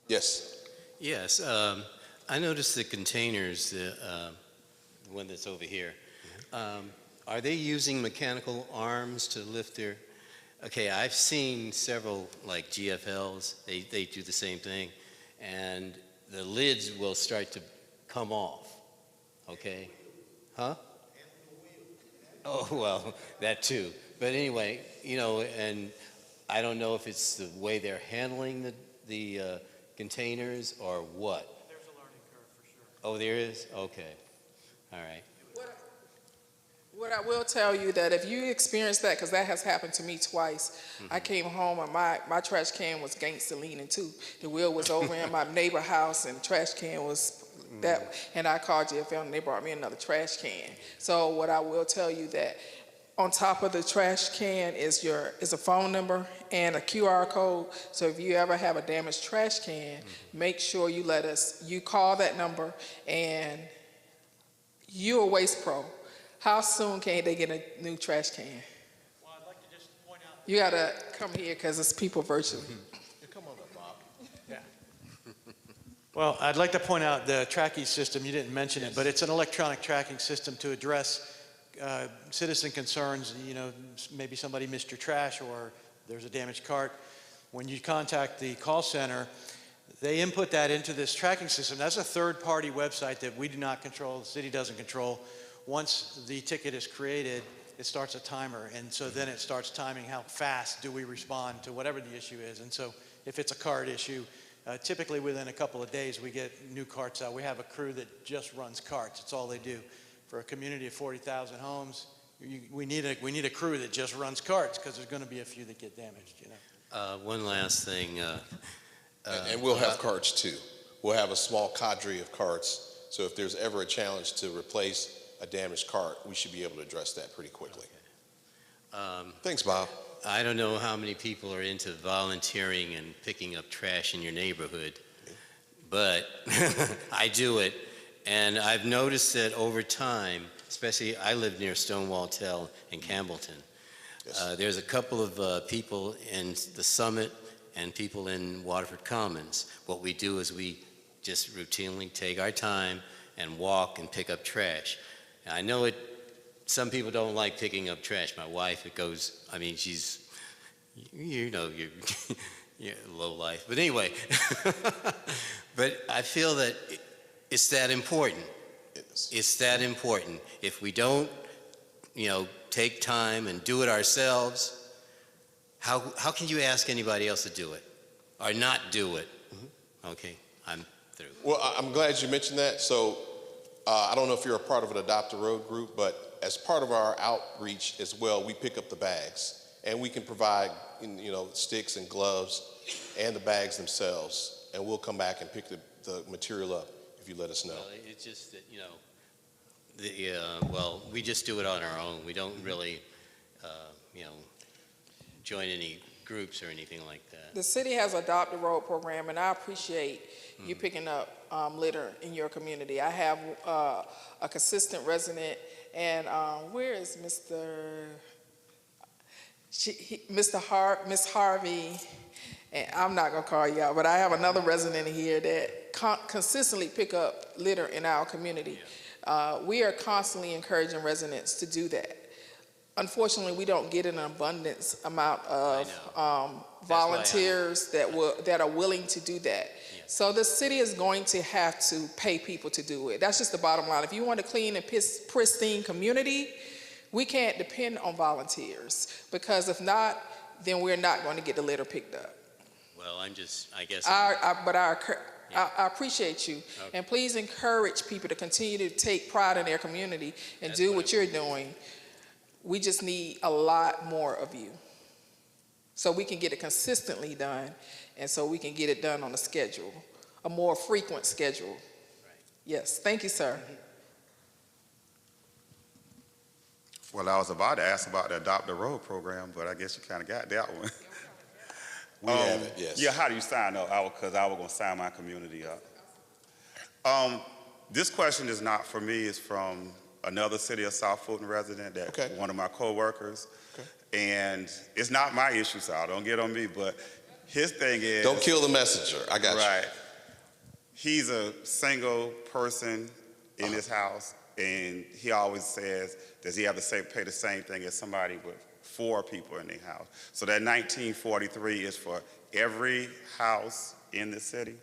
Yes. Yes, I noticed the containers, the one that's over here. Are they using mechanical arms to lift their? Okay, I've seen several like GFLs. They do the same thing, and the lids will start to come off. Okay, huh? Oh well, that too. But anyway, you know, and I don't know if it's the way they're handling the containers or what. There's a learning curve for sure. Oh, there is? Okay. All right. What I will tell you that if you experience that, because that has happened to me twice, I came home and my trash can was gangster leaning too. The wheel was over in my neighbor house and the trash can was that, and I called GFL and they brought me another trash can. So what I will tell you that on top of the trash can is a phone number and a QR code. So if you ever have a damaged trash can, make sure you call that number. And you're a Waste Pro. How soon can they get a new trash can? Well, I'd like to just point out. You gotta come here because it's people virtually. Come on up, Bob. Yeah. Well, I'd like to point out the tracking system. You didn't mention it, but it's an electronic tracking system to address citizen concerns. You know, maybe somebody missed your trash or there's a damaged cart. When you contact the call center, they input that into this tracking system. That's a third-party website that we do not control, the city doesn't control. Once the ticket is created, it starts a timer, and so then it starts timing how fast do we respond to whatever the issue is. And so if it's a cart issue, typically within a couple of days we get new carts out. We have a crew that just runs carts. It's all they do. For a community of 40,000 homes, we need a crew that just runs carts because there's going to be a few that get damaged. You know. One last thing. And we'll have carts too. We'll have a small cadre of carts. So if there's ever a challenge to replace a damaged cart, we should be able to address that pretty quickly. Thanks, Bob. I don't know how many people are into volunteering and picking up trash in your neighborhood, but I do it. And I've noticed that over time, especially I live near Stonewall Tell in Campbellton. Yes. There's a couple of people in the Summit and people in Waterford Commons. What we do is we just routinely take our time and walk and pick up trash. I know some people don't like picking up trash. My wife, she's, you know, you're low life. But anyway, but I feel that it's that important. It's that important. If we don't, take time and do it ourselves, how can you ask anybody else to do it or not do it? Okay, I'm through. Well, I'm glad you mentioned that. So I don't know if you're a part of an Adopt a Road group, but as part of our outreach as well, we pick up the bags, and we can provide, sticks and gloves and the bags themselves, and we'll come back and pick the material up if you let us know. Well, it's just that, we just do it on our own. We don't really, join any groups or anything like that. The city has Adopt a Road program, and I appreciate you picking up litter in your community. I have a consistent resident, and where is Miss Harvey? And I'm not gonna call you out, but I have another resident here that consistently pick up litter in our community. We are constantly encouraging residents to do that. Unfortunately, we don't get an abundance amount of volunteers that are willing to do that. So the city is going to have to pay people to do it. That's just the bottom line. If you want a clean and pristine community, we can't depend on volunteers, because if not, then we're not going to get the litter picked up. Well, I guess. I appreciate you. Okay. And please encourage people to continue to take pride in their community and do what you're doing. We just need a lot more of you, so we can get it consistently done, and so we can get it done on a schedule, a more frequent schedule. Yes, thank you, sir. Well, I was about to ask about the Adopt a Road program, but I guess you kind of got that one. We have it, yes. Yeah, how do you sign up? Because I was going to sign my community up. This question is not for me. It's from another City of South Fulton resident, that one of my coworkers. And it's not my issue, so don't get on me, but his thing is... Don't kill the messenger. I got you. Right. He's a single person in his house, and he always says, does he have to pay the same thing as somebody with 4 people in their house? So that 1943 is for every house in the city.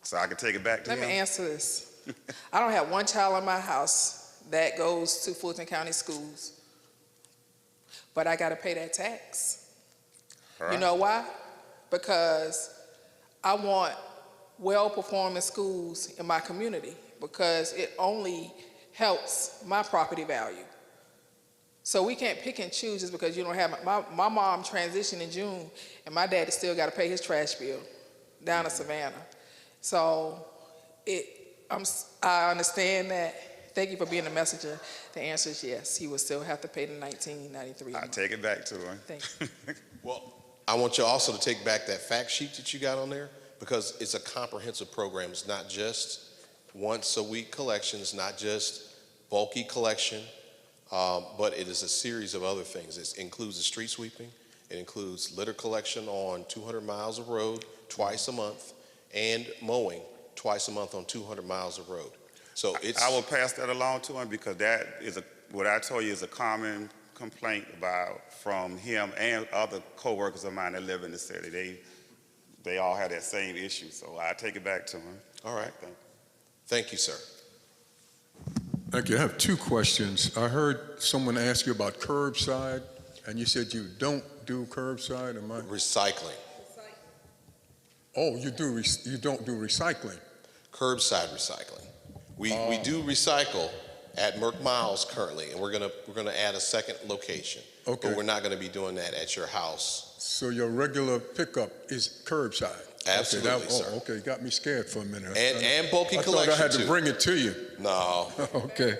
So I can take it back to him? Let me answer this. I don't have one child in my house that goes to Fulton County schools, but I got to pay that tax. You know why? Because I want well-performing schools in my community, because it only helps my property value. So we can't pick and choose just because you don't have my mom transitioned in June, and my daddy still got to pay his trash bill down in Savannah. So I understand that. Thank you for being a messenger. The answer is yes. He will still have to pay the $19.93. I'll take it back to him. Thank you. Well, I want you also to take back that fact sheet that you got on there, because it's a comprehensive program. It's not just once a week collection. It's not just bulky collection, but it is a series of other things. It includes the street sweeping. It includes litter collection on 200 miles of road twice a month, and mowing twice a month on 200 miles of road. So I will pass that along to him, because that is what I told you is a common complaint from him and other co-workers of mine that live in the city. They all have that same issue, so I take it back to him. All right. Thank you, sir. Thank you. I have 2 questions. I heard someone ask you about curbside, and you said you don't do curbside. Am I? Recycling. Oh, you don't do recycling. Curbside recycling. We do recycle at Merck Miles currently, and we're gonna add a second location. Okay. But we're not gonna be doing that at your house. So your regular pickup is curbside? Absolutely, okay, sir. Oh, okay, you got me scared for a minute. And bulky I collection, thought I had too. to bring it to you. No. Okay.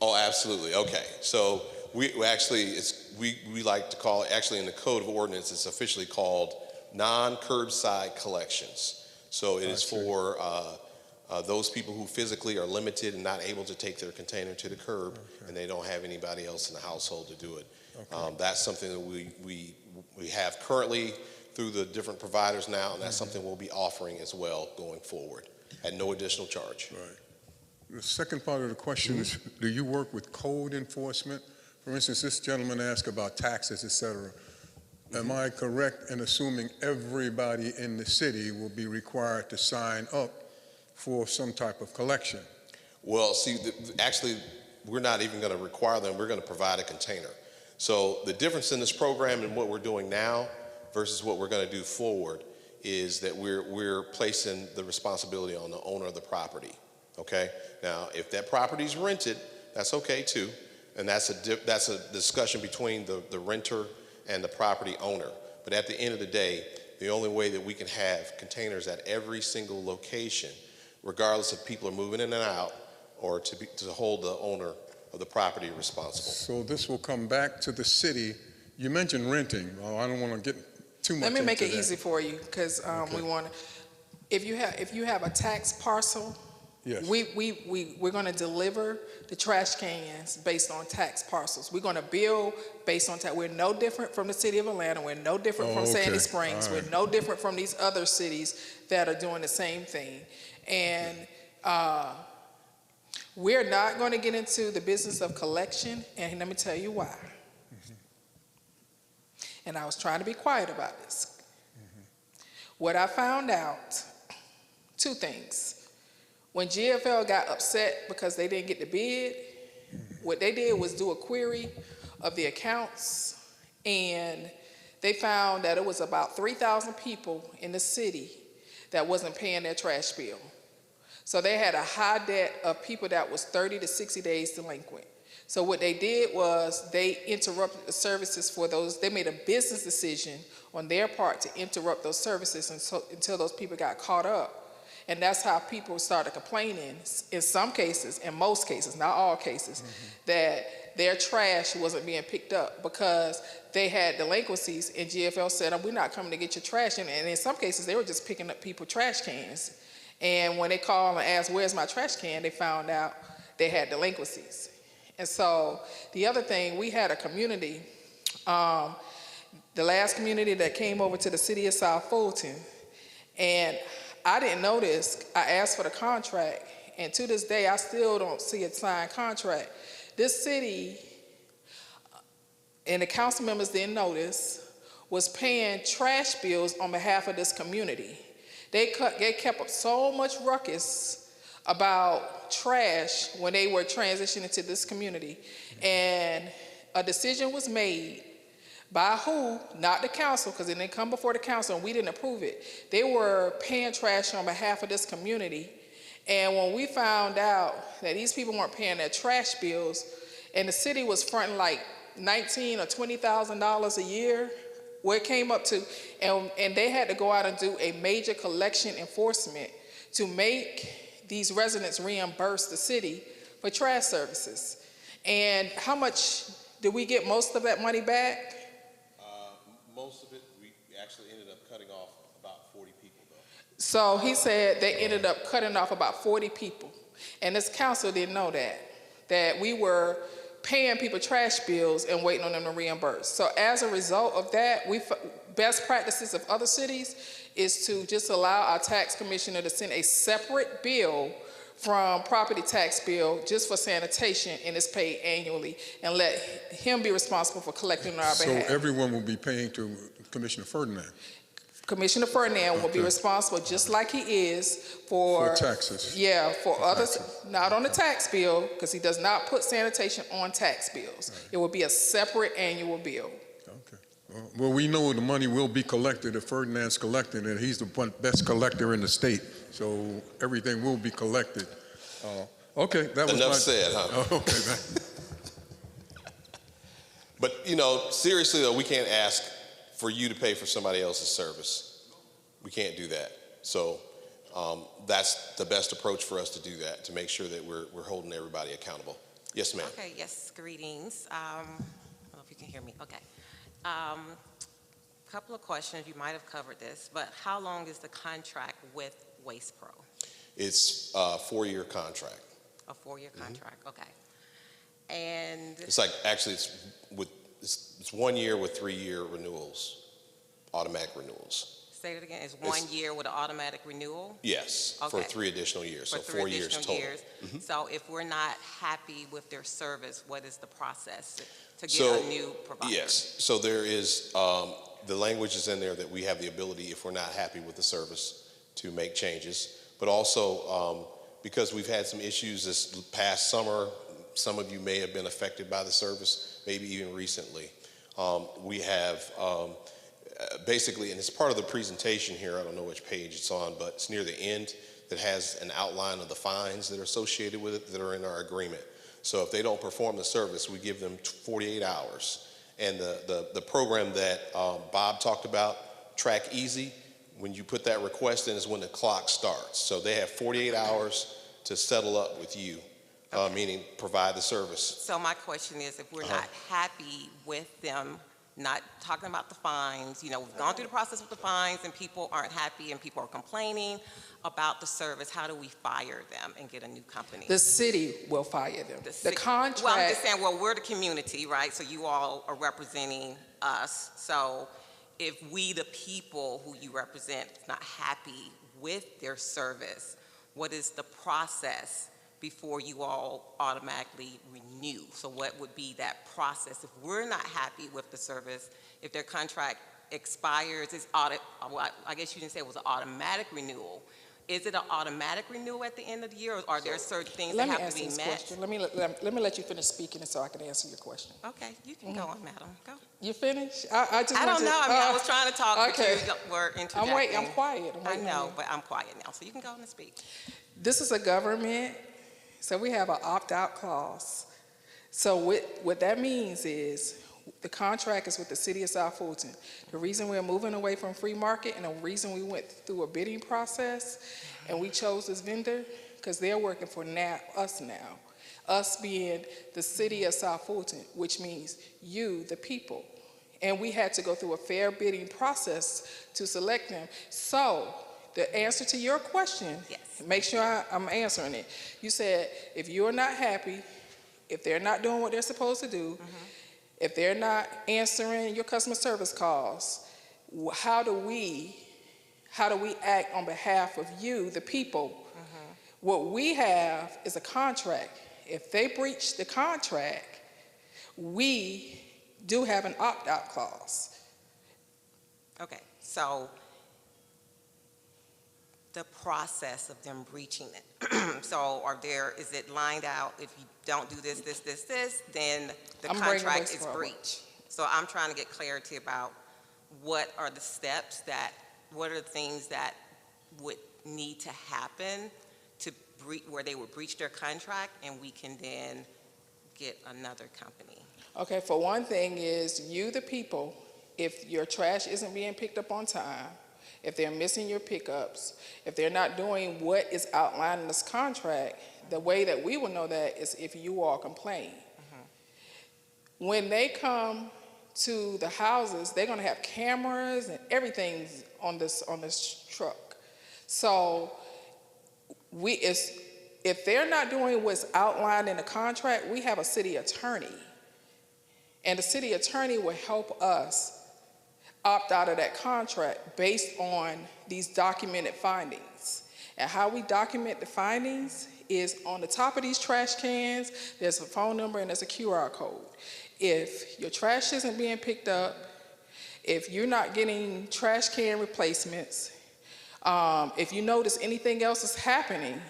Oh, absolutely. Okay. So we actually, we like to call it, actually in the Code of Ordinance, it's officially called non-curbside collections. So it is for those people who physically are limited and not able to take their container to the curb, and they don't have anybody else in the household to do it. That's something that we have currently through the different providers now, and that's something we'll be offering as well going forward at no additional charge. Right. The second part of the question is, do you work with code enforcement? For instance, this gentleman asked about taxes, et cetera. Am I correct in assuming everybody in the city will be required to sign up for some type of collection? Well, see, actually, we're not even going to require them. We're going to provide a container. So the difference in this program and what we're doing now versus what we're going to do forward is that we're placing the responsibility on the owner of the property. Okay. Now, if that property is rented, that's okay too, and that's a discussion between the renter and the property owner. But at the end of the day, the only way that we can have containers at every single location, regardless if people are moving in and out, or to hold the owner of the property responsible. So this will come back to the city. You mentioned renting. Well, I don't want to get too much Let me make it into that. easy for you, because we want to. If you have a tax parcel, yes. we're going to deliver the trash cans based on tax parcels. We're going to bill based on tax. We're no different from the city of Atlanta. We're no different from Sandy Springs. All right. We're no different from these other cities that are doing the same thing. And we're not going to get into the business of collection, and let me tell you why. And I was trying to be quiet about this. What I found out, 2 things. When GFL got upset because they didn't get the bid, what they did was do a query of the accounts, and they found that it was about 3,000 people in the city that wasn't paying their trash bill. So they had a high debt of people that was 30 to 60 days delinquent. So what they did was they interrupted the services for those. They made a business decision on their part to interrupt those services until those people got caught up. And that's how people started complaining in some cases, in most cases, not all cases, that their trash wasn't being picked up because they had delinquencies, and GFL said, we're not coming to get your trash. And in some cases, they were just picking up people's trash cans. And when they called and asked, where's my trash can, they found out they had delinquencies. And so the other thing, we had a community, the last community that came over to the city of South Fulton, and I didn't know this. I asked for the contract, and to this day, I still don't see a signed contract. This city, and the council members didn't know this, was paying trash bills on behalf of this community. They kept up so much ruckus about trash when they were transitioning to this community. And a decision was made by who? Not the council, because it didn't come before the council and we didn't approve it. They were paying trash on behalf of this community. And when we found out that these people weren't paying their trash bills, and the city was fronting like $19,000 or $20,000 a year, where it came up to, and they had to go out and do a major collection enforcement to make these residents reimburse the city for trash services. And how much did we get most of that money back? Most of it, we actually ended up cutting off about 40 people, though. So he said they ended up cutting off about 40 people. And this council didn't know that we were paying people trash bills and waiting on them to reimburse. So as a result of that, best practices of other cities is to just allow our tax commissioner to send a separate bill from property tax bill just for sanitation, and it's paid annually, and let him be responsible for collecting on our behalf. So everyone will be paying to Commissioner Ferdinand? Commissioner Ferdinand will be responsible, just like he is for taxes. Yeah, for others, not on the tax bill, because he does not put sanitation on tax bills. Right. It will be a separate annual bill. Okay. Well, we know the money will be collected if Ferdinand's collecting it. He's the best collector in the state, so everything will be collected. Okay, that was enough said, huh? Okay. But you know, seriously though, we can't ask for you to pay for somebody else's service. We can't do that. So that's the best approach for us to do that, to make sure that we're holding everybody accountable. Yes, ma'am. Okay, yes, greetings. I don't know if you can hear me. Okay. Couple of questions, you might have covered this, but how long is the contract with Waste Pro? It's a 4-year contract. A 4-year contract, okay. And it's like, actually it's 1 year with 3-year renewals, automatic renewals. Say that again, it's 1 year with an automatic renewal? Yes, okay. For 3 additional years, for so 4 years total. So if we're not happy with their service, what is the process to get a new provider? Yes, so there is, the language is in there that we have the ability, if we're not happy with the service, to make changes. But also, because we've had some issues this past summer, some of you may have been affected by the service, maybe even recently. We have basically, and it's part of the presentation here, I don't know which page it's on, but it's near the end, that has an outline of the fines that are associated with it that are in our agreement. So if they don't perform the service, we give them 48 hours. And the program that Bob talked about, Track Easy, when you put that request in is when the clock starts. So they have 48 hours to settle up with you, meaning provide the service. So my question is, if we're not happy with them, not talking about the fines, you know, we've gone through the process with the fines and people aren't happy and people are complaining about the service, how do we fire them and get a new company? The city will fire them. The contract. Well, I'm just saying, well, we're the community, right? So you all are representing us. So if we, the people who you represent, is not happy with their service, what is the process before you all automatically renew? So what would be that process? If we're not happy with the service, if their contract expires, it's well, I guess you didn't say it was an automatic renewal. is it an automatic renewal at the end of the year, or are there certain things Let that me have to answer be this met? question. Let me let you finish speaking so I can answer your question. Okay, you can go on, madam. Go. You finished? I just I want don't know. I mean, I was trying to talk, okay. but you were interjecting. I'm waiting. I'm quiet. I know, but I'm quiet now, so you can go on and speak. This is a government, so we have an opt-out clause. So what that means is the contract is with the city of South Fulton. The reason we're moving away from free market and the reason we went through a bidding process and we chose this vendor, because they're working for us now. Us being the city of South Fulton, which means you, the people. And we had to go through a fair bidding process to select them. So the answer to your question, yes. Make sure I'm answering it. You said if you're not happy, if they're not doing what they're supposed to do, if they're not answering your customer service calls, how do we act on behalf of you, the people? What we have is a contract. If they breach the contract, we do have an opt-out clause. Okay, so the process of them breaching it. So is it lined out, if you don't do this, then the contract is breached? So I'm trying to get clarity about what are the steps what are the things that would need to happen to where they would breach their contract and we can then get another company? Okay, for one thing is you, the people, if your trash isn't being picked up on time, if they're missing your pickups, if they're not doing what is outlined in this contract, the way that we will know that is if you all complain. When they come to the houses, they're going to have cameras and everything on this truck. So if they're not doing what's outlined in the contract, we have a city attorney. And the city attorney will help us opt out of that contract based on these documented findings. And how we document the findings is on the top of these trash cans, there's a phone number and there's a QR code. If your trash isn't being picked up, if you're not getting trash can replacements, if you notice anything else is happening,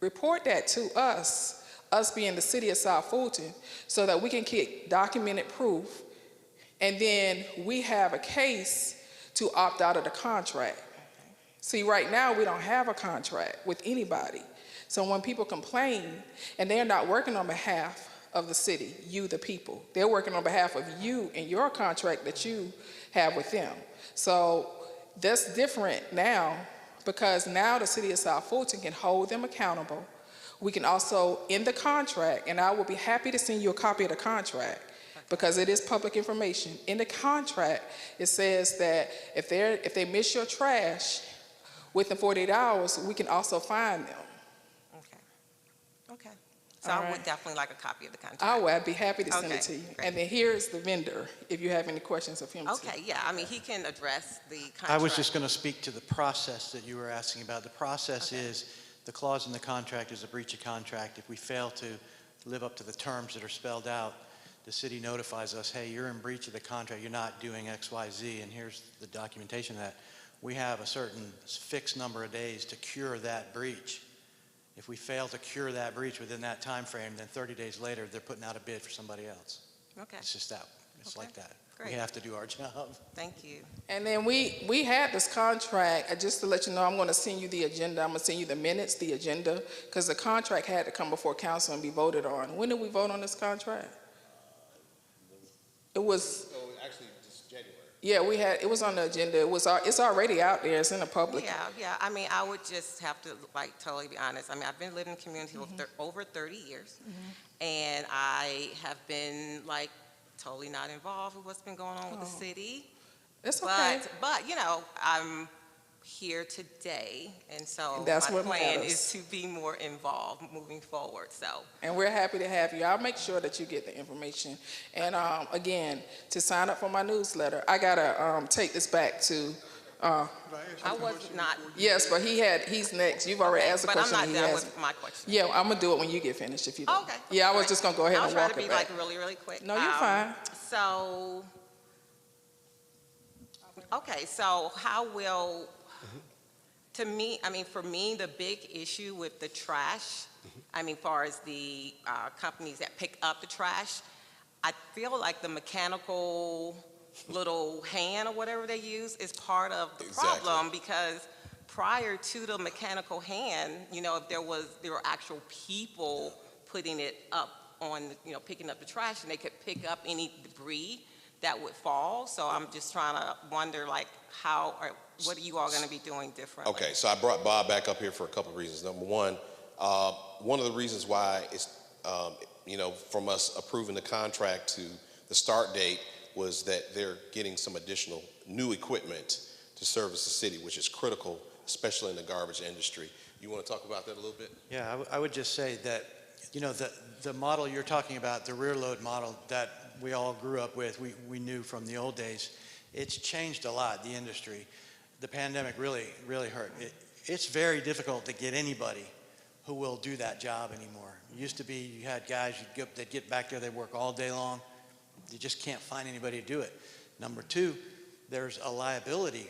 report that to us being the city of South Fulton, so that we can get documented proof, and then we have a case to opt out of the contract. See, right now we don't have a contract with anybody. So when people complain, and they're not working on behalf of the city, you the people, they're working on behalf of you and your contract that you have with them. So that's different now, because now the city of South Fulton can hold them accountable. We can also, in the contract, and I will be happy to send you a copy of the contract, because it is public information. In the contract, it says that if they miss your trash within 48 hours, we can also fine them. Okay. So I would definitely like a copy of the contract. I'd be happy to send it to you. Great. And then here's the vendor, if you have any questions of him too. Okay, yeah, I mean, he can address the contract. I was just going to speak to the process that you were asking about. The process is, the clause in the contract is a breach of contract. If we fail to live up to the terms that are spelled out, the city notifies us, hey, you're in breach of the contract, you're not doing X, Y, Z, and here's the documentation of that. We have a certain fixed number of days to cure that breach. If we fail to cure that breach within that time frame, then 30 days later, they're putting out a bid for somebody else. Okay. It's just that. It's like that. Great. We have to do our job. Thank you. And then we had this contract, just to let you know, I'm going to send you the agenda, I'm going to send you the minutes, the agenda, because the contract had to come before council and be voted on. When did we vote on this contract? It was... actually, just January. Yeah, it was on the agenda. It's already out there. It's in the public. Yeah. I mean, I would just have to, totally be honest. I mean, I've been living in the community over 30 years, and I have been, totally not involved with what's been going on with the city. It's okay. But, I'm here today, and so that's my what plan matters. is to be more involved moving forward, so. And we're happy to have you. I'll make sure that you get the information. And again, to sign up for my newsletter, I gotta take this back to. I was not. Yes, but he's next. You've already asked the question. But I'm not done with my question. Yeah, I'm gonna do it when you get finished. If you don't. Okay. Yeah, I was just gonna go ahead and walk it back. I'll try to be really, really quick. No, you're fine. So, okay, so how will To me, I mean, for me, the big issue with the trash, I mean, far as the companies that pick up the trash, I feel like the mechanical little hand or whatever they use is part of the problem, because prior to the mechanical hand, you know, if there were actual people putting it up on, you know, picking up the trash, and they could pick up any debris that would fall. So I'm just trying to wonder, like, how or what are you all going to be doing differently? Okay, so I brought Bob back up here for a couple of reasons. Number one of the reasons why it's, you know, from us approving the contract to the start date was that they're getting some additional new equipment to service the city, which is critical, especially in the garbage industry. You want to talk about that a little bit? Yeah, I would just say that, you know, the model you're talking about, the rear load model that we all grew up with, we knew from the old days, it's changed a lot, the industry. The pandemic really hurt. It's very difficult to get anybody who will do that job anymore. It used to be you had guys, they'd get back there, they'd work all day long. You just can't find anybody to do it. Number two, there's a liability.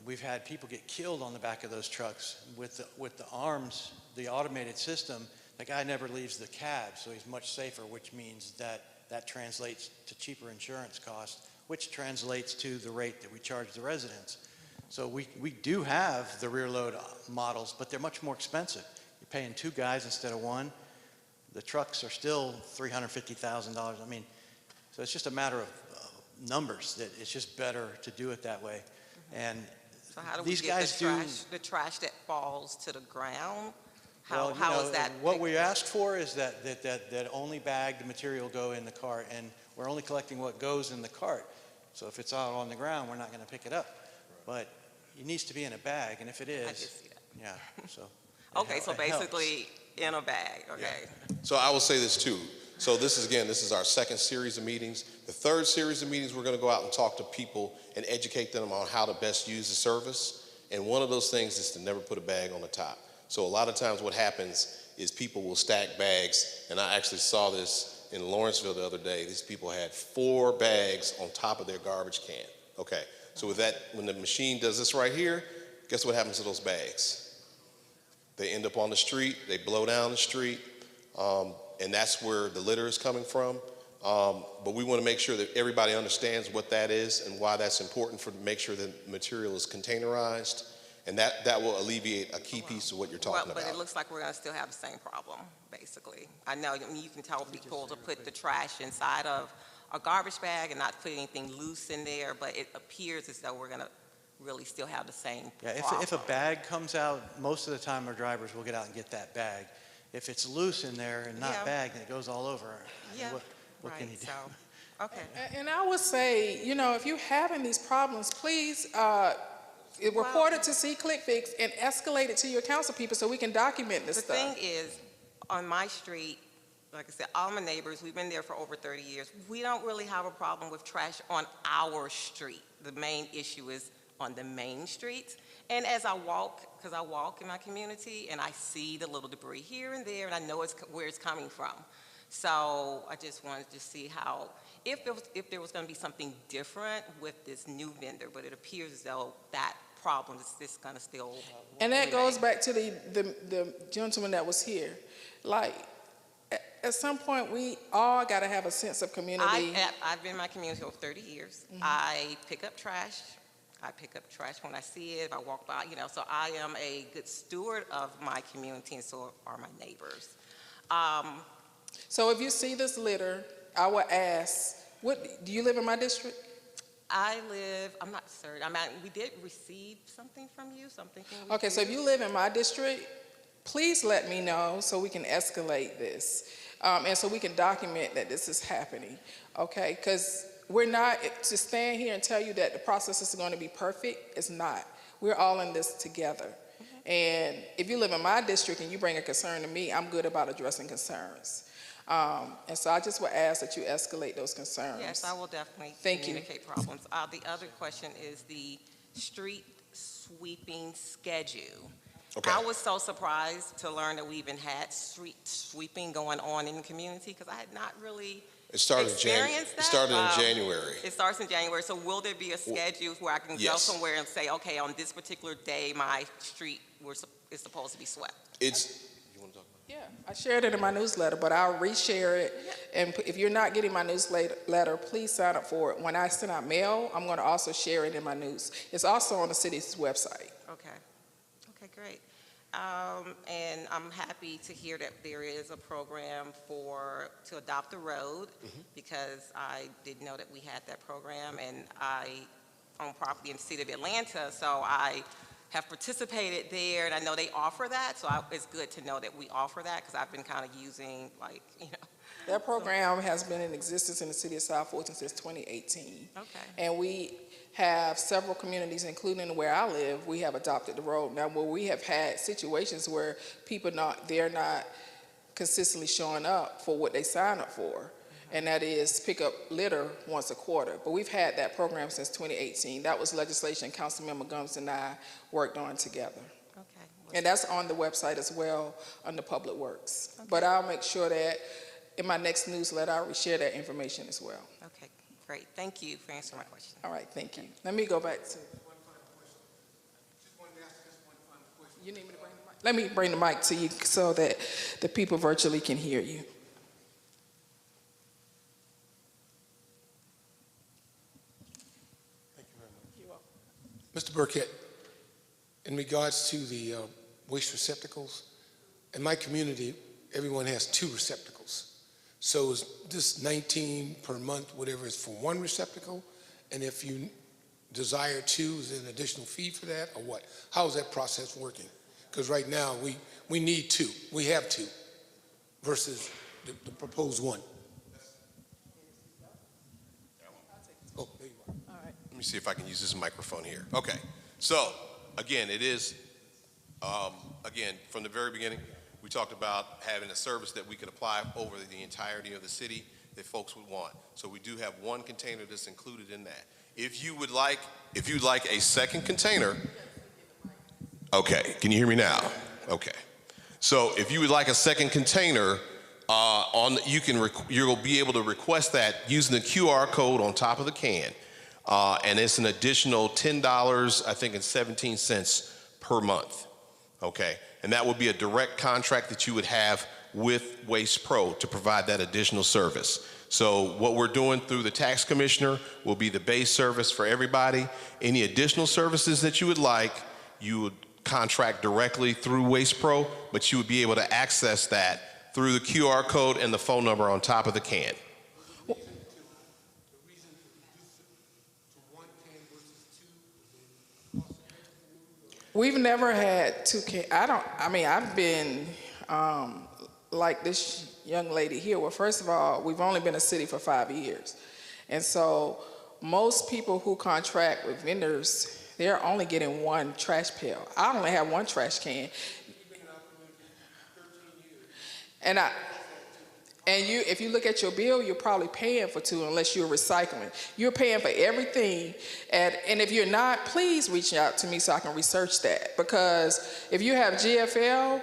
We've had people get killed on the back of those trucks with the arms, the automated system. The guy never leaves the cab, so he's much safer, which means that translates to cheaper insurance costs, which translates to the rate that we charge the residents. So we do have the rear load models, but they're much more expensive. You're paying two guys instead of one. The trucks are still $350,000. I mean, so it's just a matter of numbers, that it's just better to do it that way. And so how do we these get guys the trash that falls to the ground? Well, How is that? What we asked for is that only bagged material go in the cart, and we're only collecting what goes in the cart. So if it's out on the ground, we're not going to pick it up. But it needs to be in a bag, and if it is, I just see that. yeah. So. Okay, so basically in a bag. Okay. Yeah. So I will say this too. So this is our second series of meetings. The third series of meetings, we're going to go out and talk to people and educate them on how to best use the service. And one of those things is to never put a bag on the top. So a lot of times what happens is people will stack bags, and I actually saw this in Lawrenceville the other day. These people had 4 bags on top of their garbage can. Okay, so with that, when the machine does this right here, guess what happens to those bags? They end up on the street, they blow down the street, and that's where the litter is coming from. But we want to make sure that everybody understands what that is and why that's important to make sure that material is containerized. And that will alleviate a key piece of what you're talking about. But it looks like we're going to still have the same problem, basically. I know, I mean, you can tell people to put the trash inside of a garbage bag and not put anything loose in there, but it appears as though we're going to really still have the same problem. If a bag comes out, most of the time our drivers will get out and get that bag. If it's loose in there and not bagged, then it goes all over. Yeah, what can you do? So, okay. And I would say, you know, if you're having these problems, please report it to ClickFix and escalate it to your council people so we can document this stuff. The thing is, on my street, like I said, all my neighbors, we've been there for over 30 years. We don't really have a problem with trash on our street. The main issue is on the main streets. And as I walk, because I walk in my community and I see the little debris here and there, and I know where it's coming from. So I just wanted to see how, if there was going to be something different with this new vendor, but it appears as though that problem is just going to still. And that goes back to the gentleman that was here. Like, at some point, we all got to have a sense of community. I've been in my community for 30 years. Mm-hmm. I pick up trash. I pick up trash when I see it, if I walk by, you know, so I am a good steward of my community, and so are my neighbors. So if you see this litter, I would ask, do you live in my district? I'm not certain. I mean, we did receive something from you, Okay, so if you live in my district, please let me know so we can escalate this. And so we can document that this is happening, okay? Because we're not to stand here and tell you that the process is going to be perfect. It's not. We're all in this together. Mm-hmm. And if you live in my district and you bring a concern to me, I'm good about addressing concerns. And so I just would ask that you escalate those concerns. Yes, I will definitely communicate problems. The other question is the street sweeping schedule. Okay. I was so surprised to learn that we even had street sweeping going on in the community because I had not really It started experienced that. It started in January. It starts in January. So will there be a schedule where I can go Yes. somewhere and say, okay, on this particular day, my street is supposed to be swept? It's. You want to talk about Yeah, I shared it in my newsletter, but I'll reshare it. And if you're not getting my newsletter, please sign up for it. When I send out mail, I'm going to also share it in my news. It's also on the city's website. Okay. Okay, great. And I'm happy to hear that there is a program to adopt a road because I didn't know that we had that program, and I own property in the city of Atlanta, so I have participated there, and I know they offer that, so it's good to know that we offer that because I've been kind of using, like, you know. That program has been in existence in the city of South Fulton since 2018. Okay. And we have several communities, including where I live, we have adopted the road. Now, where we have had situations where people they're not consistently showing up for what they sign up for, and that is pick up litter once a quarter. But we've had that program since 2018. That was legislation Councilmember Gums and I worked on together. Okay. And that's on the website as well, under Public Works. But I'll make sure that in my next newsletter, I'll share that information as well. Okay, great. Thank you for answering my question. All right, thank you. Let me go back to. You need me to bring the mic? Let me bring the mic to you so that the people virtually can hear you. Thank you very much. You're welcome. Mr. Burkett, in regards to the waste receptacles, in my community, everyone has 2 receptacles. So is this 19 per month, whatever, is for 1 receptacle? And if you desire 2, is there an additional fee for that, or what? How is that process working? Because right now, we need 2. We have 2 versus the proposed 1. Oh, there you are. All right. Let me see if I can use this microphone here. Okay. So, again, it is, again, from the very beginning, we talked about having a service that we could apply over the entirety of the city that folks would want. So we do have 1 container that's included in that. If you'd like a second container, okay, can you hear me now? Okay. So if you would like a second container, you'll be able to request that using the QR code on top of the can. And it's an additional $10, I think, and 17 cents per month. Okay. And that would be a direct contract that you would have with Waste Pro to provide that additional service. So what we're doing through the tax commissioner will be the base service for everybody. Any additional services that you would like, you would contract directly through Waste Pro, but you would be able to access that through the QR code and the phone number on top of the can. We've never had 2 cans. I've been like this young lady here. Well, first of all, we've only been a city for 5 years. And so most people who contract with vendors, they're only getting 1 trash pail. I only have 1 trash can. If you look at your bill, you're probably paying for 2 unless you're recycling. You're paying for everything. And if you're not, please reach out to me so I can research that. Because if you have GFL,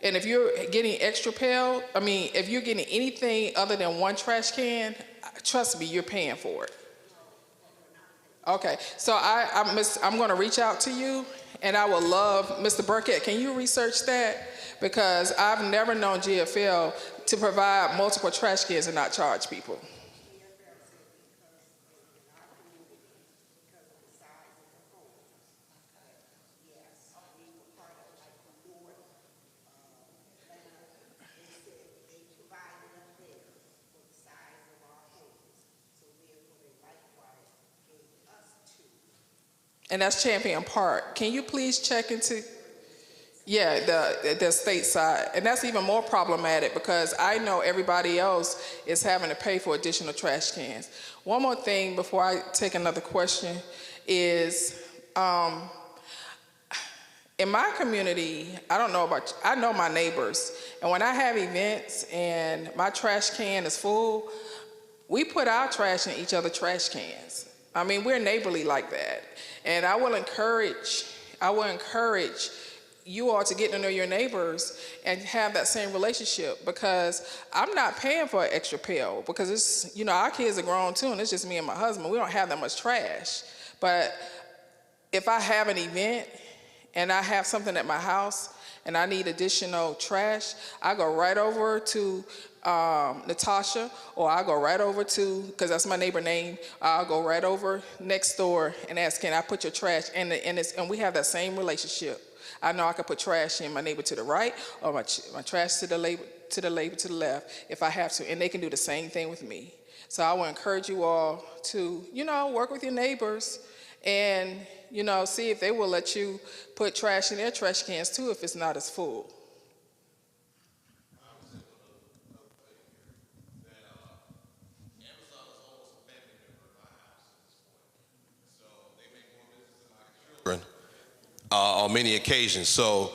and if you're getting extra pail, if you're getting anything other than 1 trash can, trust me, you're paying for it. Okay, so I'm going to reach out to you, and I would love, Mr. Burkett, can you research that? Because I've never known GFL to provide multiple trash cans and not charge people. And that's Champion Park. Can you please check into, the state side. And that's even more problematic because I know everybody else is having to pay for additional trash cans. One more thing before I take another question is, in my community, I know my neighbors. And when I have events and my trash can is full, we put our trash in each other's trash cans. We're neighborly like that. And I will encourage you all to get to know your neighbors and have that same relationship, because I'm not paying for an extra pail because it's, you know, our kids are grown too and it's just me and my husband. We don't have that much trash. But if I have an event and I have something at my house and I need additional trash, I go right over to Natasha, or I'll go right over to, because that's my neighbor name, I'll go right over next door and ask, can I put your trash in and we have that same relationship. I know I can put trash in my neighbor to the right or my trash to the neighbor to the left if I have to, and they can do the same thing with me. So I will encourage you all to, you know, work with your neighbors and, you know, see if they will let you put trash in their trash cans too if it's not as full. On many occasions. So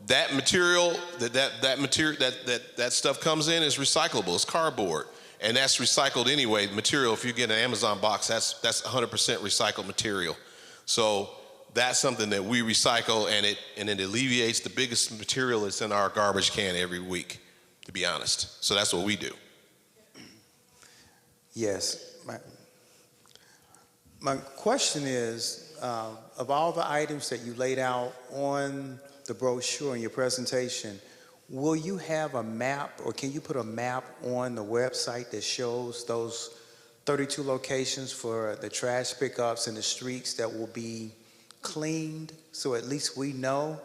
that material, that stuff comes in is recyclable. It's cardboard, and that's recycled anyway. Material, if you get an Amazon box, that's 100% recycled material. So that's something that we recycle, and it alleviates the biggest material that's in our garbage can every week, to be honest. So that's what we do. Yes. My question is, of all the items that you laid out on the brochure in your presentation, will you have a map, or can you put a map on the website that shows those 32 locations for the trash pickups in the streets that will be cleaned, so at least we know?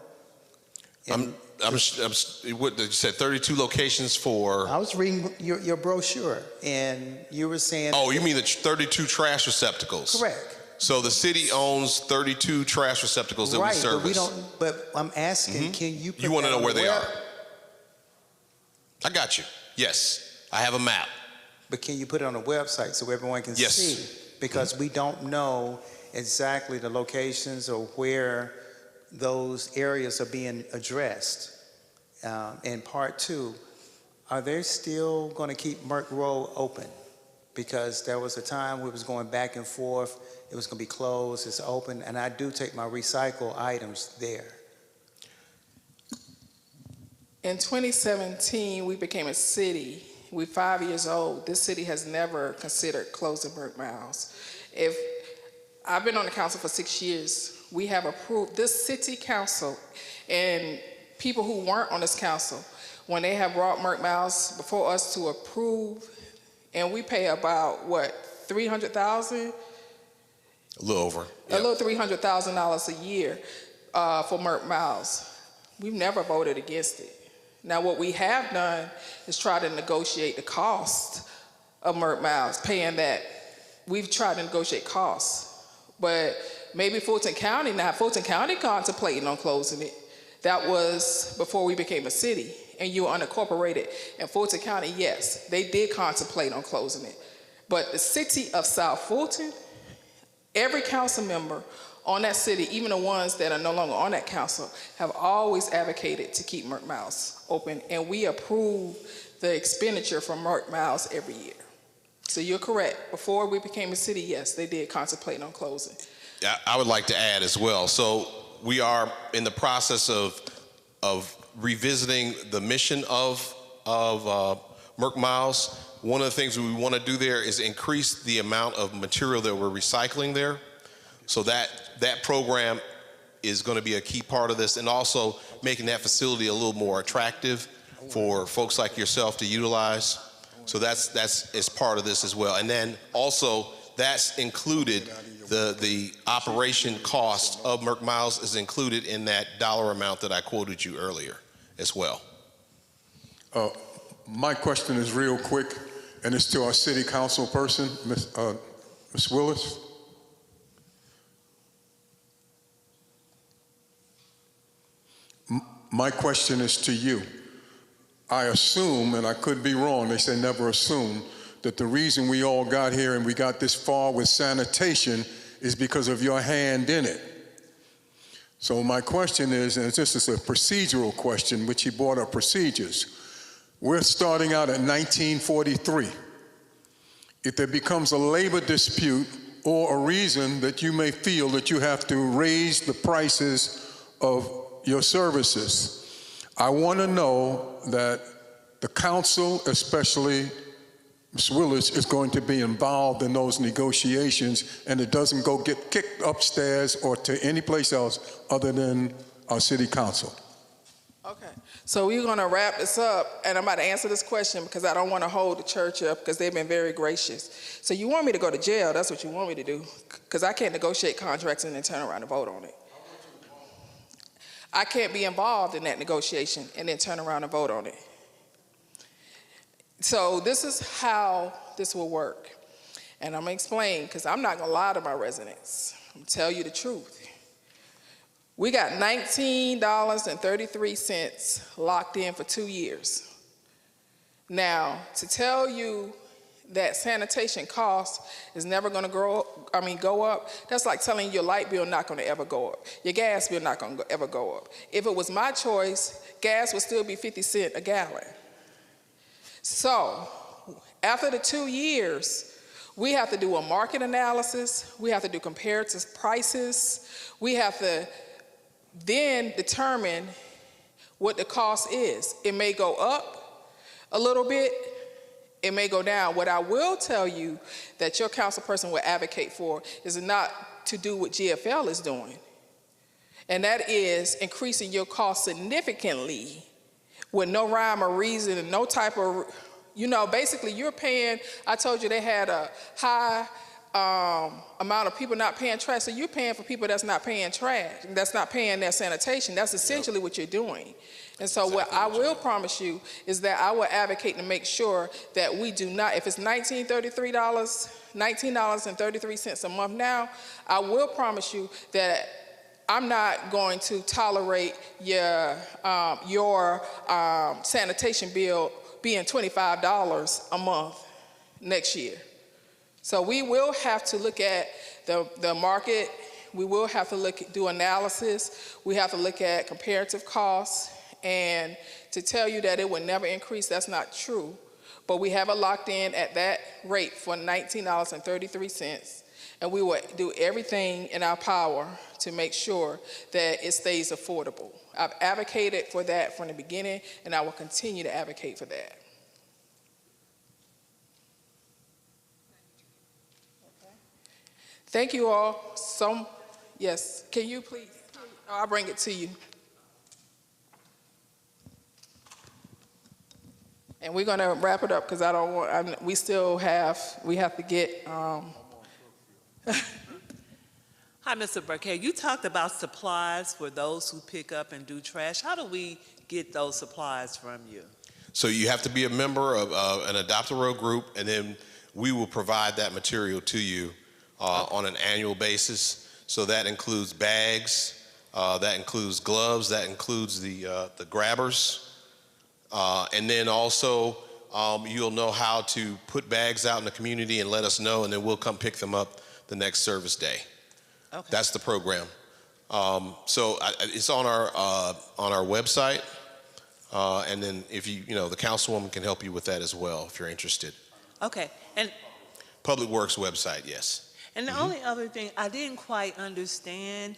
What did you say? 32 locations for? I was reading your brochure, and you were saying. Oh, you mean the 32 trash receptacles? Correct. So the city owns 32 trash receptacles that we service. But we don't. But I'm asking, can you? Put You want to that know on where the they web? are? I got you. Yes, I have a map. But can you put it on a website so everyone can Yes. see? Because we don't know exactly the locations or where those areas are being addressed. And part two, are they still going to keep Merck Road open? Because there was a time where it was going back and forth, it was going to be closed, it's open, and I do take my recycle items there. In 2017, we became a city. We're 5 years old. This city has never considered closing Merck Miles. I've been on the council for 6 years. We have approved, this city council and people who weren't on this council, when they have brought Merck Miles before us to approve, and we pay about, what, $300,000? A little over. A little $300,000 a year for Merck Miles. We've never voted against it. Now, what we have done is try to negotiate the cost of Merck Miles, paying that. We've tried to negotiate costs, but maybe Fulton County, now Fulton County contemplating on closing it. That was before we became a city, and you were unincorporated. In Fulton County, yes, they did contemplate on closing it. But the city of South Fulton, every council member on that city, even the ones that are no longer on that council, have always advocated to keep Merck Miles open, and we approve the expenditure for Merck Miles every year. So you're correct. Before we became a city, yes, they did contemplate on closing. I would like to add as well. So we are in the process of revisiting the mission of Merck Miles. One of the things we want to do there is increase the amount of material that we're recycling there. So that program is going to be a key part of this, and also making that facility a little more attractive for folks like yourself to utilize. So that's as part of this as well. And then also that's included, the operation cost of Merck Miles is included in that dollar amount that I quoted you earlier as well. My question is real quick, and it's to our city council person, Ms. Willis. My question is to you. I assume, and I could be wrong, they say never assume, that the reason we all got here and we got this far with sanitation is because of your hand in it. So my question is, and this is a procedural question, which he brought up procedures. We're starting out at 1943. If there becomes a labor dispute or a reason that you may feel that you have to raise the prices of your services. I want to know that the council, especially Ms. Willis, is going to be involved in those negotiations, and it doesn't go get kicked upstairs or to any place else other than our city council. Okay, so we're going to wrap this up, and I'm about to answer this question because I don't want to hold the church up because they've been very gracious. So you want me to go to jail, that's what you want me to do, because I can't negotiate contracts and then turn around and vote on it. I can't be involved in that negotiation and then turn around and vote on it. So this is how this will work. And I'm going to explain, because I'm not going to lie to my residents. I'm going to tell you the truth. We got $19.33 locked in for 2 years. Now, to tell you that sanitation cost is never going to go up, that's like telling you your light bill not going to ever go up. Your gas bill not going to ever go up. If it was my choice, gas would still be 50 cents a gallon. So, after the 2 years, we have to do a market analysis, we have to do comparative prices, we have to then determine what the cost is. It may go up a little bit, it may go down. What I will tell you that your council person will advocate for is not to do what GFL is doing, and that is increasing your cost significantly with no rhyme or reason and no type of, basically you're paying, I told you they had a high amount of people not paying trash, so you're paying for people that's not paying trash, that's not paying their sanitation. That's essentially what you're doing. And so what I will promise you is that I will advocate to make sure that we do not, if it's $19.33 a month now, I will promise you that I'm not going to tolerate your sanitation bill being $25 a month next year. So we will have to look at the market. We will have to do analysis. We have to look at comparative costs. And to tell you that it will never increase, that's not true. But we have it locked in at that rate for $19.33. And we will do everything in our power to make sure that it stays affordable. I've advocated for that from the beginning, and I will continue to advocate for that. Okay. Thank you all. Yes, can you please? I'll bring it to you. And we're going to wrap it up because I don't want, we have to get, Hi, Mr. Burkett. You talked about supplies for those who pick up and do trash. How do we get those supplies from you? So you have to be a member of an Adopt a Road group, and then we will provide that material to you on an annual basis. So that includes bags, that includes gloves, that includes the grabbers. And then also, you'll know how to put bags out in the community and let us know, and then we'll come pick them up the next service day. Okay. That's the program. So it's on our website, and then if the councilwoman can help you with that as well if you're interested. Okay. And Public Works website, yes. And the only other thing I didn't quite understand,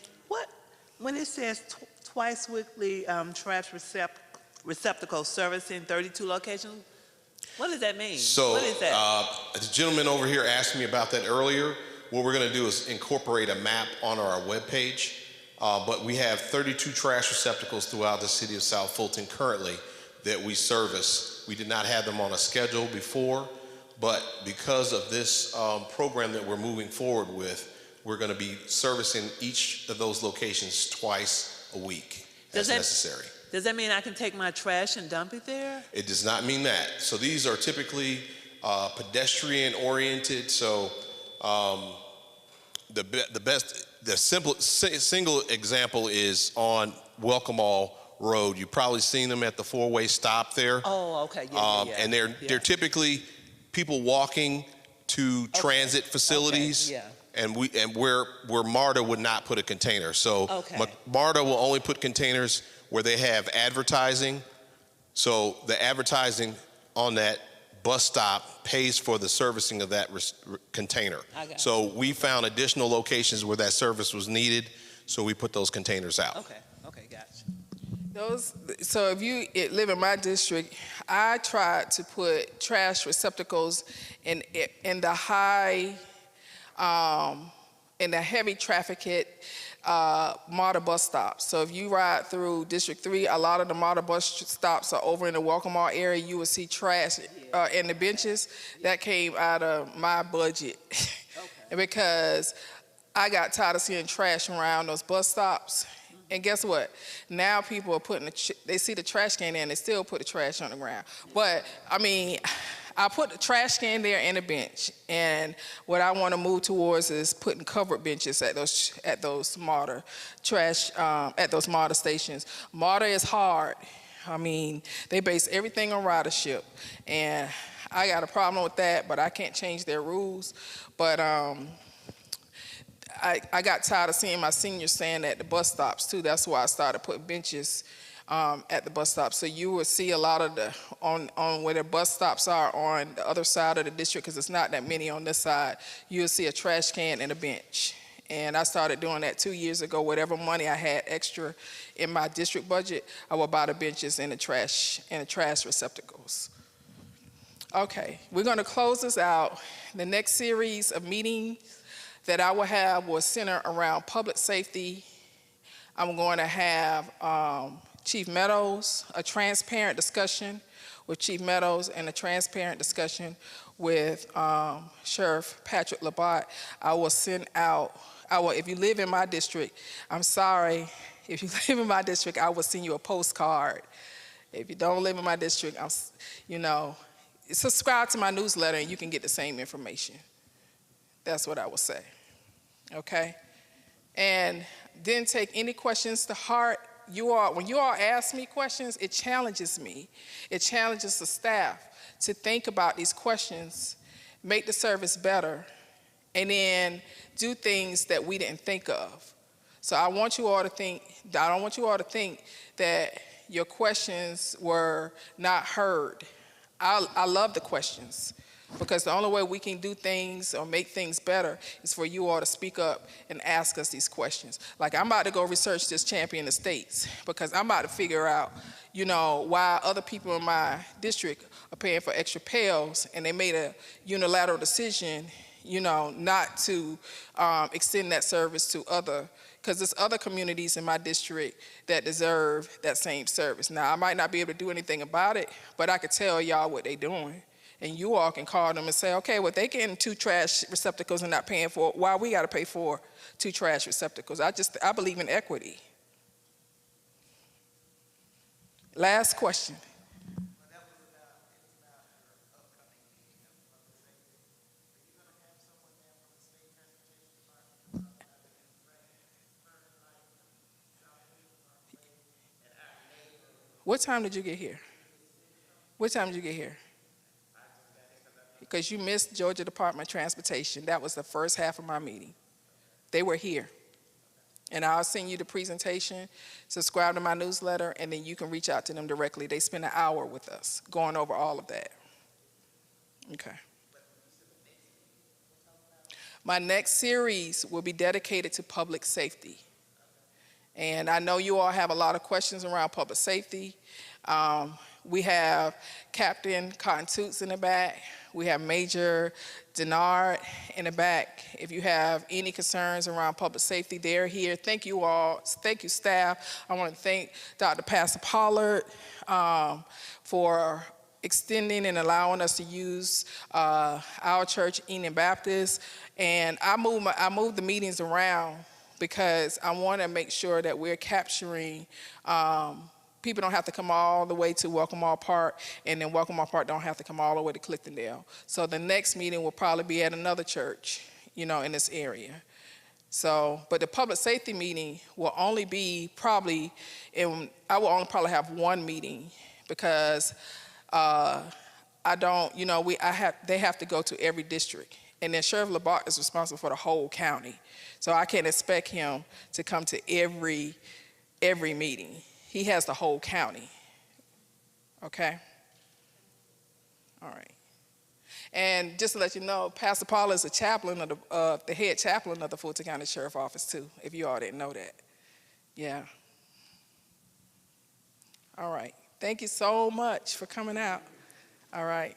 when it says twice weekly trash receptacle service in 32 locations, what does that mean? So what is that? The gentleman over here asked me about that earlier. What we're going to do is incorporate a map on our webpage, but we have 32 trash receptacles throughout the city of South Fulton currently that we service. We did not have them on a schedule before, but because of this program that we're moving forward with, we're going to be servicing each of those locations twice a week as necessary. Does that mean I can take my trash and dump it there? It does not mean that. So these are typically pedestrian oriented. So the single example is on Welcome All Road. You've probably seen them at the four-way stop there. Oh, okay. Yeah. And they're typically people walking to transit facilities. Okay. Yeah. And where MARTA would not put a container. So MARTA will only put containers where they have advertising. So the advertising on that bus stop pays for the servicing of that container. So we found additional locations where that service was needed, so we put those containers out. Okay, gotcha. So if you live in my district, I tried to put trash receptacles in the high, in the heavy trafficked MARTA bus stops. So if you ride through District 3, a lot of the MARTA bus stops are over in the Welcome Mall area. You will see trash in the benches. That came out of my budget. Because I got tired of seeing trash around those bus stops. And guess what? Now people are putting, they see the trash can there and they still put the trash on the ground. But, I mean, I put the trash can there and a bench. And what I want to move towards is putting covered benches at those MARTA at those MARTA stations. MARTA is hard. I mean, they base everything on ridership. And I got a problem with that, but I can't change their rules. But, I got tired of seeing my seniors staying at the bus stops too. That's why I started putting benches at the bus stops. So you will see a lot of the, on where the bus stops are on the other side of the district, because it's not that many on this side, you'll see a trash can and a bench. And I started doing that 2 years ago. Whatever money I had extra in my district budget, I would buy the benches and the trash receptacles. Okay, we're gonna close this out. The next series of meetings that I will have will center around public safety. I'm going to have Chief Meadows, a transparent discussion with Chief Meadows, and a transparent discussion with Sheriff Patrick Labat. I will send out, if you live in my district, I'm sorry, if you live in my district, I will send you a postcard. If you don't live in my district, subscribe to my newsletter and you can get the same information. That's what I would say, okay? And then take any questions to heart. When you all ask me questions, it challenges me. It challenges the staff to think about these questions, make the service better, and then do things that we didn't think of. So I want you all to think, I don't want you all to think that your questions were not heard. I love the questions, because the only way we can do things or make things better is for you all to speak up and ask us these questions. Like, I'm about to go research this champion estates, because I'm about to figure out, why other people in my district are paying for extra pails, and they made a unilateral decision, not to extend that service to because there's other communities in my district that deserve that same service. Now, I might not be able to do anything about it, but I could tell y'all what they're doing. And you all can call them and say, okay, well, they getting 2 trash receptacles and not paying for it. Why we got to pay for 2 trash receptacles? I believe in equity. Last question. What time did you get here? What time did you get here? Because you missed Georgia Department of Transportation. That was the first half of my meeting. They were here. And I'll send you the presentation, subscribe to my newsletter, and then you can reach out to them directly. They spend an hour with us going over all of that. Okay. My next series will be dedicated to public safety. And I know you all have a lot of questions around public safety. We have Captain Cotton Toots in the back. We have Major Denard in the back. If you have any concerns around public safety, they're here. Thank you all. Thank you, staff. I want to thank Dr. Pastor Pollard for extending and allowing us to use our church, Eden Baptist. And I moved the meetings around because I want to make sure that we're capturing people don't have to come all the way to Welcome All Park, and then Welcome All Park don't have to come all the way to Cliftondale. So the next meeting will probably be at another church, in this area. So, but the public safety meeting will only be I will only probably have one meeting, because they have to go to every district. And then Sheriff Labat is responsible for the whole county. So I can't expect him to come to every meeting. He has the whole county. Okay? All right. And just to let you know, Pastor Paula is a chaplain of the head chaplain of the Fulton County Sheriff Office too, if you all didn't know that. Yeah. All right. Thank you so much for coming out. All right.